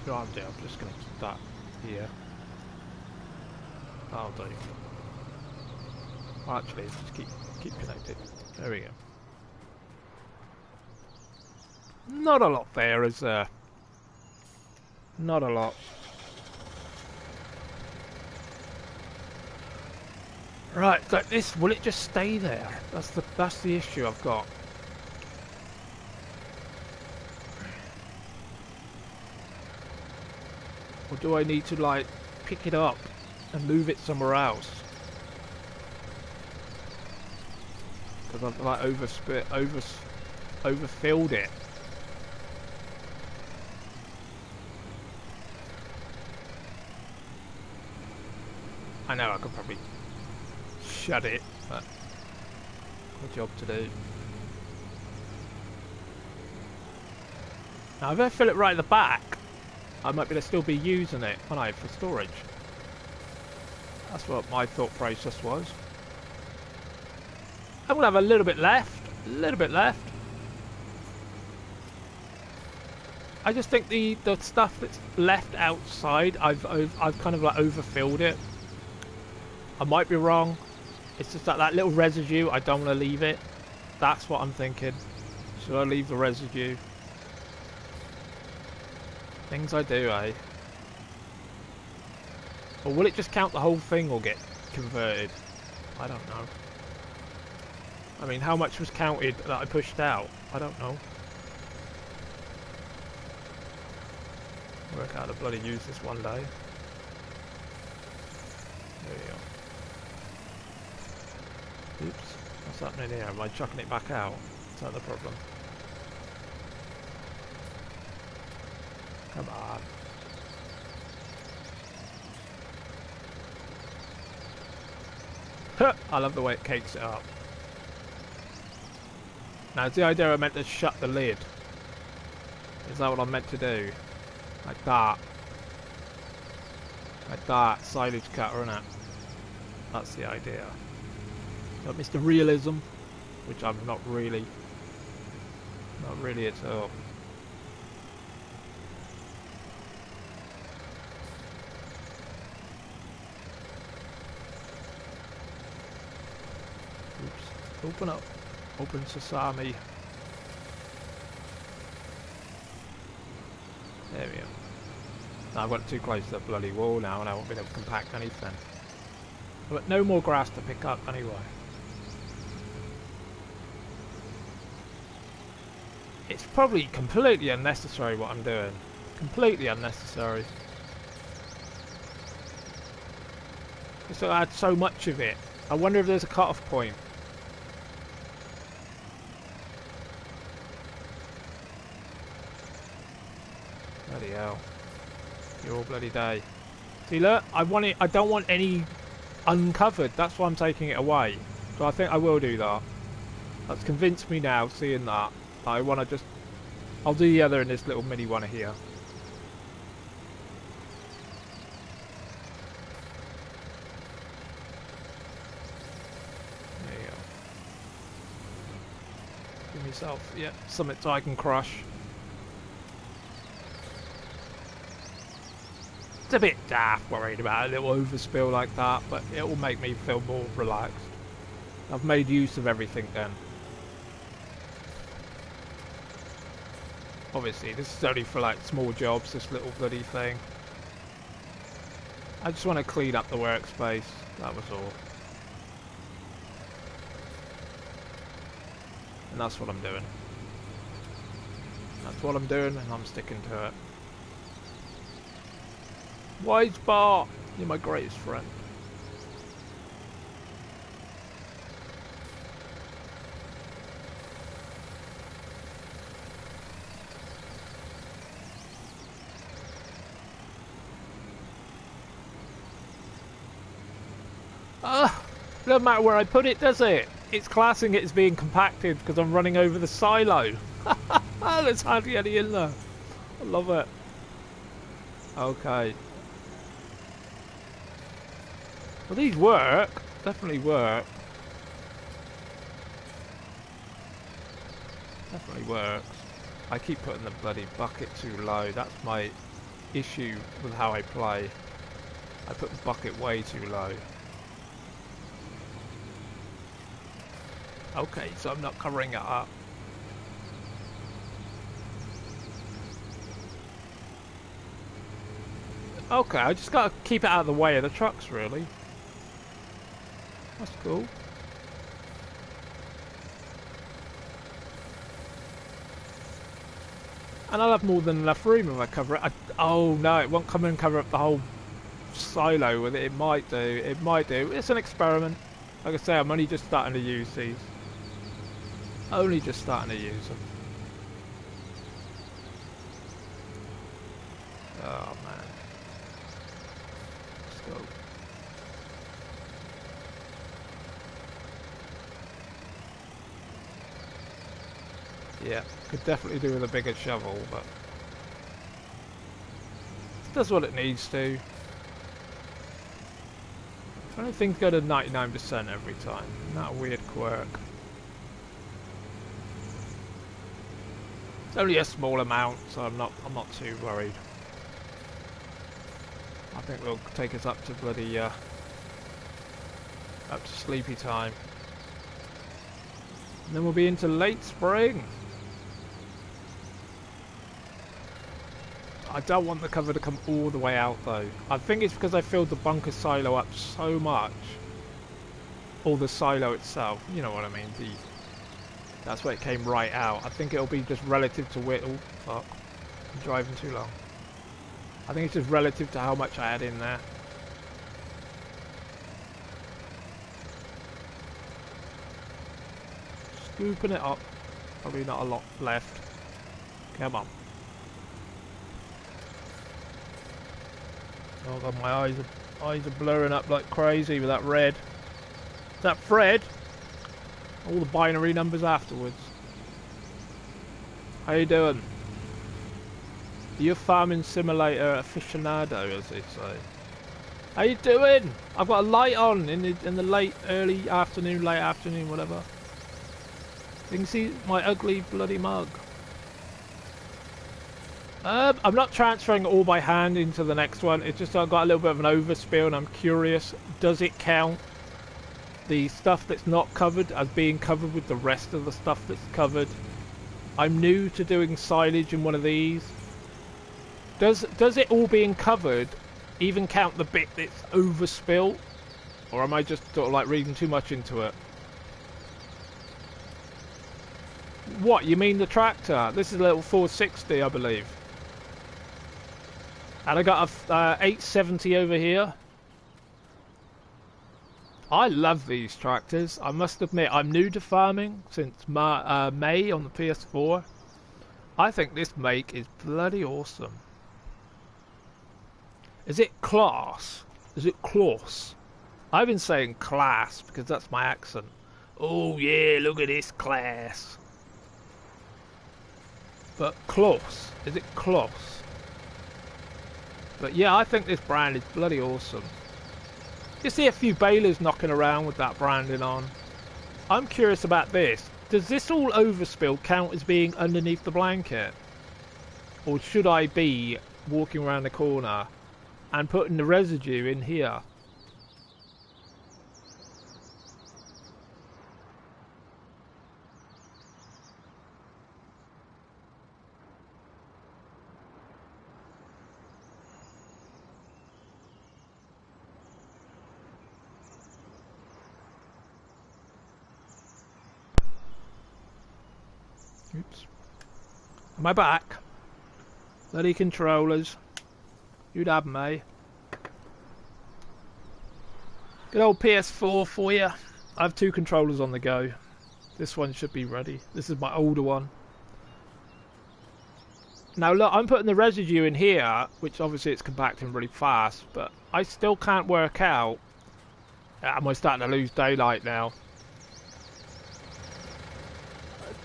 So I'm just gonna keep that here. That'll do. Well, actually, just keep connected. There we go. Not a lot there, is there? Not a lot. Right, so this, will it just stay there? That's the issue I've got. Or do I need to like pick it up and move it somewhere else? Because I've like overfilled it. I know I could probably shut it, but got a job to do. Now if I fill it right at the back, I might be able to still be using it, won't I, for storage. That's what my thought process was. I'm gonna have a little bit left, I just think the stuff that's left outside, I've kind of like overfilled it. I might be wrong. It's just that little residue, I don't want to leave it. That's what I'm thinking. Should I leave the residue? Things I do, eh? Or will it just count the whole thing or get converted? I don't know. I mean, how much was counted that I pushed out? I don't know. Work out how to bloody use this one day. There we go. Oops, what's happening here? Am I chucking it back out? Is that the problem? Come on. I love the way it cakes it up. Now, is the idea I meant to shut the lid? Is that what I'm meant to do? Like that. Like that. Silage cutter, innit? That's the idea. But Mr. Realism, which I'm not really. Not really at all. Oops. Open up. Open sesame. There we go. No, I've got too close to the bloody wall now and I won't be able to compact anything. But no more grass to pick up anyway. It's probably completely unnecessary what I'm doing. Completely unnecessary. So I had so much of it. I wonder if there's a cut-off point. Bloody hell. You're all bloody day. See, look, I don't want any uncovered. That's why I'm taking it away. So I think I will do that. That's convinced me now, seeing that. I want to just... I'll do the other in this little mini one here. There you go. Give myself, yeah, something so I can crush. It's a bit daft worried about a little overspill like that, but it will make me feel more relaxed. I've made use of everything then. Obviously, this is only for like small jobs, this little bloody thing. I just want to clean up the workspace, that was all. And that's what I'm doing. That's what I'm doing, and I'm sticking to it. Wise Bar, you're my greatest friend. Doesn't matter where I put it, does it? It's classing it as being compacted because I'm running over the silo. There's hardly any in there. I love it. Okay. Well, these work. Definitely work. Definitely works. I keep putting the bloody bucket too low. That's my issue with how I play. I put the bucket way too low. Okay, so I'm not covering it up. Okay, I just gotta keep it out of the way of the trucks, really. That's cool. And I'll have more than enough room if I cover it. Oh no, it won't come and cover up the whole silo with it. It might do. It might do. It's an experiment. Like I say, I'm only just starting to use these. Only just starting to use them. Oh man. Let's go. Yeah, could definitely do with a bigger shovel, but it does what it needs to. I don't think go to 99% every time. Isn't that a weird quirk? It's only a small amount, so I'm not too worried. I think we'll take us up to bloody up to sleepy time. And then we'll be into late spring. I don't want the cover to come all the way out though. I think it's because I filled the bunker silo up so much. Or the silo itself, you know what I mean. That's why it came right out. I think it'll be just relative to where... Oh, fuck. I'm driving too long. I think it's just relative to how much I had in there. Scooping it up. Probably not a lot left. Come on. Oh god, my eyes are blurring up like crazy with that red. Is that Fred? All the binary numbers afterwards. How you doing? Are you a farming simulator aficionado, as they say? How you doing? I've got a light on in the late, early afternoon, late afternoon, whatever. You can see my ugly bloody mug. I'm not transferring it all by hand into the next one. It's just I've got a little bit of an overspill and I'm curious, does it count the stuff that's not covered as being covered with the rest of the stuff that's covered? I'm new to doing silage in one of these. Does it all being covered even count the bit that's overspilt? Or am I just sort of like reading too much into it? What, you mean the tractor? This is a little 460, I believe. And I got a 870 over here. I love these tractors. I must admit, I'm new to farming since May on the PS4. I think this make is bloody awesome. Is it class? Is it class? I've been saying class because that's my accent. Oh yeah, look at this class. But close. Is it close? But yeah, I think this brand is bloody awesome. You see a few balers knocking around with that branding on. I'm curious about this. Does this all overspill count as being underneath the blanket? Or should I be walking around the corner and putting the residue in here? Oops. Am I back? Bloody controllers. You'd have 'em, eh? Good old PS4 for you. I have 2 controllers on the go. This one should be ready. This is my older one. Now look, I'm putting the residue in here, which obviously it's compacting really fast, but I still can't work out. Am I starting to lose daylight now?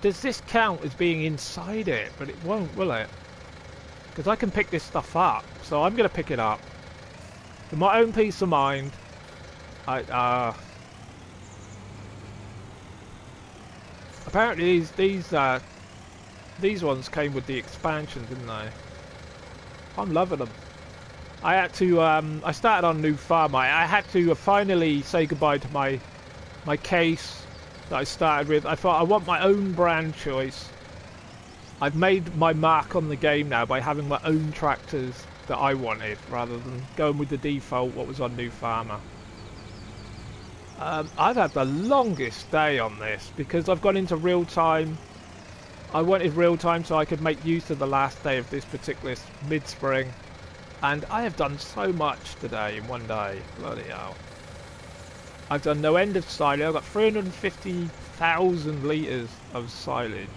Does this count as being inside it? But it won't, will it? Because I can pick this stuff up, so I'm going to pick it up. For my own peace of mind, apparently these ones came with the expansion, didn't they? I'm loving them. I had to, I started on a new farm. I had to finally say goodbye to my case that I started with. I thought I want my own brand choice. I've made my mark on the game now by having my own tractors that I wanted rather than going with the default what was on New Farmer. I've had the longest day on this because I've gone into real time. I wanted real time so I could make use of the last day of this particular mid-spring, and I have done so much today in one day. Bloody hell. I've done no end of silage. I've got 350,000 litres of silage.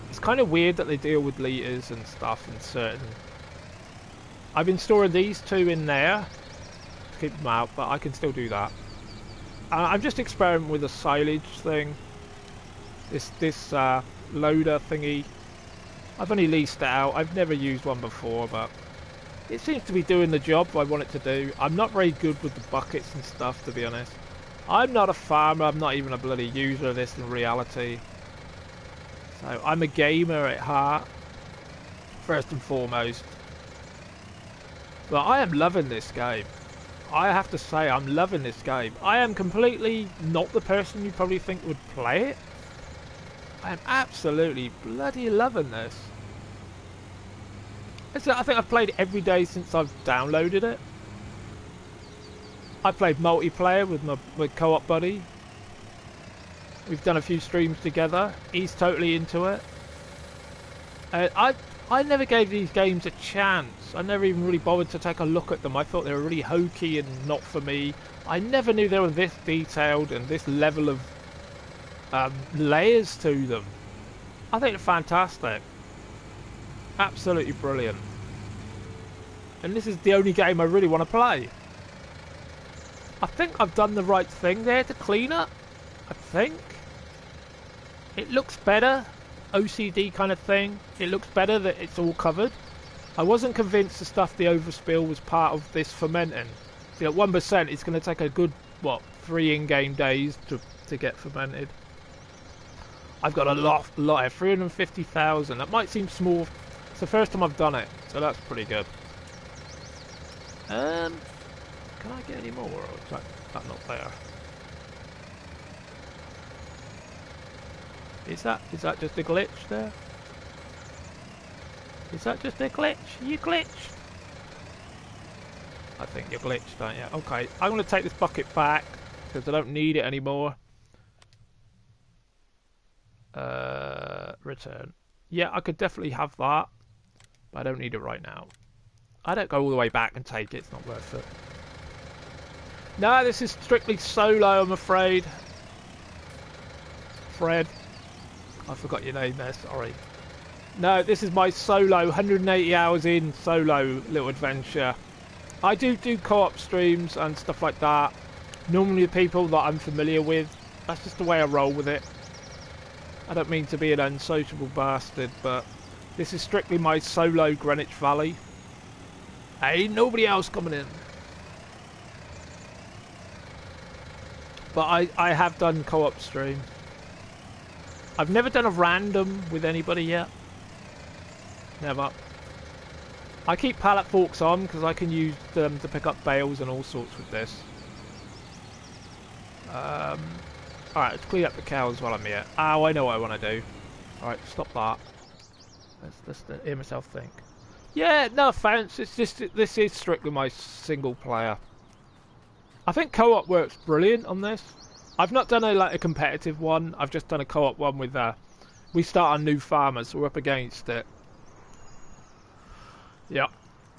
It's kind of weird that they deal with litres and stuff in certain... I've been storing these 2 in there to keep them out, but I can still do that. I'm just experimenting with a silage thing. This loader thingy. I've only leased it out. I've never used one before, but it seems to be doing the job I want it to do. I'm not very good with the buckets and stuff, to be honest. I'm not a farmer. I'm not even a bloody user of this in reality. So I'm a gamer at heart, first and foremost. But I am loving this game. I have to say, I'm loving this game. I am completely not the person you probably think would play it. I am absolutely bloody loving this. I think I've played it every day since I've downloaded it. I played multiplayer with my co-op buddy. We've done a few streams together. He's totally into it. I never gave these games a chance. I never even really bothered to take a look at them. I thought they were really hokey and not for me. I never knew they were this detailed and this level of layers to them. I think they're fantastic. Absolutely brilliant. And this is the only game I really want to play. I think I've done the right thing there to clean it. I think. It looks better. OCD kind of thing. It looks better that it's all covered. I wasn't convinced the stuff the overspill was part of this fermenting. See, at 1% it's going to take a good, what, 3 in-game days to get fermented. I've got a lot, 350,000. That might seem small It's the first time I've done it, so that's pretty good. Can I get any more? Or is that not there? Is that just a glitch there? Is that just a glitch? You glitched? I think you're glitched, don't you? Okay, I'm going to take this bucket back because I don't need it anymore. Return. Yeah, I could definitely have that, but I don't need it right now. I don't go all the way back and take it. It's not worth it. No, this is strictly solo, I'm afraid. Fred. I forgot your name there, sorry. No, this is my solo, 180 hours in solo little adventure. I do co-op streams and stuff like that. Normally the people that I'm familiar with. That's just the way I roll with it. I don't mean to be an unsociable bastard, but this is strictly my solo Greenwich Valley. Ain't nobody else coming in. But I have done co-op stream. I've never done a random with anybody yet. Never. I keep pallet forks on because I can use them to pick up bales and all sorts with this. Alright, let's clean up the cows while I'm here. Oh, I know what I want to do. Alright, stop that. Let's hear myself think. Yeah, no offense. It's just this is strictly my single player. I think co-op works brilliant on this. I've not done a competitive one. I've just done a co-op one with we start on new farmers, so we're up against it. Yeah,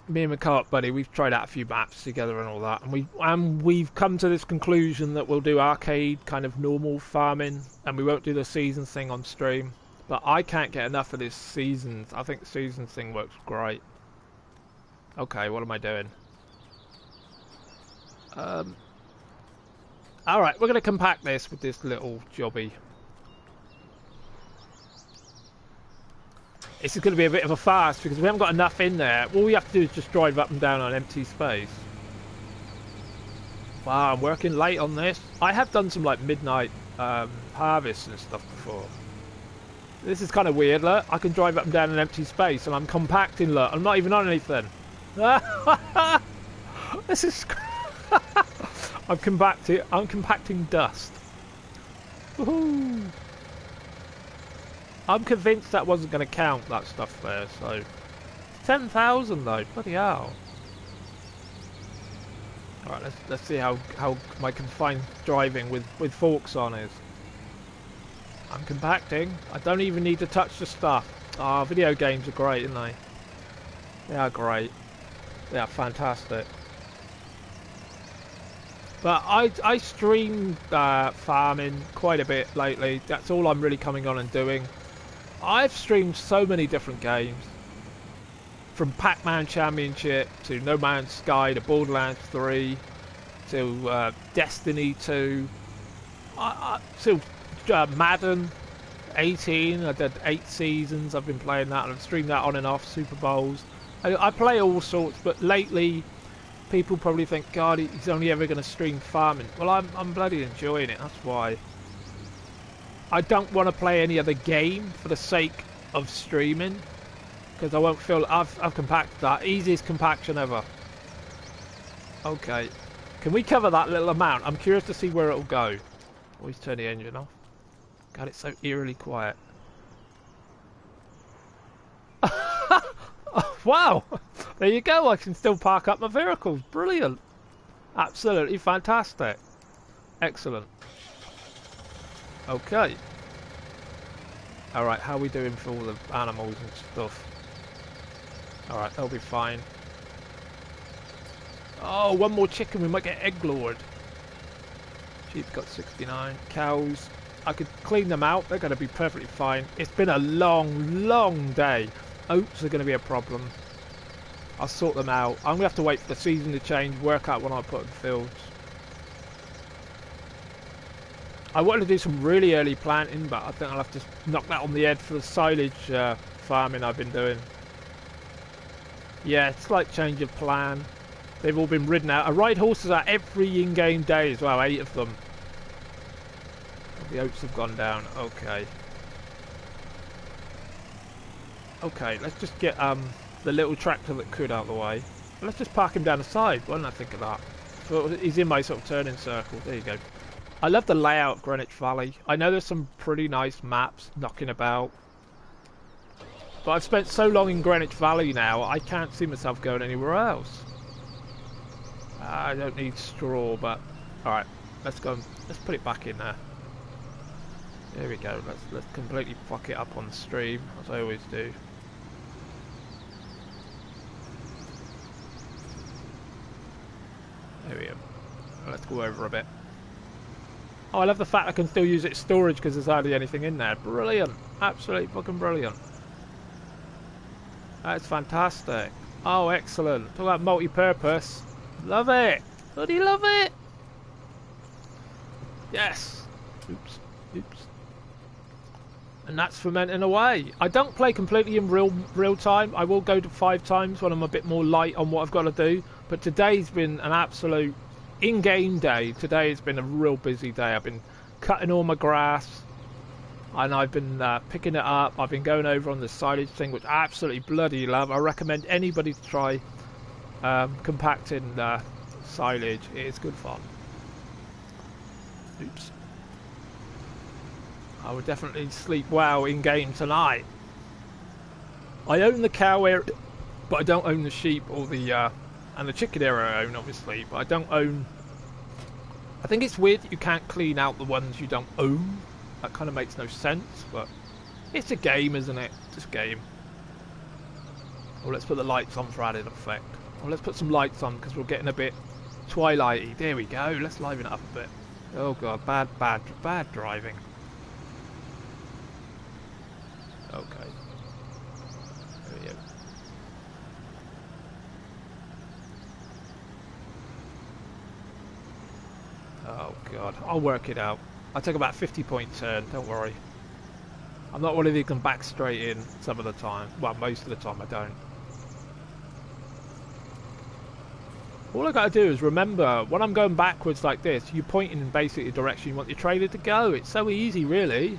me and my co-op buddy, we've tried out a few maps together and all that, and we've come to this conclusion that we'll do arcade kind of normal farming, and we won't do the season thing on stream. But I can't get enough of this seasons. I think the season thing works great. Okay, what am I doing? Alright, we're going to compact this with this little jobby. This is going to be a bit of a farce because we haven't got enough in there. All we have to do is just drive up and down on empty space. Wow, I'm working late on this. I have done some like midnight harvests and stuff before. This is kind of weird, look. I can drive up and down an empty space and I'm compacting, look. I'm not even on anything. This is... I'm compacting dust. Woohoo! I'm convinced that wasn't going to count, that stuff there, so... 10,000 though, bloody hell. Alright, let's see how my confined driving with forks on is. I'm compacting. I don't even need to touch the stuff. Ah, video games are great, aren't they? They are great. They are fantastic. But I stream farming quite a bit lately. That's all I'm really coming on and doing. I've streamed so many different games. From Pac-Man Championship to No Man's Sky to Borderlands 3 to Destiny 2 to Madden 18. I did 8 seasons. I've been playing that and I've streamed that on and off. Super Bowls. I play all sorts, but lately people probably think, God, he's only ever going to stream farming. Well, I'm bloody enjoying it. That's why. I don't want to play any other game for the sake of streaming. Because I won't feel... I've compacted that. Easiest compaction ever. Okay. Can we cover that little amount? I'm curious to see where it'll go. Always turn the engine off. God, it's so eerily quiet. Oh, wow! There you go. I can still park up my vehicles. Brilliant. Absolutely fantastic. Excellent. Okay. Alright, how are we doing for all the animals and stuff? Alright, they'll be fine. Oh, one more chicken, we might get egg lord. Sheep got 69. Cows, I could clean them out, they're going to be perfectly fine. It's been a long, long day. Oats are going to be a problem. I'll sort them out. I'm going to have to wait for the season to change, work out when I put in fields. I wanted to do some really early planting, but I think I'll have to knock that on the head for the silage farming I've been doing. Yeah, slight change of plan. They've all been ridden out. I ride horses out every in-game day as well, 8 of them. The oats have gone down. Okay. Okay, let's just get the little tractor that could out of the way. Let's just park him down the side. Why didn't I think of that? So he's in my sort of turning circle. There you go. I love the layout of Greenwich Valley. I know there's some pretty nice maps knocking about. But I've spent so long in Greenwich Valley now, I can't see myself going anywhere else. I don't need straw, but... Alright, let's go. Let's put it back in there. There we go. Let's completely fuck it up on the stream, as I always do. There we go. Let's go over a bit. Oh, I love the fact I can still use it as storage because there's hardly anything in there. Brilliant. Absolutely fucking brilliant. That's fantastic. Oh, excellent. Talk about multi-purpose. Love it. Bloody love it. Yes. Oops. Oops. And that's fermenting away. I don't play completely in real time. I will go to 5 times when I'm a bit more light on what I've got to do. But today's been an absolute in-game day. Today has been a real busy day. I've been cutting all my grass. And I've been picking it up. I've been going over on the silage thing, which I absolutely bloody love. I recommend anybody to try compacting silage. It is good fun. Oops. I would definitely sleep well in game tonight. I own the cow area, but I don't own the sheep or the and the chicken area I own, obviously. But I don't own. I think it's weird that you can't clean out the ones you don't own. That kind of makes no sense, but it's a game, isn't it? Just a game. Oh, let's put the lights on for added effect. Oh, let's put some lights on because we're getting a bit twilighty. There we go. Let's liven it up a bit. Oh god, bad driving. Okay. There we go. Oh god, I'll work it out. I'll take about 50-point turn, don't worry. I'm not one of these who can back straight in some of the time. Well, most of the time I don't. All I gotta do is remember, when I'm going backwards like this, you're pointing in basically the direction you want your trailer to go. It's so easy, really.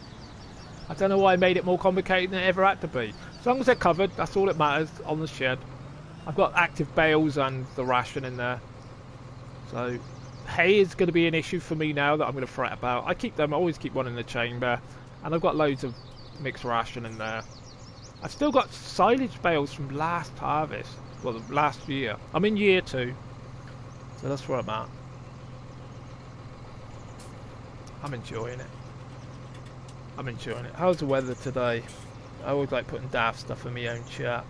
I don't know why I made it more complicated than it ever had to be. As long as they're covered, that's all that matters on the shed. I've got active bales and the ration in there. So... hay is going to be an issue for me now that I'm going to fret about. I always keep one in the chamber, and I've got loads of mixed ration in there. I've still got silage bales from last harvest, well, last year. I'm in year 2, so that's where I'm at. I'm enjoying it. I'm enjoying it. How's the weather today? I always like putting daft stuff in my own chat.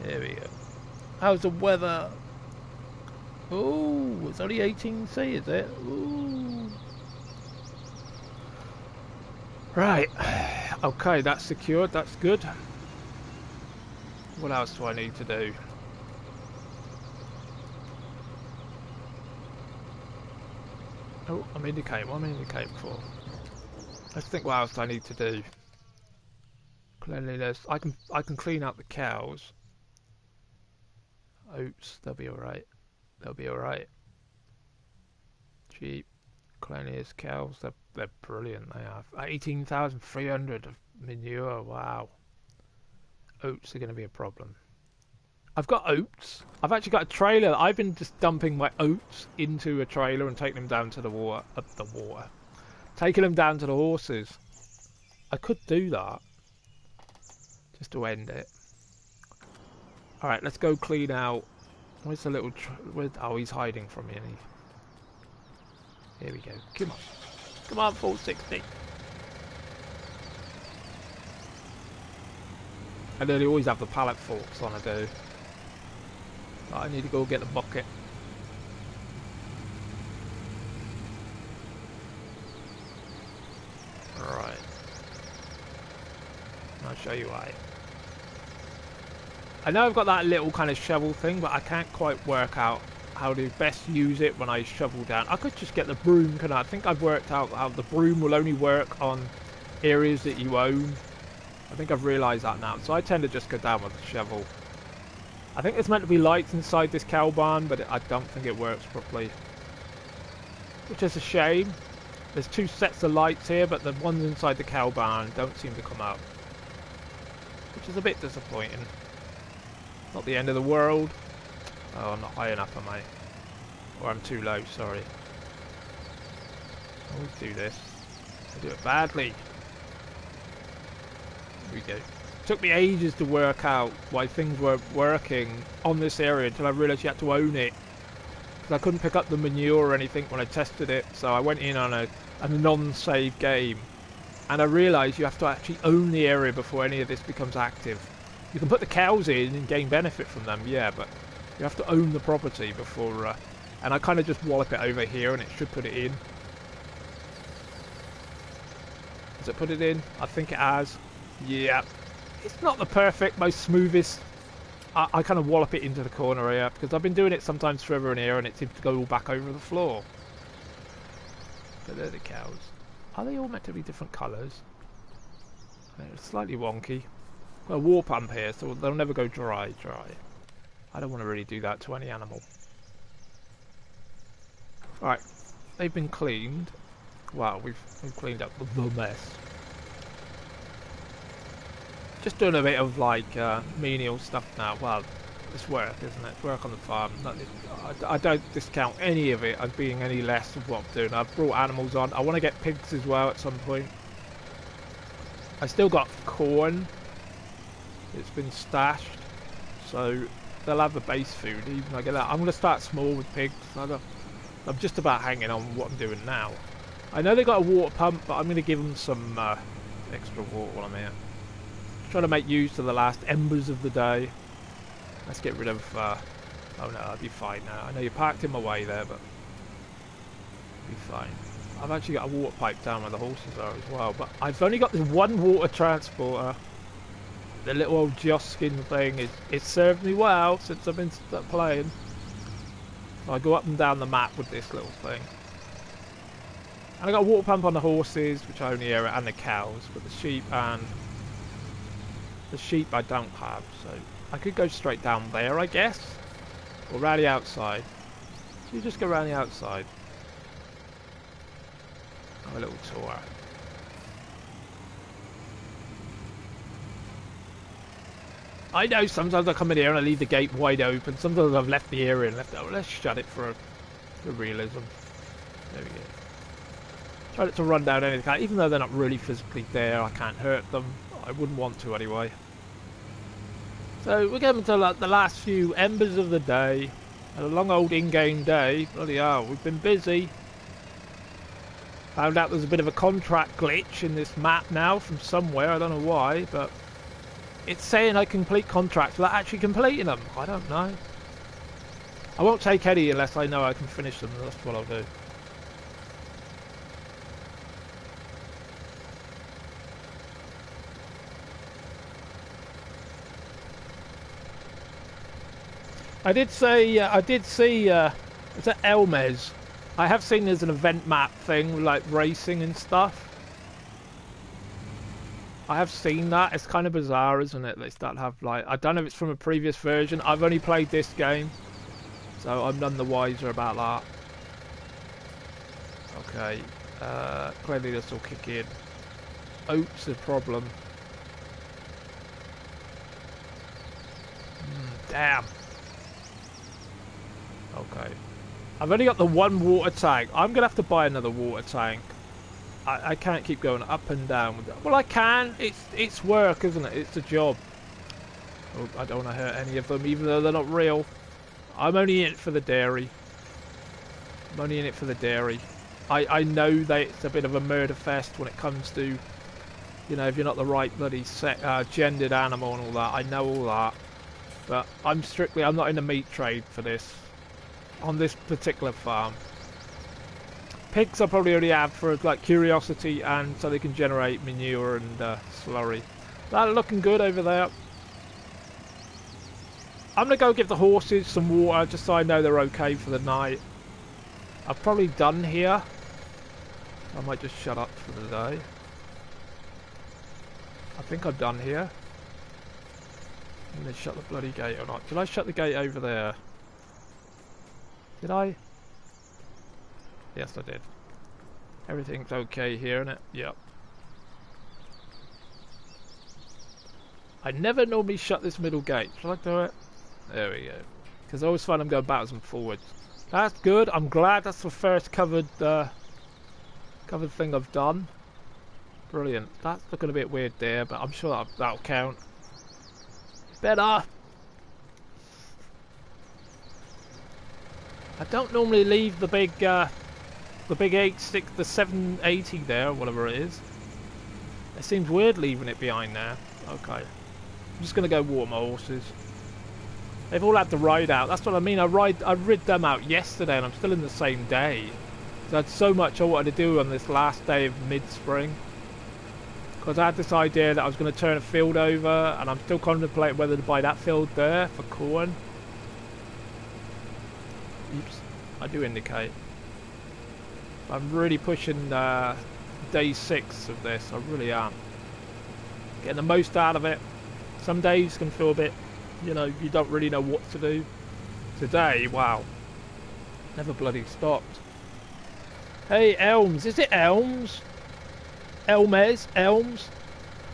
There we go. How's the weather? Oh, it's only 18C, is it? Ooh. Right. Okay, that's secured. That's good. What else do I need to do? Oh, I'm indicating. What am I indicating for? Let's think what else I need to do. Cleanliness. I can clean out the cows. Oats, they'll be alright. They'll be alright. Sheep, cleanliness, cows, they're brilliant. They have 18,300 of manure. Wow. Oats are going to be a problem. I've got oats. I've actually got a trailer. I've been just dumping my oats into a trailer and taking them down to the water. Taking them down to the horses. I could do that. Just to end it. Alright, let's go clean out. Where's the little... oh, he's hiding from me. Here we go. Come on. Come on, 460. I nearly always have the pallet forks on, I do. But I need to go get the bucket. Right. I'll show you why. I know I've got that little kind of shovel thing, but I can't quite work out how to best use it when I shovel down. I could just get the broom, can I? I think I've worked out how the broom will only work on areas that you own. I think I've realised that now. So I tend to just go down with the shovel. I think there's meant to be lights inside this cow barn, but I don't think it works properly. Which is a shame. There's 2 sets of lights here, but the ones inside the cow barn don't seem to come up. is a bit disappointing. Not the end of the world. Oh, I'm not high enough, am I? Or I'm too low, sorry. I always do this. I do it badly. Here we go. Took me ages to work out why things weren't working on this area until I realised you had to own it. Because I couldn't pick up the manure or anything when I tested it, so I went in on a non-save game. And I realised you have to actually own the area before any of this becomes active. You can put the cows in and gain benefit from them, yeah, but you have to own the property before... and I kind of just wallop it over here and it should put it in. Has it put it in? I think it has. Yeah. It's not the perfect, most smoothest. I kind of wallop it into the corner here because I've been doing it sometimes further in here and it seems to go all back over the floor. So there are the cows. Are they all meant to be different colours? They're slightly wonky. Got a water pump here, so they'll never go dry. I don't want to really do that to any animal. Right, they've been cleaned. Wow, we've cleaned up the mess. Just doing a bit of like menial stuff now. Well, it's work, isn't it? It's work on the farm. I don't discount any of it as being any less of what I'm doing. I've brought animals on. I want to get pigs as well at some point. I still got corn. It's been stashed, so they'll have the base food even when I get that. I'm going to start small with pigs. I'm just about hanging on what I'm doing now. I know they got a water pump, but I'm going to give them some extra water while I'm here. Trying to make use of the last embers of the day. Let's get rid of... oh no, I'll be fine now. I know you parked in my way there, but... I'll be fine. I've actually got a water pipe down where the horses are as well, but I've only got this one water transporter. The little old Joskin thing, it's served me well since I've been playing. So I go up and down the map with this little thing. And I got a water pump on the horses, which I only hear, and the cows, but the sheep and... the sheep I don't have, so I could go straight down there, I guess, or around the outside. So you just go around the outside. Have a little tour. I know sometimes I come in here and I leave the gate wide open. Sometimes I've left the area and left it. Oh, let's shut it for realism. There we go. Tried to run down anything, even though they're not really physically there. I can't hurt them. I wouldn't want to anyway. So we're getting to like the last few embers of the day. Had a long old in-game day. Bloody hell, we've been busy. Found out there's a bit of a contract glitch in this map now from somewhere. I don't know why, but it's saying I complete contracts without actually completing them. I don't know. I won't take any unless I know I can finish them. That's what I'll do. I did see, it's at Elmes. I have seen there's an event map thing with like racing and stuff. I have seen that. It's kind of bizarre, isn't it? They start to have like, I don't know if it's from a previous version. I've only played this game, so I'm none the wiser about that. Okay, clearly this will kick in. Oats a problem. Damn. Okay. I've only got the one water tank. I'm going to have to buy another water tank. I can't keep going up and down with that. Well, I can. It's work, isn't it? It's a job. Oh, I don't want to hurt any of them, even though they're not real. I'm only in it for the dairy. I'm only in it for the dairy. I know that it's a bit of a murder fest when it comes to, you know, if you're not the right bloody gendered animal and all that. I know all that. But I'm not in the meat trade for this. On this particular farm. Pigs I probably only have for like curiosity and so they can generate manure and slurry. That's looking good over there. I'm going to go give the horses some water just so I know they're okay for the night. I've probably done here. I might just shut up for the day. I think I'm done here. I'm going to shut the bloody gate or not. Did I shut the gate over there? Did I? Yes, I did. Everything's okay here, isn't it? Yep. I never normally shut this middle gate. Shall I do it? There we go. Because I always find I'm going backwards and forwards. That's good. I'm glad that's the first covered thing I've done. Brilliant. That's looking a bit weird there, but I'm sure that'll count. Better. I don't normally leave the big 780 there, or whatever it is. It seems weird leaving it behind there. Okay. I'm just gonna go water my horses. They've all had to ride out. That's what I mean. I rid them out yesterday, and I'm still in the same day. So I had so much I wanted to do on this last day of mid-spring. Because I had this idea that I was going to turn a field over, and I'm still contemplating whether to buy that field there for corn. Oops, I do indicate. I'm really pushing day 6 of this. I really am. Getting the most out of it. Some days can feel a bit, you know, you don't really know what to do. Today, wow. Never bloody stopped. Hey, Elms. Is it Elms? Elms?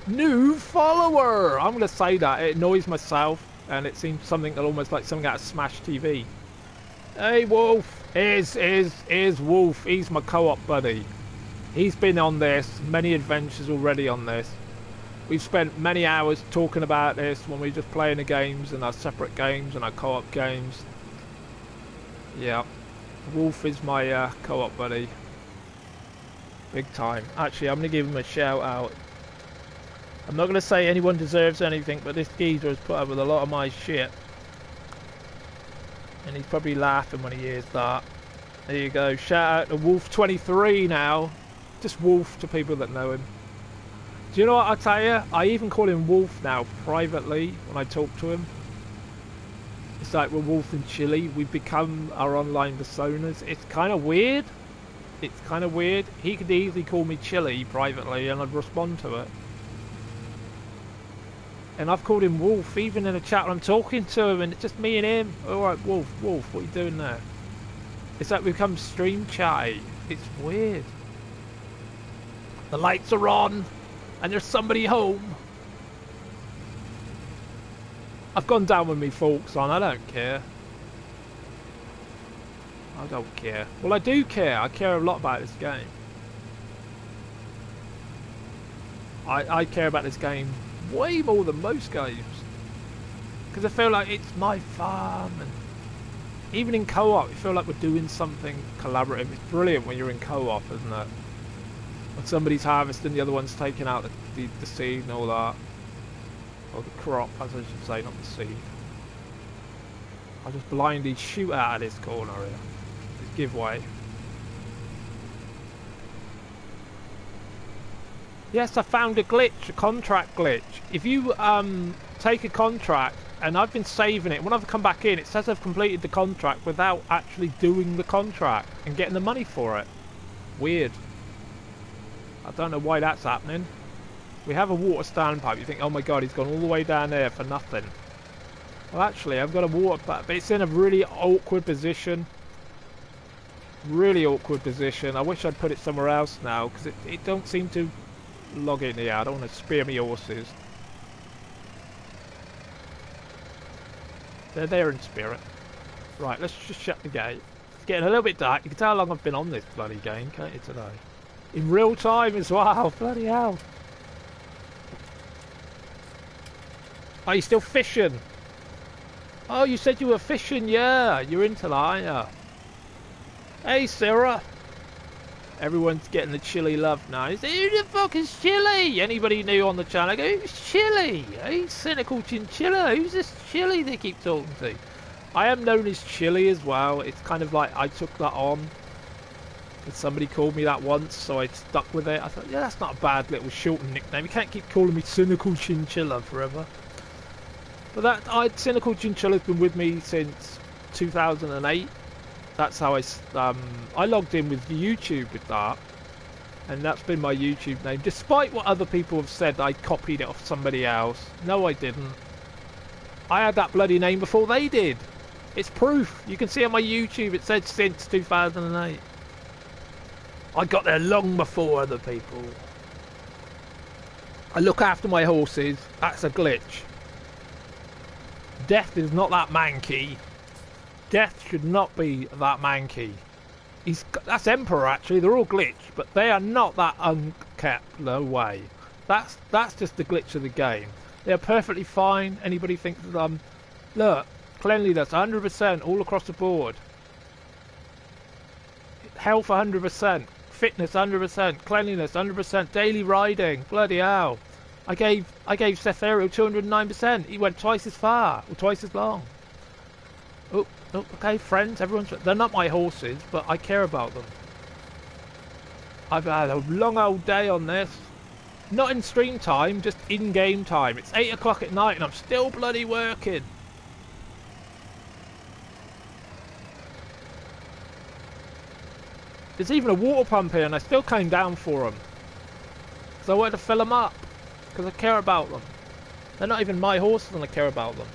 New follower! I'm going to say that. It annoys myself, and it seems something almost like something out of Smash TV. Hey, Wolf! Here's Wolf. He's my co-op buddy. He's been on this, many adventures already on this. We've spent many hours talking about this when we're just playing the games and our separate games and our co-op games. Yeah. Wolf is my co-op buddy. Big time. Actually, I'm going to give him a shout out. I'm not going to say anyone deserves anything, but this geezer has put up with a lot of my shit. And he's probably laughing when he hears that. There you go. Shout out to Wolf23 now. Just Wolf to people that know him. Do you know what I tell you? I even call him Wolf now privately when I talk to him. It's like we're Wolf and Chili. We've become our online personas. It's kind of weird. It's kind of weird. He could easily call me Chili privately and I'd respond to it. And I've called him Wolf even in a chat when I'm talking to him, and it's just me and him. Alright, Wolf, what are you doing there? It's like we've become stream chatty. It's weird. The lights are on and there's somebody home. I've gone down with me forks on. I don't care. I don't care. Well, I do care. I care a lot about this game. I care about this game way more than most games. Because I feel like it's my farm. And even in co-op, you feel like we're doing something collaborative. It's brilliant when you're in co-op, isn't it? When somebody's harvesting, the other one's taking out the seed and all that. Or the crop, as I should say, not the seed. I'll just blindly shoot out of this corner here. Just give way. Yes, I found a glitch, a contract glitch. If you take a contract, and I've been saving it, when I've come back in, it says I've completed the contract without actually doing the contract and getting the money for it. Weird. I don't know why that's happening. We have a water standpipe. You think, oh my god, he's gone all the way down there for nothing. Well, actually, I've got a water pipe, but it's in a really awkward position. Really awkward position. I wish I'd put it somewhere else now, because it don't seem to log in here. I don't want to spear me horses. They're there in spirit. Right, let's just shut the gate. It's getting a little bit dark. You can tell how long I've been on this bloody game, can't you, today? In real time as well. Bloody hell. Are you still fishing? Oh, you said you were fishing, yeah. You're into that, aren't you? Hey, Sarah. Everyone's getting the Chili love now. Who the fuck is Chili? Anybody new on the channel? I go, who's Chili? Hey, CynicalChinchilla. Who's this Chili they keep talking to? I am known as Chili as well. It's kind of like I took that on. Somebody called me that once, so I stuck with it. I thought, yeah, that's not a bad little shortened nickname. You can't keep calling me CynicalChinchilla forever. But CynicalChinchilla's been with me since 2008. That's how I logged in with YouTube with that, and that's been my YouTube name. Despite what other people have said, I copied it off somebody else. No, I didn't. I had that bloody name before they did. It's proof. You can see on my YouTube it said since 2008. I got there long before other people. I look after my horses. That's a glitch. Death is not that manky. Death should not be that manky. That's Emperor actually. They're all glitched, but they are not that unkept. No way. That's just the glitch of the game. They are perfectly fine. Anybody thinks of them? Look, cleanliness 100% all across the board. Health 100%. Fitness 100%. Cleanliness 100%. Daily riding. Bloody hell. I gave Seth Ariel 209%. He went twice as far or twice as long. Oh, okay, friends, they're not my horses, but I care about them. I've had a long old day on this. Not in stream time, just in game time. It's 8 o'clock at night and I'm still bloody working. There's even a water pump here and I still came down for them. Because I wanted to fill them up. Because I care about them. They're not even my horses and I care about them.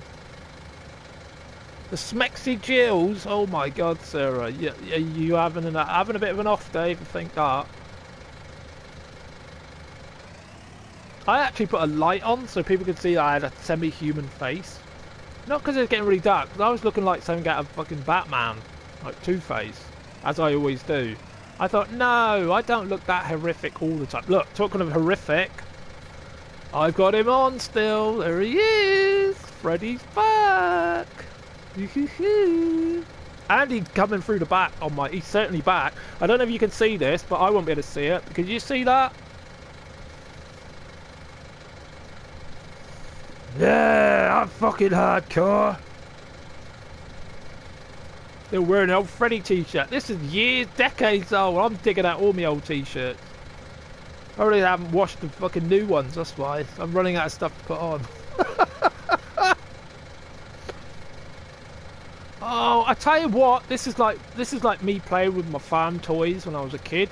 The Smexy Jills, oh my god, Sarah, you having a bit of an off day if you think that. I actually put a light on so people could see I had a semi-human face. Not because it was getting really dark, because I was looking like something out of fucking Batman, like Two-Face, as I always do. I thought, no, I don't look that horrific all the time. Look, talking of horrific, I've got him on still. There he is. Freddy's back. And he's coming through the back on my... He's certainly back. I don't know if you can see this, but I won't be able to see it. Can you see that? Yeah, I'm fucking hardcore. Still wearing an old Freddy t-shirt. This is years, decades old. I'm digging out all my old t-shirts. I really haven't washed the fucking new ones, that's why. I'm running out of stuff to put on. Oh, I tell you what, this is like me playing with my farm toys when I was a kid.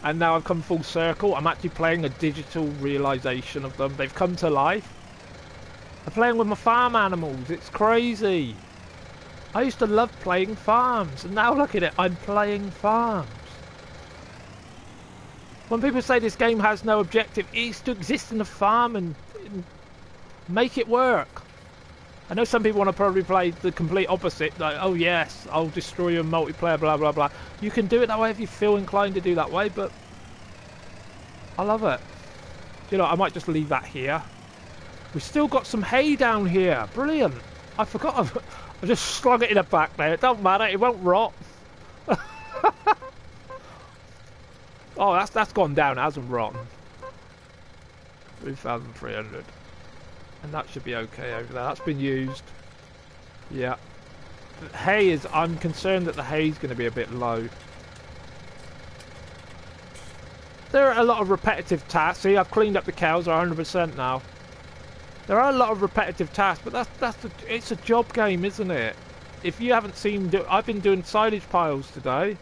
And now I've come full circle. I'm actually playing a digital realisation of them. They've come to life. I'm playing with my farm animals. It's crazy. I used to love playing farms. And now look at it, I'm playing farms. When people say this game has no objective, it is to exist in a farm and make it work. I know some people want to probably play the complete opposite, like, oh yes, I'll destroy you in multiplayer, blah blah blah. You can do it that way if you feel inclined to do that way, but I love it. You know, I might just leave that here. We've still got some hay down here. Brilliant. I forgot I just slung it in the back there. It don't matter, it won't rot. Oh, that's gone down, it hasn't rotten. 3,300. And that should be okay over there. That's been used. Yeah. The hay is... I'm concerned that the hay's going to be a bit low. There are a lot of repetitive tasks. See, I've cleaned up the cows. Are 100% now. There are a lot of repetitive tasks, but it's a job game, isn't it? If you haven't seen... I've been doing silage piles today.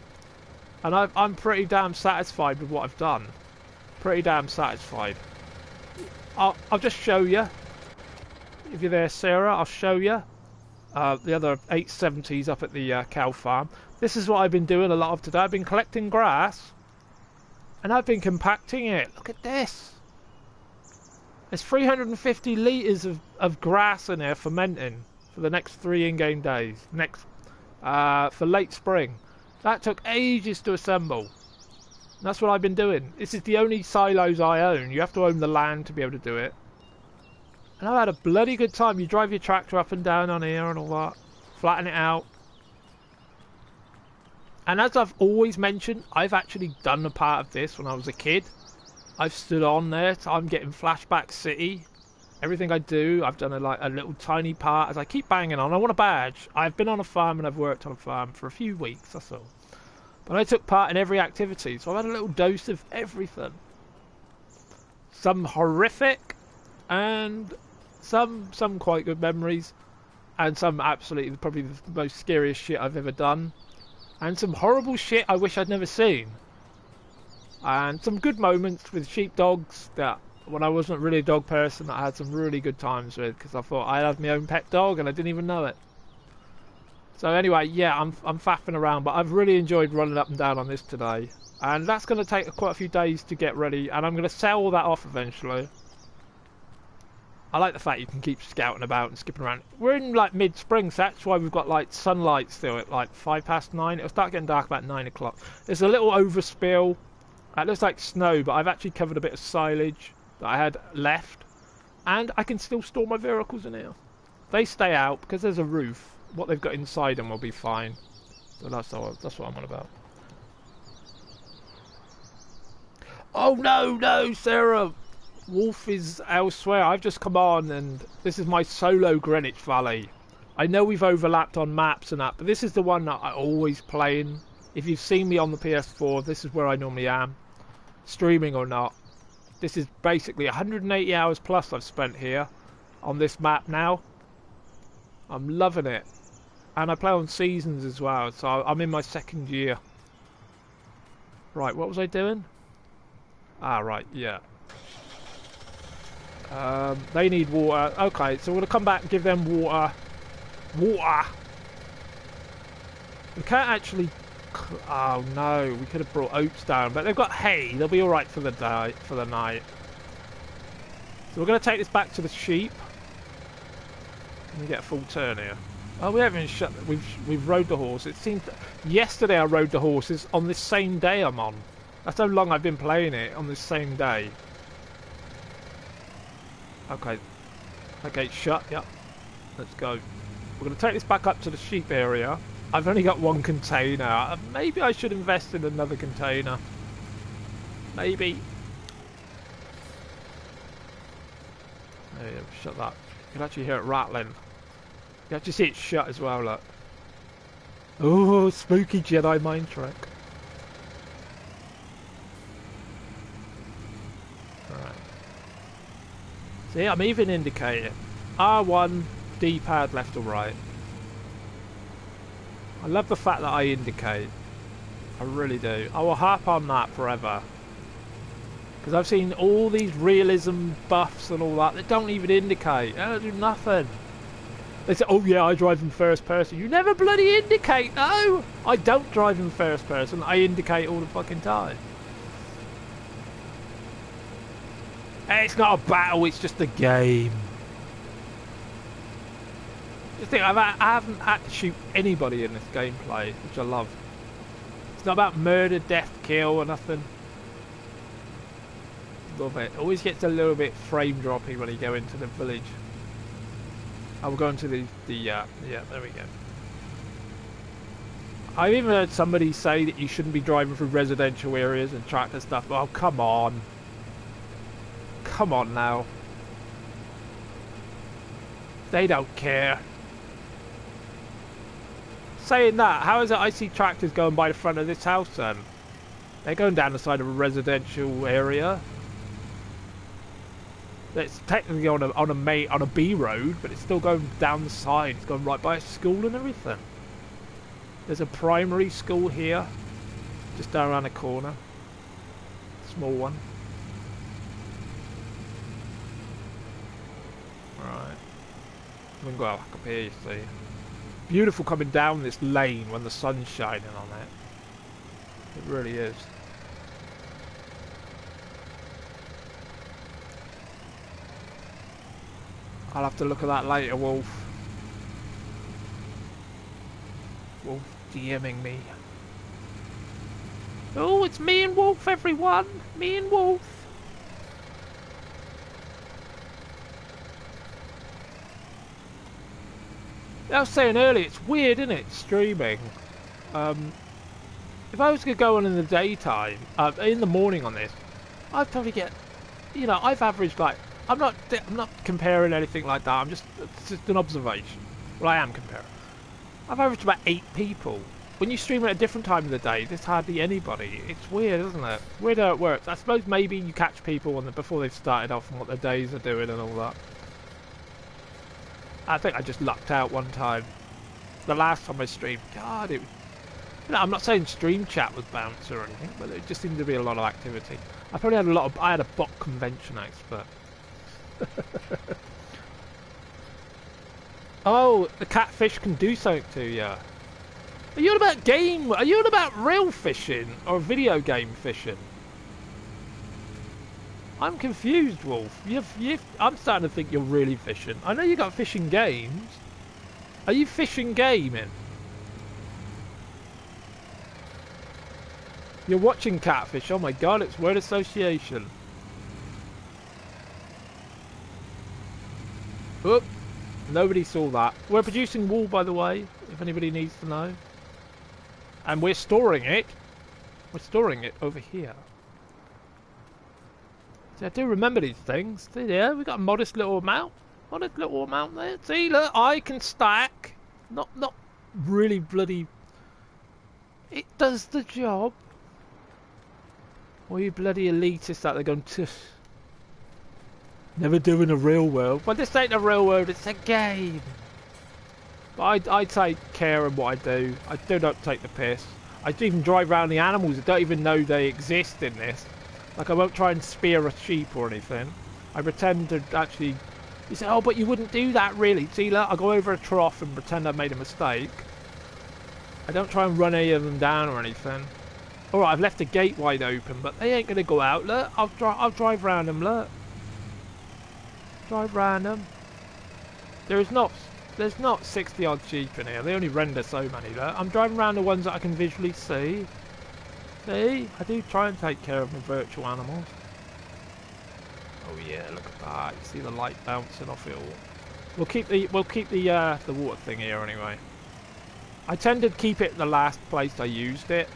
And I'm pretty damn satisfied with what I've done. Pretty damn satisfied. I'll just show you. If you're there, Sarah, I'll show you. The other 870s up at the cow farm. This is what I've been doing a lot of today. I've been collecting grass. And I've been compacting it. Look at this. There's 350 litres of grass in there fermenting for the next 3 in-game days. For late spring. That took ages to assemble. And that's what I've been doing. This is the only silos I own. You have to own the land to be able to do it. And I've had a bloody good time. You drive your tractor up and down on here and all that. Flatten it out. And as I've always mentioned, I've actually done a part of this when I was a kid. I've stood on there. So I'm getting Flashback City. Everything I do, I've done a little tiny part. As I keep banging on, I want a badge. I've been on a farm and I've worked on a farm for a few weeks, that's all. But I took part in every activity. So I've had a little dose of everything. Some horrific and... Some quite good memories, and some absolutely probably the most scariest shit I've ever done, and some horrible shit I wish I'd never seen, and some good moments with sheepdogs that when I wasn't really a dog person I had some really good times with, because I thought I had my own pet dog and I didn't even know it. So anyway, yeah, I'm faffing around, but I've really enjoyed running up and down on this today, and that's going to take quite a few days to get ready, and I'm going to sell all that off eventually. I like the fact you can keep scouting about and skipping around. We're in like mid-spring, so that's why we've got like sunlight still at like 9:05. It'll start getting dark about 9 o'clock. There's a little overspill. It looks like snow, but I've actually covered a bit of silage that I had left. And I can still store my vehicles in here. They stay out because there's a roof. What they've got inside them will be fine. So that's what I'm on about. Oh no, no, Sarah! Wolf is elsewhere. I've just come on and this is my solo Greenwich Valley. I know we've overlapped on maps and that, but this is the one that I always play in. If you've seen me on the PS4, this is where I normally am. Streaming or not. This is basically 180 hours plus I've spent here on this map now. I'm loving it. And I play on seasons as well, so I'm in my second year. Right, what was I doing? Ah, right, yeah. They need water. Okay, so we're going to come back and give them water. Water! We can't actually... Oh no, we could have brought oats down, but they've got hay. They'll be alright for the day, for the night. So we're going to take this back to the sheep. Let me get a full turn here. Oh, we haven't even shut... We've rode the horse. It seems... Yesterday I rode the horses on this same day I'm on. That's how long I've been playing it, on this same day. Okay. Okay, shut, yep. Let's go. We're going to take this back up to the sheep area. I've only got one container. Maybe I should invest in another container. Maybe. There you go, shut that. You can actually hear it rattling. You can actually see it shut as well, look. Oh, spooky Jedi mind trick. See, I'm even indicating. R1, D-pad, left or right. I love the fact that I indicate. I really do. I will harp on that forever. Because I've seen all these realism buffs and all that don't even indicate. They don't do nothing. They say, oh yeah, I drive in first person. You never bloody indicate, no! I don't drive in first person. I indicate all the fucking time. It's not a battle, it's just a game. Just think, I haven't had to shoot anybody in this gameplay, which I love. It's not about murder, death, kill, or nothing. Love it. Always gets a little bit frame droppy when you go into the village. I will go into yeah, there we go. I've even heard somebody say that you shouldn't be driving through residential areas and tractor stuff. Oh, come on. Come on now. They don't care. Saying that, how is it I see tractors going by the front of this house then? They're going down the side of a residential area. It's technically on a B road, but it's still going down the side. It's going right by a school and everything. There's a primary school here, just down around the corner. Small one. Right. We can go back up here, you see. Beautiful coming down this lane when the sun's shining on it. It really is. I'll have to look at that later, Wolf. Wolf DMing me. Oh, it's me and Wolf, everyone! Me and Wolf! I was saying earlier, it's weird, isn't it, streaming? If I was to go on in the daytime, in the morning on this, I'd probably get, you know, I've averaged like, I'm not comparing anything like that, it's just an observation. Well, I am comparing. I've averaged about 8 people. When you stream at a different time of the day, there's hardly anybody. It's weird, isn't it? Weird how it works. I suppose maybe you catch people before they've started off and what their days are doing and all that. I think I just lucked out one time. The last time I streamed, God, it was... You know, I'm not saying stream chat was bounce or anything, but it just seemed to be a lot of activity. I probably had I had a bot convention expert. Oh, the catfish can do something to you. Are you on about game? Are you on about real fishing or video game fishing? I'm confused, Wolf. I'm starting to think you're really fishing. I know you got fishing games. Are you fishing gaming? You're watching Catfish. Oh my god, it's word association. Oop. Nobody saw that. We're producing wool, by the way, if anybody needs to know. And we're storing it. We're storing it over here. See, I do remember these things. See there, we got a modest little amount. Modest little amount there. See, look, I can stack. Not really bloody... It does the job. Or you bloody elitists out there going, tush. Never do in a real world. But this ain't a real world, it's a game. But I take care of what I do. I do not take the piss. I even drive around the animals that don't even know they exist in this. Like, I won't try and spear a sheep or anything. I pretend to actually... You say, oh, but you wouldn't do that, really. See, look, I'll go over a trough and pretend I made a mistake. I don't try and run any of them down or anything. Alright, I've left the gate wide open, but they ain't going to go out. Look, I'll drive round them, look. Drive round them. There's not 60 odd sheep in here. They only render so many, look. I'm driving around the ones that I can visually see. See? I do try and take care of my virtual animals. Oh yeah, look at that. You see the light bouncing off it all. We'll keep the water thing here anyway. I tend to keep it the last place I used it.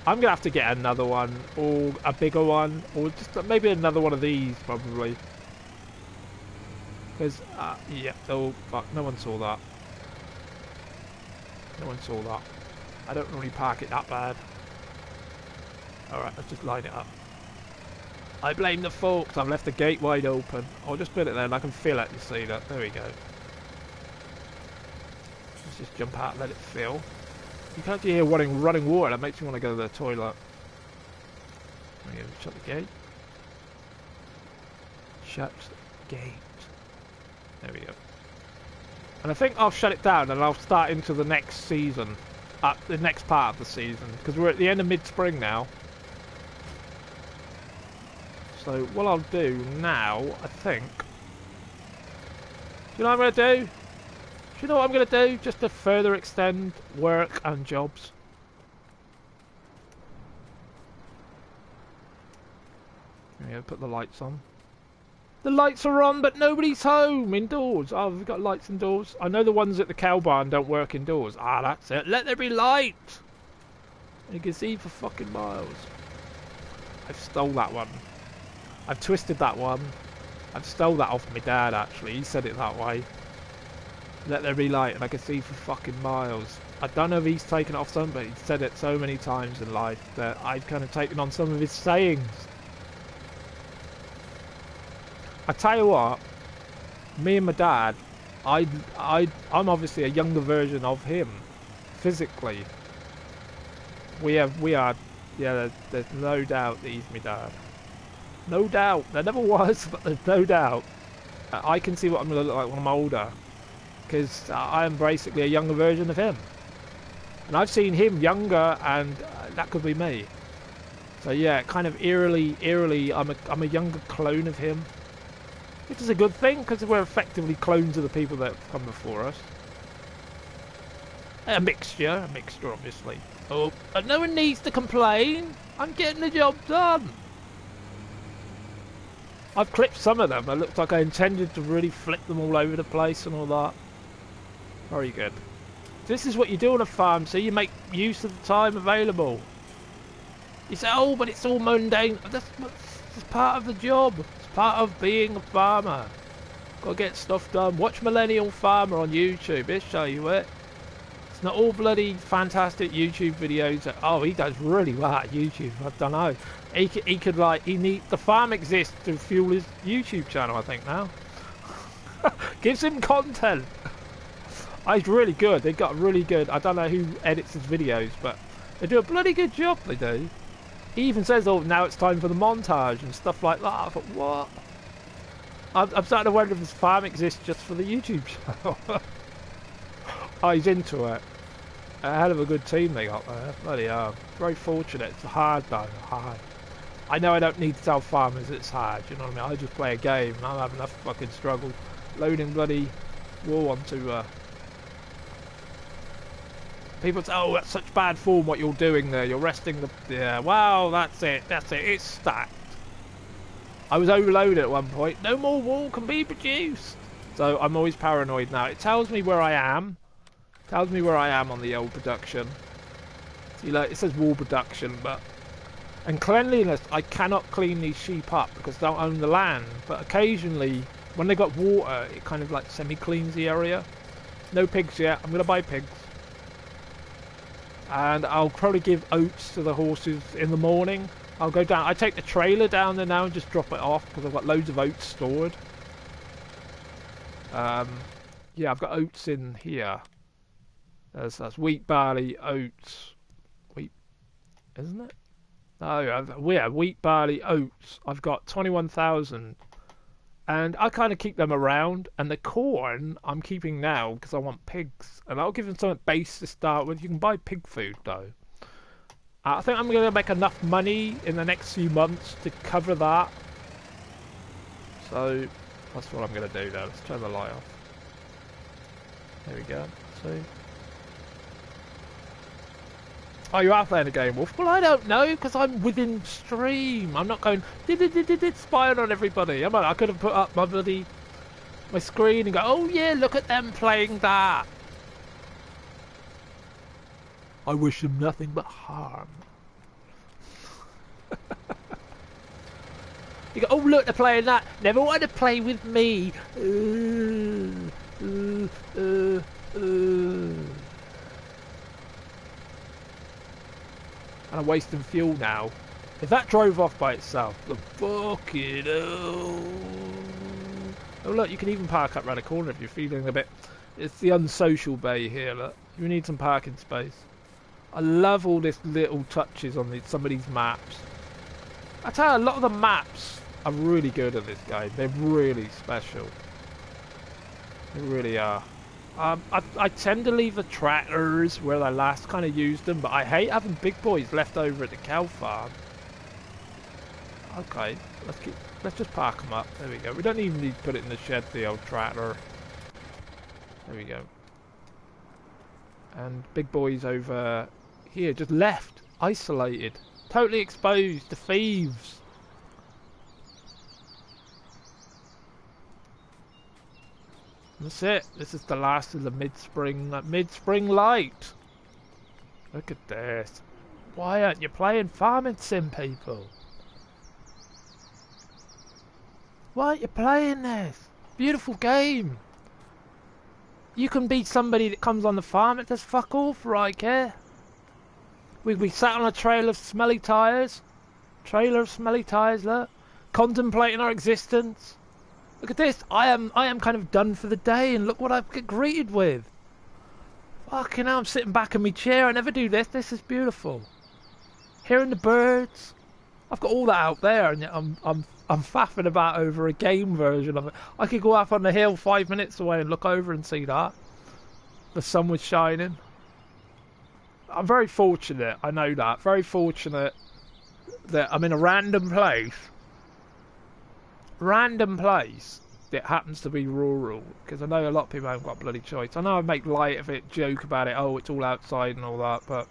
I'm gonna have to get another one, or a bigger one, or just maybe another one of these probably. Because yeah, oh fuck, no one saw that. No one saw that. I don't really park it that bad. Alright, let's just line it up. I blame the forks. I've left the gate wide open. I'll just put it there and I can feel it. You see that? There we go. Let's just jump out and let it fill. You can actually hear running water. That makes me want to go to the toilet. There we go. Shut the gate. Shut the gate. There we go. And I think I'll shut it down and I'll start into the next season. The next part of the season. Because we're at the end of mid-spring now. So what I'll do now, I think... Do you know what I'm going to do? Do you know what I'm going to do? Just to further extend work and jobs. There we go, put the lights on. The lights are on, but nobody's home indoors. Oh, we've got lights indoors. I know the ones at the cow barn don't work indoors. Ah, that's it. Let there be light. You can see for fucking miles. I've stole that one. I've twisted that one. I've stole that off my dad, actually. He said it that way. Let there be light, and I can see for fucking miles. I don't know if he's taken it off something, but he's said it so many times in life that I've kind of taken on some of his sayings. I tell you what, me and my dad, I'm obviously a younger version of him, physically. We are, yeah, there's no doubt that he's my dad. No doubt. There never was, but there's no doubt. I can see what I'm going to look like when I'm older. Because I am basically a younger version of him. And I've seen him younger, and that could be me. So yeah, kind of eerily, I'm a younger clone of him. Which is a good thing, because we're effectively clones of the people that have come before us. A mixture obviously. Oh, but no one needs to complain. I'm getting the job done. I've clipped some of them. It looked like I intended to really flip them all over the place and all that. Very good. This is what you do on a farm, so you make use of the time available. You say, oh, but it's all mundane. That's part of the job. It's part of being a farmer. Got to get stuff done. Watch Millennial Farmer on YouTube. He'll show you it. It's not all bloody fantastic YouTube videos. That, oh, he does really well at YouTube. I don't know. He could like, the farm exists to fuel his YouTube channel, I think now. Gives him content. Oh, he's really good. They've got really good, I don't know who edits his videos, but they do a bloody good job, they do. He even says, oh, now it's time for the montage and stuff like that. I thought, what? I'm starting to wonder if this farm exists just for the YouTube channel. Oh, he's into it. A hell of a good team they got there. Bloody hell. Very fortunate. It's hard though. Hard. I know I don't need to tell farmers it's hard, you know what I mean? I just play a game and I'm having enough fucking struggle loading bloody wool onto people say, oh, that's such bad form what you're doing there. You're resting the... Yeah, well, that's it. That's it. It's stacked. I was overloaded at one point. No more wool can be produced. So I'm always paranoid now. It tells me where I am. It tells me where I am on the old production. See, like, it says wool production, but... And cleanliness, I cannot clean these sheep up because I don't own the land. But occasionally, when they got water, it kind of like semi-cleans the area. No pigs yet. I'm going to buy pigs. And I'll probably give oats to the horses in the morning. I'll go down. I take the trailer down there now and just drop it off because I've got loads of oats stored. Yeah, I've got oats in here. That's wheat, barley, oats. Wheat, isn't it? Oh, yeah, wheat, barley, oats. I've got 21,000. And I kind of keep them around. And the corn I'm keeping now because I want pigs. And I'll give them something base to start with. You can buy pig food though. I think I'm going to make enough money in the next few months to cover that. So that's what I'm going to do now. Let's turn the light off. There we go. See? Oh, you are playing a game, Wolf? Well, I don't know, because I'm within stream. I'm not going, spying on everybody. I could have put up my bloody, my screen and go, oh yeah, look at them playing that. I wish them nothing but harm. You go, oh look, they're playing that. Never wanted to play with me. And I'm wasting fuel now. If that drove off by itself, the fucking hell. Oh look, you can even park up around the corner if you're feeling a bit... It's the unsocial bay here, look. You need some parking space. I love all these little touches on some of these maps. I tell you, a lot of the maps are really good at this game. They're really special. They really are. I tend to leave the tractors where I last kind of used them, but I hate having big boys left over at the cow farm. Okay, let's just park them up. There we go. We don't even need to put it in the shed, the old tractor. There we go. And big boys over here, just left, isolated, totally exposed to thieves. That's it. This is the last of the mid-spring light. Look at this. Why aren't you playing Farming Sim, people? Why aren't you playing this? Beautiful game. You can be somebody that comes on the farm. It does fuck all for I care. We sat on a trail of smelly tyres. Trailer of smelly tyres, look. Contemplating our existence. Look at this. I am kind of done for the day, and look what I get greeted with. Fucking hell, I'm sitting back in my chair. I never do this. This is beautiful. Hearing the birds. I've got all that out there, and yet I'm faffing about over a game version of it. I could go up on the hill 5 minutes away and look over and see that. The sun was shining. I'm very fortunate. I know that. Very fortunate that I'm in a random place that happens to be rural, because I know a lot of people haven't got a bloody choice. I know I make light of it, joke about it, oh it's all outside and all that, but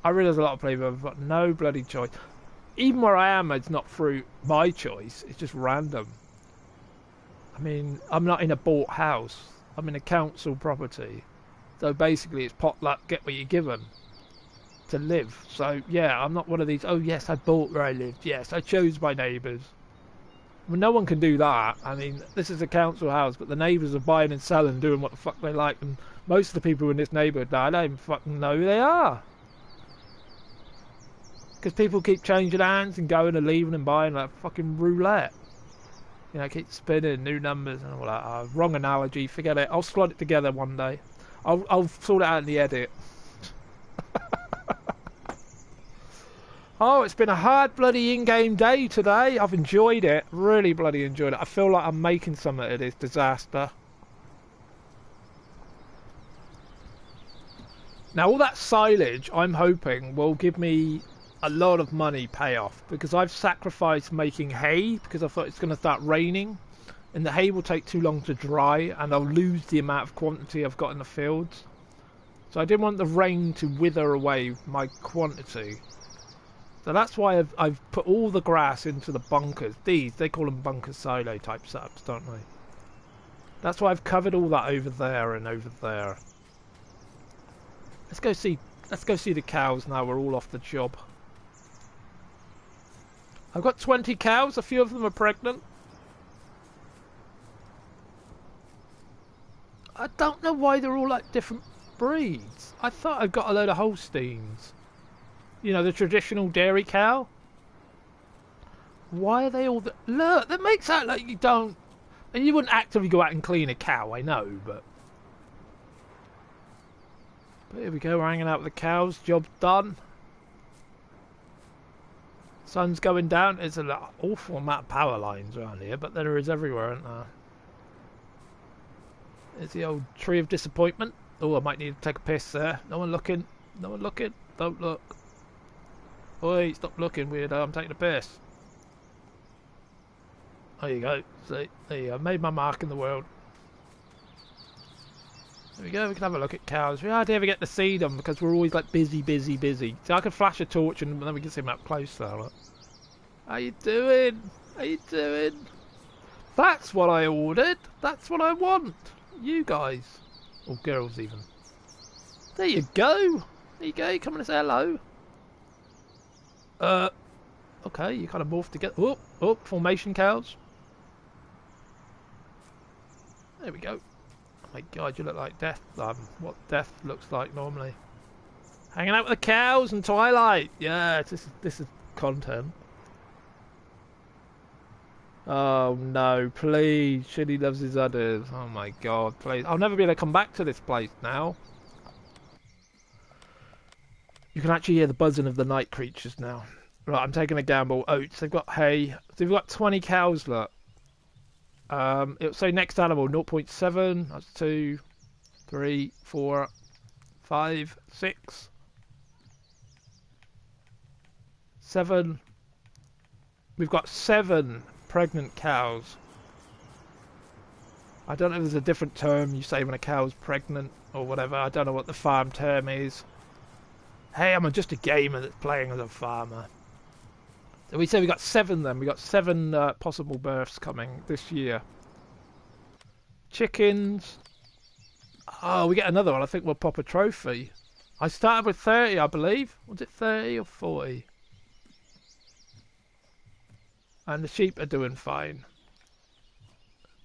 I realise a lot of people have got no bloody choice. Even where I am, it's not through my choice, it's just random. I mean, I'm not in a bought house, I'm in a council property, so basically it's potluck, get what you're given to live. So yeah, I'm not one of these, oh yes I bought where I lived, yes I chose my neighbours. Well, no one can do that. I mean, this is a council house, but the neighbours are buying and selling, doing what the fuck they like, and most of the people in this neighbourhood now, I don't even fucking know who they are. Because people keep changing hands and going and leaving and buying like fucking roulette. You know, keep spinning, new numbers and all that. Wrong analogy, forget it. I'll slot it together one day. I'll sort it out in the edit. Oh, it's been a hard bloody in-game day today. I've enjoyed it. Really bloody enjoyed it. I feel like I'm making something of this disaster. Now, all that silage, I'm hoping, will give me a lot of money payoff because I've sacrificed making hay because I thought it's going to start raining and the hay will take too long to dry and I'll lose the amount of quantity I've got in the fields. So I didn't want the rain to wither away my quantity. So that's why I've put all the grass into the bunkers. They call them bunker silo type setups, don't they? That's why I've covered all that over there and over there. Let's go see the cows now we're all off the job. I've got 20 cows, a few of them are pregnant. I don't know why they're all like different breeds. I thought I'd got a load of Holsteins. You know, the traditional dairy cow. Why are they all... Look, that makes out like you don't... And you wouldn't actively go out and clean a cow, I know, but... But here we go, we're hanging out with the cows. Job done. Sun's going down. There's an awful amount of power lines around here, but there is everywhere, isn't there? There's the old tree of disappointment. Oh, I might need to take a piss there. No one looking. No one looking. Don't look. Oi, stop looking, weirdo. I'm taking a piss. There you go. See, there you go. Made my mark in the world. There we go. We can have a look at cows. We hardly ever get to see them because we're always like busy. So I can flash a torch and then we can see them up close there. Look. How you doing? How you doing? That's what I ordered. That's what I want. You guys. Or girls even. There you go. There you go. You come and say hello. Okay, you kind of morphed together. Oh, formation cows. There we go. Oh my god, you look like death. What death looks like normally. Hanging out with the cows and Twilight. Yeah, this is content. Oh no, please. Shitty loves his udders. Oh my god, please. I'll never be able to come back to this place now. You can actually hear the buzzing of the night creatures now. Right, I'm taking a gamble. Oats, they've got hay. So they've got 20 cows, look. It'll say next animal, 0.7. That's 2, 3, 4, 5, 6, 7. We've got 7 pregnant cows. I don't know if there's a different term you say when a cow's pregnant or whatever. I don't know what the farm term is. Hey, I'm just a gamer that's playing as a farmer. So we say we got 7 then. We got 7 possible births coming this year. Chickens. Oh, we get another one. I think we'll pop a trophy. I started with 30, I believe. Was it 30 or 40? And the sheep are doing fine.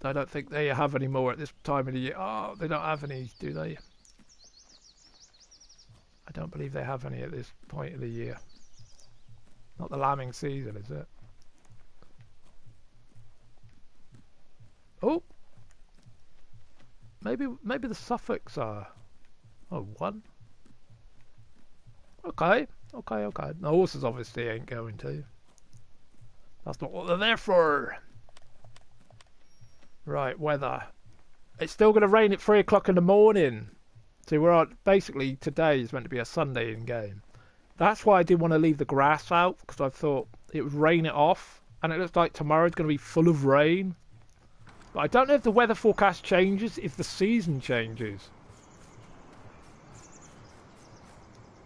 I don't think they have any more at this time of the year. Oh, they don't have any, do they? I don't believe they have any at this point of the year. Not the lambing season, is it? Oh! Maybe the Suffolks are. Oh, 1. Okay. The horses obviously ain't going to. That's not what they're there for. Right, weather. It's still going to rain at 3 o'clock in the morning. See, we're on, basically today is meant to be a Sunday in game. That's why I didn't want to leave the grass out, because I thought it would rain it off. And it looks like tomorrow's going to be full of rain. But I don't know if the weather forecast changes, if the season changes.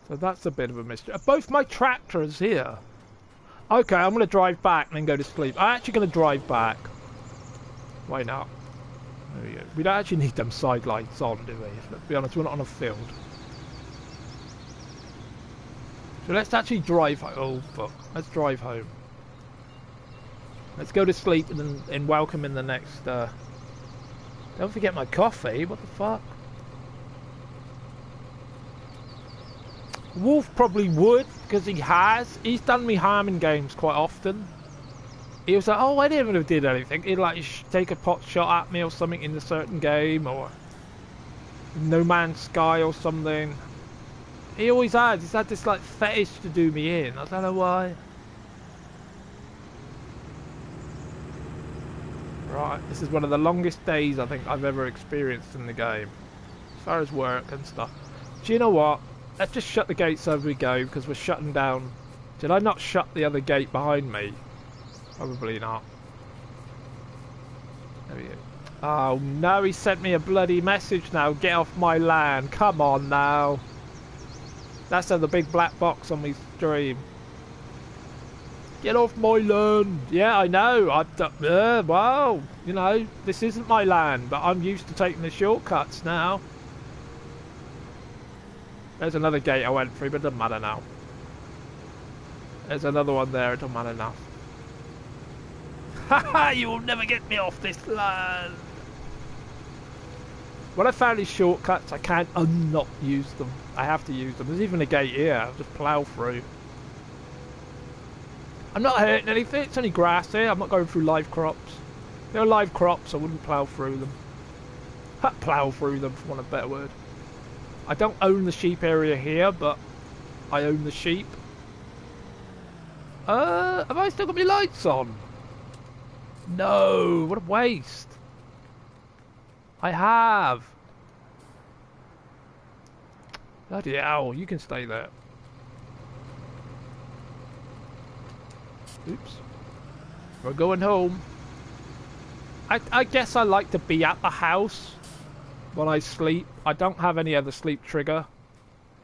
So that's a bit of a mystery. Are both my tractors here? Okay, I'm going to drive back and then go to sleep. I'm actually going to drive back. Why not? There we go. We don't actually need them side lights on, do we? Let's be honest, we're not on a field. So let's actually drive home. Oh, fuck. Let's drive home. Let's go to sleep and welcome in the next... Don't forget my coffee. What the fuck? Wolf probably would, because he has. He's done me harm in games quite often. He was like, oh, I didn't even did anything. He'd like take a pot shot at me or something in a certain game, or No Man's Sky or something. He always has. He's had this like fetish to do me in. I don't know why. Right, this is one of the longest days I think I've ever experienced in the game, as far as work and stuff. Do you know what? Let's just shut the gates as we go, because we're shutting down Did I not shut the other gate behind me? Probably not. There we go. Oh no, he sent me a bloody message now. Get off my land. Come on now. That's the big black box on my stream. Get off my land. Yeah, I know. Well, you know, this isn't my land, but I'm used to taking the shortcuts now. There's another gate I went through, but it doesn't matter now. There's another one there, it doesn't matter now. Haha, you will never get me off this land. When I found these shortcuts, I can't not use them. I have to use them. There's even a gate here. I'll just plough through. I'm not hurting anything. It's only grass here. I'm not going through live crops. If they were live crops, I wouldn't plough through them. Plough through them, for want of a better word. I don't own the sheep area here, but I own the sheep. Have I still got my lights on? No, what a waste. I have. Bloody hell, you can stay there. Oops. We're going home. I guess I like to be at the house when I sleep. I don't have any other sleep trigger.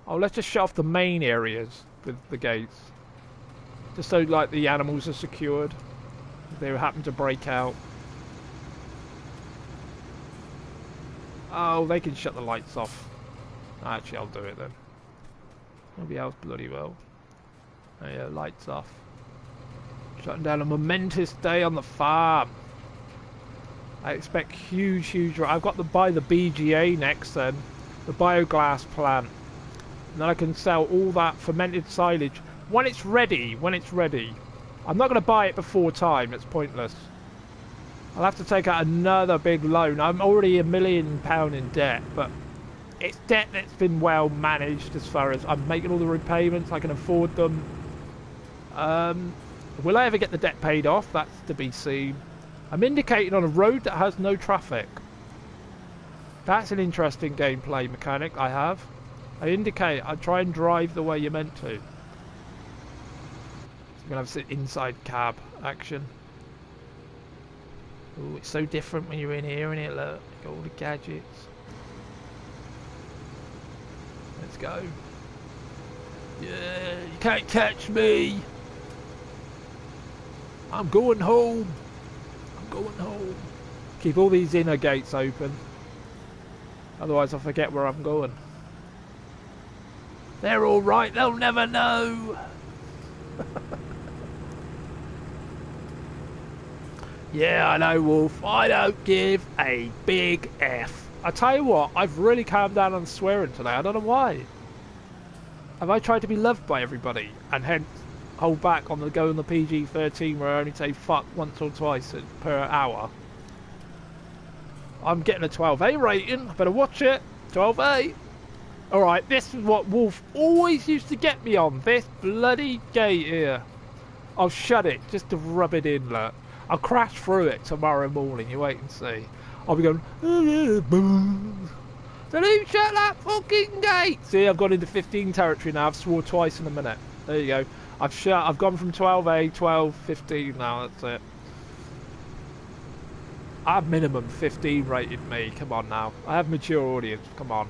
Oh, let's just shut off the main areas with the gates. Just so like the animals are secured. If they happen to break out. Oh, they can shut the lights off. Actually, I'll do it then. Nobody else bloody well. Oh yeah, lights off. Shutting down a momentous day on the farm. I expect huge... I've got to buy the BGA next then. The biogas plant. And then I can sell all that fermented silage. When it's ready. I'm not going to buy it before time. It's pointless. I'll have to take out another big loan. I'm already £1 million in debt. But it's debt that's been well managed as far as I'm making all the repayments. I can afford them. Will I ever get the debt paid off? That's to be seen. I'm indicating on a road that has no traffic. That's an interesting gameplay mechanic I have. I try and drive the way you're meant to. So you're going to have inside cab action. Ooh, it's so different when you're in here, isn't it? Look, got all the gadgets. Let's go. Yeah, you can't catch me. I'm going home. Keep all these inner gates open. Otherwise I'll forget where I'm going. They're alright, they'll never know. Yeah, I know, Wolf. I don't give a big F. I tell you what, I've really calmed down on swearing today. I don't know why. Have I tried to be loved by everybody and hence hold back on the PG-13 where I only say fuck once or twice per hour? I'm getting a 12A rating. I better watch it. 12A. Alright, this is what Wolf always used to get me on. This bloody gate here. I'll shut it just to rub it in, look. I'll crash through it tomorrow morning. You wait and see. I'll be going... So who shut that fucking gate? See, I've got into 15 territory now. I've swore twice in a minute. There you go. I've gone from 12A, 12, 15 now. That's it. I have minimum 15 rated me. Come on now. I have mature audience. Come on.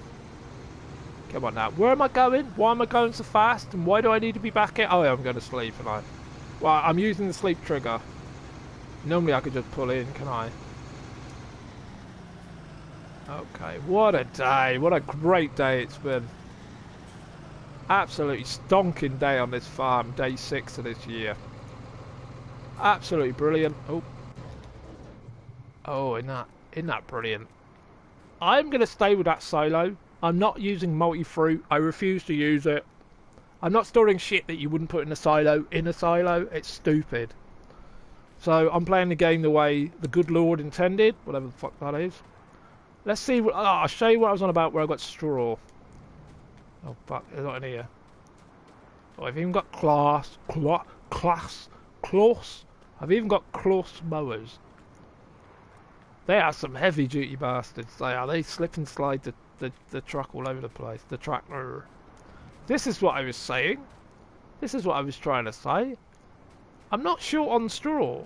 Come on now. Where am I going? Why am I going so fast? And why do I need to be back here? Oh, yeah, I'm going to sleep, and I. Well, I'm using the sleep trigger. Normally I could just pull in, can I? Okay, what a day. What a great day it's been. Absolutely stonking day on this farm. Day 6 of this year. Absolutely brilliant. Oh, isn't that brilliant? I'm going to stay with that silo. I'm not using multi-fruit. I refuse to use it. I'm not storing shit that you wouldn't put in a silo. It's stupid. So I'm playing the game the way the good Lord intended. Whatever the fuck that is. Let's see. I'll show you what I was on about where I got straw. Oh fuck, there's not in here. Oh, I've even got class. I've even got cloth mowers. They are some heavy duty bastards. They are. They slip and slide the truck all over the place. The tractor. This is what I was saying. This is what I was trying to say. I'm not short on straw.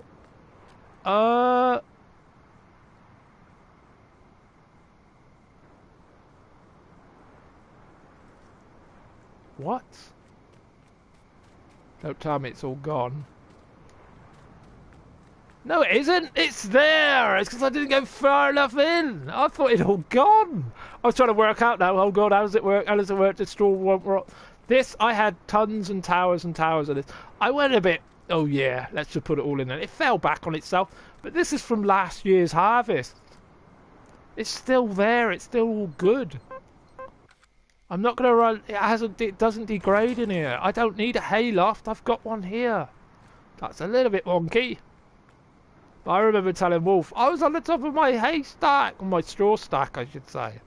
What? Don't tell me it's all gone. No, it isn't. It's there. It's because I didn't go far enough in. I thought it all gone. I was trying to work out now. Oh God, how does it work? How does it work? The straw won't rot. This, I had tons and towers of this. I went a bit. Oh yeah, let's just put it all in there. It fell back on itself. But this is from last year's harvest. It's still there. It's still all good. I'm not gonna run. It doesn't degrade in here. I don't need a hayloft. I've got one here. That's a little bit wonky. But I remember telling Wolf, I was on the top of my hay stack, or my straw stack, I should say.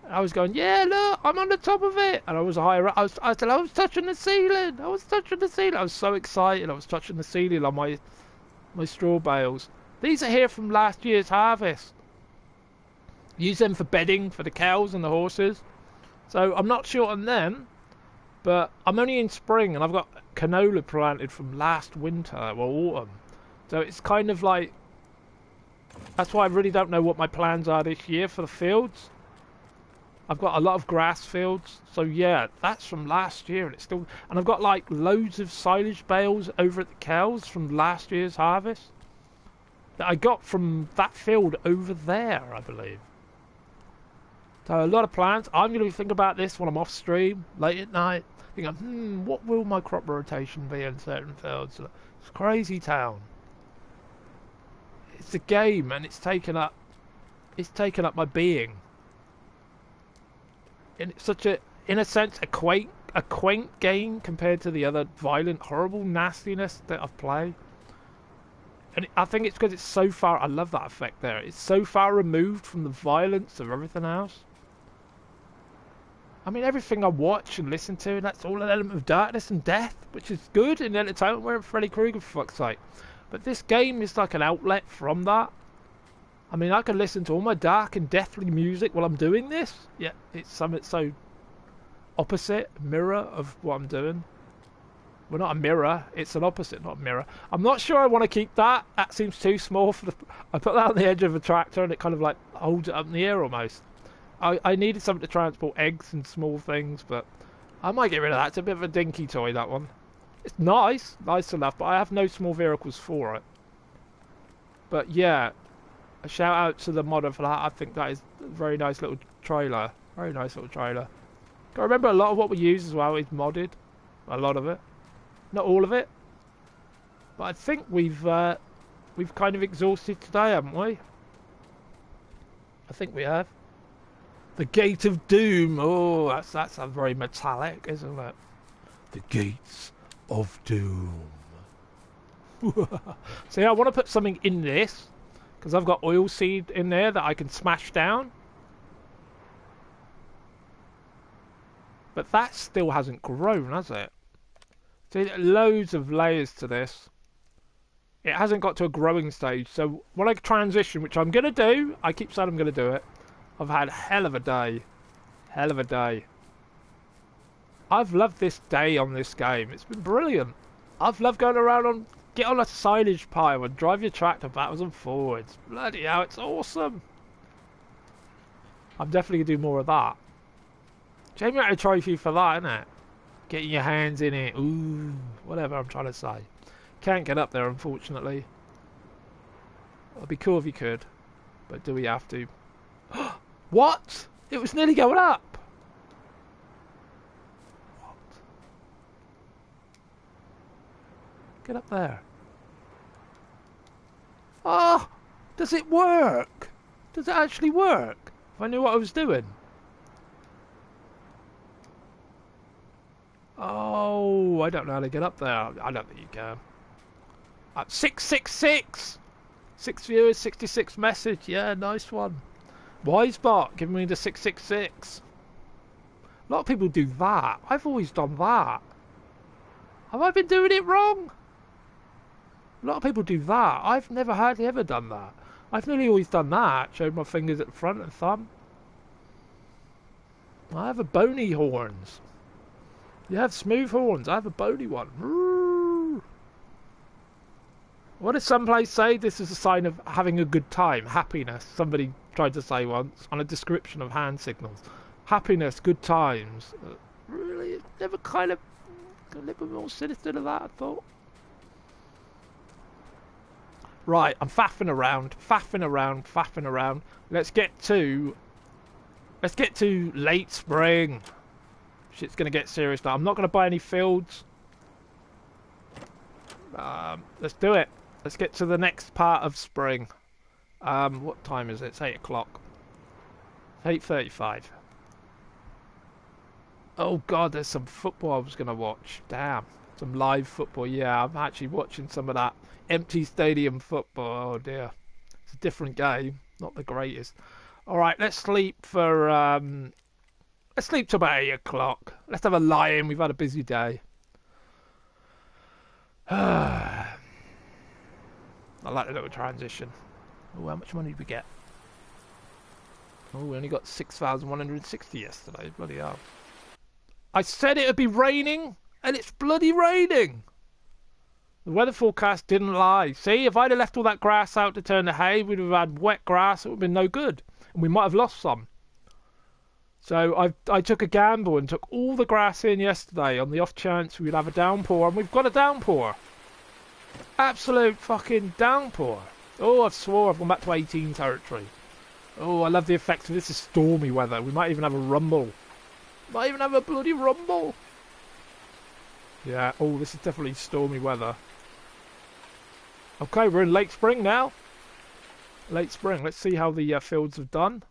And I was going, yeah, look, I'm on the top of it. And I was higher up. I said, I was touching the ceiling. I was touching the ceiling. I was so excited. I was touching the ceiling on my straw bales. These are here from last year's harvest. Use them for bedding for the cows and the horses. So I'm not short on them, but I'm only in spring and I've got canola planted from last winter or autumn. So it's kind of like, that's why I really don't know what my plans are this year for the fields. I've got a lot of grass fields, so yeah, that's from last year, and it's still, and I've got like loads of silage bales over at the cows from last year's harvest that I got from that field over there, I believe. So a lot of plans. I'm going to be thinking about this when I'm off stream late at night. Thinking, what will my crop rotation be in certain fields? It's crazy town. It's a game, and it's taken up my being. And it's such a, in a sense, a quaint game compared to the other violent, horrible nastiness that I've played. And I think it's because it's so far. I love that effect there. It's so far removed from the violence of everything else. I mean, everything I watch and listen to, that's all an element of darkness and death, which is good in entertainment. We're Freddy Krueger, for fuck's sake. But this game is like an outlet from that. I mean, I can listen to all my dark and deathly music while I'm doing this. Yeah, it's something so opposite, mirror of what I'm doing. Well, not a mirror, it's an opposite, not a mirror. I'm not sure I want to keep that. That seems too small for the... I put that on the edge of a tractor and it kind of like holds it up in the air almost. I needed something to transport eggs and small things, but I might get rid of that. It's a bit of a dinky toy, that one. It's nice enough, but I have no small vehicles for it. But yeah, a shout out to the modder for that. I think that is a very nice little trailer. Very nice little trailer. Got to remember, a lot of what we use as well is modded. A lot of it. Not all of it. But I think we've kind of exhausted today, haven't we? I think we have. The Gate of Doom. Oh, that's a very metallic, isn't it? The Gates of Doom. So yeah, I want to put something in this because I've got oil seed in there that I can smash down. But that still hasn't grown, has it? See, loads of layers to this. It hasn't got to a growing stage. So when I transition, which I'm going to do, I keep saying I'm going to do it. I've had a hell of a day. Hell of a day. I've loved this day on this game. It's been brilliant. I've loved going around and get on a silage pile and drive your tractor backwards and forwards. Bloody hell, it's awesome. I'm definitely going to do more of that. Jamie got a trophy for that, isn't it? Getting your hands in it. Ooh, whatever I'm trying to say. Can't get up there, unfortunately. It'd be cool if you could. But do we have to? What? It was nearly going up. What? Get up there. Oh, does it work? Does it actually work? If I knew what I was doing. Oh, I don't know how to get up there. I don't think you can. 666! 6 viewers, 66 message. Yeah, nice one. Wisebot, giving me the 666. A lot of people do that. I've always done that. Have I been doing it wrong? A lot of people do that. I've never hardly ever done that. I've nearly always done that. Showed my fingers at the front and thumb. I have a bony horns. You have smooth horns. I have a bony one. Roo. What did some place say? This is a sign of having a good time. Happiness. Somebody tried to say once on a description of hand signals. Happiness, good times. Really? It's never kind of a little bit more sinister than that, I thought. Right, I'm faffing around. Let's get to late spring. Shit's gonna get serious now. I'm not gonna buy any fields. Let's do it. Let's get to the next part of spring. What time is it? It's 8 o'clock. 8:35. Oh god, there's some football I was gonna watch. Damn. Some live football. Yeah, I'm actually watching some of that empty stadium football. Oh dear. It's a different game. Not the greatest. Alright, let's sleep for let's sleep till about 8 o'clock. Let's have a lie-in. We've had a busy day. I like the little transition. Oh, how much money did we get? Oh, we only got 6,160 yesterday. Bloody hell. I said it would be raining, and it's bloody raining. The weather forecast didn't lie. See, if I'd have left all that grass out to turn to hay, we'd have had wet grass. It would have been no good, and we might have lost some. So I took a gamble and took all the grass in yesterday on the off chance we'd have a downpour, and we've got a downpour. Absolute fucking downpour. Oh, I've swore I've gone back to 18 territory. Oh, I love the effects of this. Is stormy weather. We might even have a rumble. Might even have a bloody rumble. Yeah, oh, this is definitely stormy weather. Okay, we're in late spring now. Late spring. Let's see how the fields have done.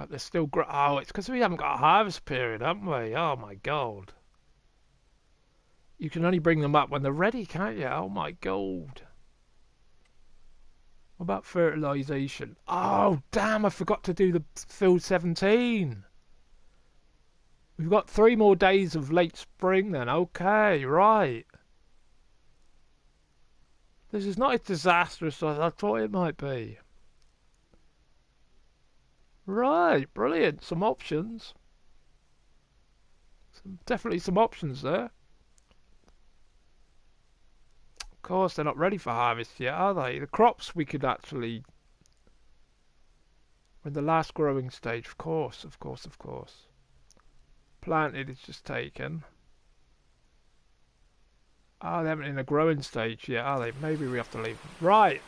They're still... Oh, it's because we haven't got a harvest period, haven't we? Oh, my God. You can only bring them up when they're ready, can't you? Oh, my God. What about fertilisation? Oh, damn, I forgot to do the field 17. We've got 3 more days of late spring then. Okay, right. This is not as disastrous as I thought it might be. Right, brilliant. Some options. Definitely some options there. Of course, they're not ready for harvest yet, are they? The crops we could actually... We're in the last growing stage, of course. Planted is just taken. Oh, they haven't in a growing stage yet, are they? Maybe we have to leave them. Right.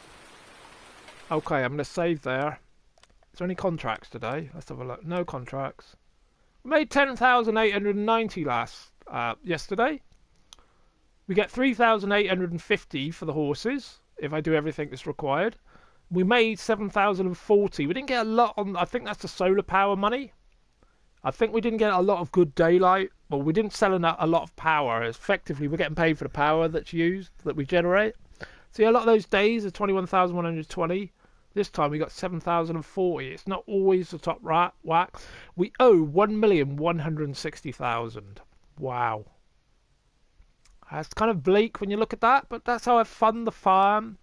Okay, I'm going to save there. Is there any contracts today? Let's have a look. No contracts. We made 10,890 yesterday. We get 3,850 for the horses, if I do everything that's required. We made 7,040. We didn't get a lot on... I think that's the solar power money. I think we didn't get a lot of good daylight. Well, we didn't sell a lot of power. Effectively, we're getting paid for the power that's used, that we generate. See, a lot of those days are 21,120. This time we got 7,040. It's not always the top whack. We owe 1,160,000. Wow. That's kind of bleak when you look at that, but that's how I fund the farm.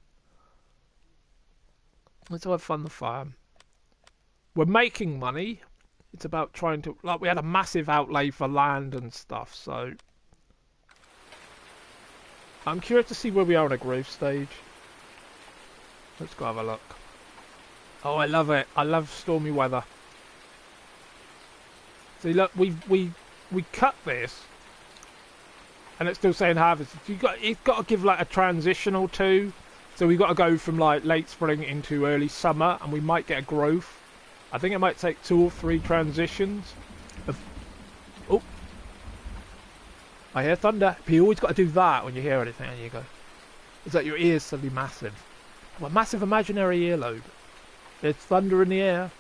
We're making money. It's about trying to... Like, we had a massive outlay for land and stuff, so... I'm curious to see where we are on a growth stage. Let's go have a look. Oh, I love it. I love stormy weather. See, look, we cut this, and it's still saying harvest. You've got to give like a transition or two. So we've got to go from like late spring into early summer, and we might get a growth. I think it might take 2 or 3 transitions. Oh, I hear thunder. But you always got to do that when you hear anything, and you go, it's like your ears suddenly massive. Well, massive imaginary earlobe. There's thunder in the air.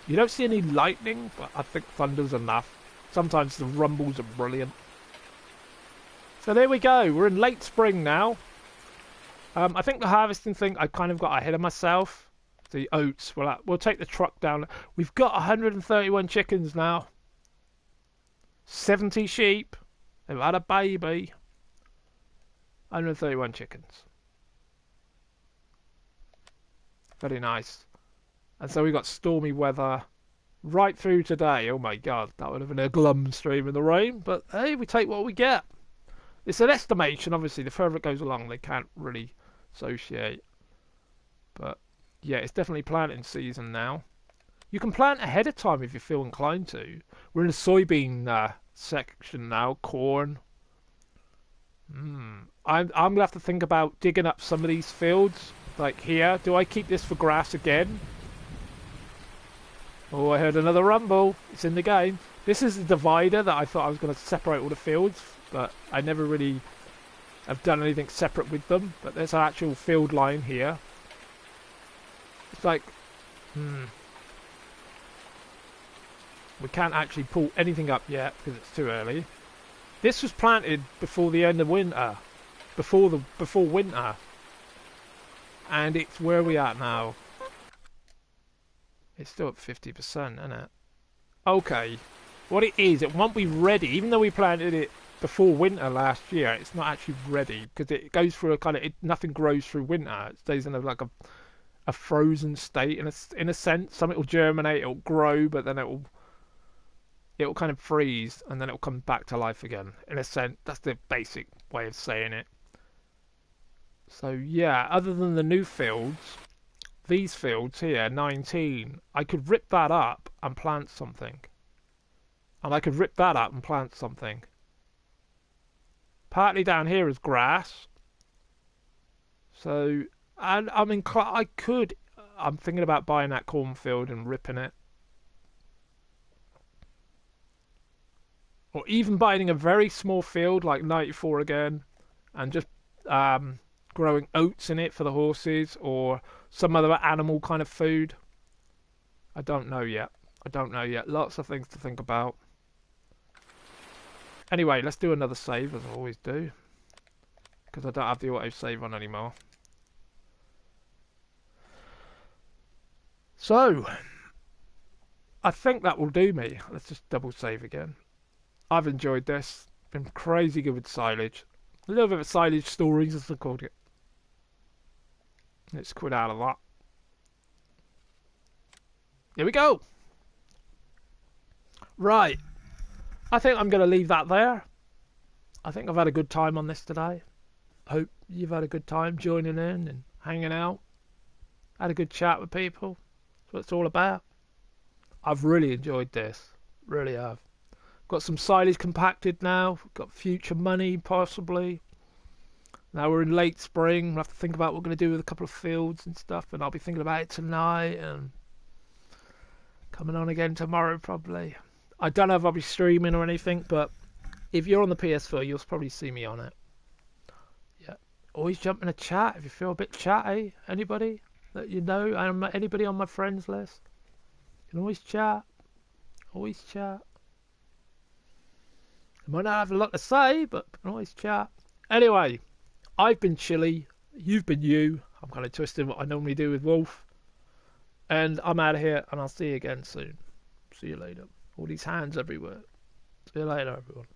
You don't see any lightning, but I think thunder's enough. Sometimes the rumbles are brilliant. So there we go. We're in late spring now. I think the harvesting thing, I kind of got ahead of myself. The oats, we'll take the truck down. We've got 131 chickens now. 70 sheep. They've had a baby. 131 chickens. Very nice. And so we got stormy weather. right through today. Oh my god, that would have been a glum stream in the rain. But hey, we take what we get. It's an estimation, obviously. The further it goes along, they can't really associate. But yeah, it's definitely planting season now. You can plant ahead of time if you feel inclined to. We're in the soybean section now, corn. I'm gonna have to think about digging up some of these fields, like here. Do I keep this for grass again? Oh, I heard another rumble. It's in the game. This is the divider that I thought I was going to separate all the fields, but I never really have done anything separate with them. But there's an actual field line here. It's like, we can't actually pull anything up yet because it's too early. This was planted before the end of winter, before winter, and it's where we at now. It's still at 50%, isn't it? Okay. What it is, it won't be ready. Even though we planted it before winter last year, it's not actually ready because it goes through a kind of nothing grows through winter. It stays in a frozen state in a sense. Something will germinate, it'll grow, but then it'll kind of freeze and then it'll come back to life again. In a sense, that's the basic way of saying it. So yeah, other than the new fields, these fields here, 19, I could rip that up and plant something. And I could rip that up and plant something. Partly down here is grass. So, and I'm thinking about buying that cornfield and ripping it. Or even buying a very small field like 94 again and just growing oats in it for the horses or some other animal kind of food. I don't know yet. Lots of things to think about. Anyway, let's do another save as I always do. Because I don't have the auto save on anymore. So, I think that will do me. Let's just double save again. I've enjoyed this. Been crazy good with silage. A little bit of silage stories as I called it. Let's quit out of that. Here we go. Right. I think I'm going to leave that there. I think I've had a good time on this today. Hope you've had a good time joining in and hanging out. Had a good chat with people. That's what it's all about. I've really enjoyed this. Really have. Got some silage compacted now. Got future money possibly. Now we're in late spring. We'll have to think about what we're going to do with a couple of fields and stuff. And I'll be thinking about it tonight and coming on again tomorrow probably. I don't know if I'll be streaming or anything, but if you're on the PS4, you'll probably see me on it. Yeah. Always jump in a chat if you feel a bit chatty. Anybody that you know? Anybody on my friends list? You can always chat. Always chat. I might not have a lot to say, but I can always chat. Anyway, I've been Chilly. You've been you. I'm kind of twisting what I normally do with Wolf. And I'm out of here, and I'll see you again soon. See you later. All these hands everywhere. See you later, everyone.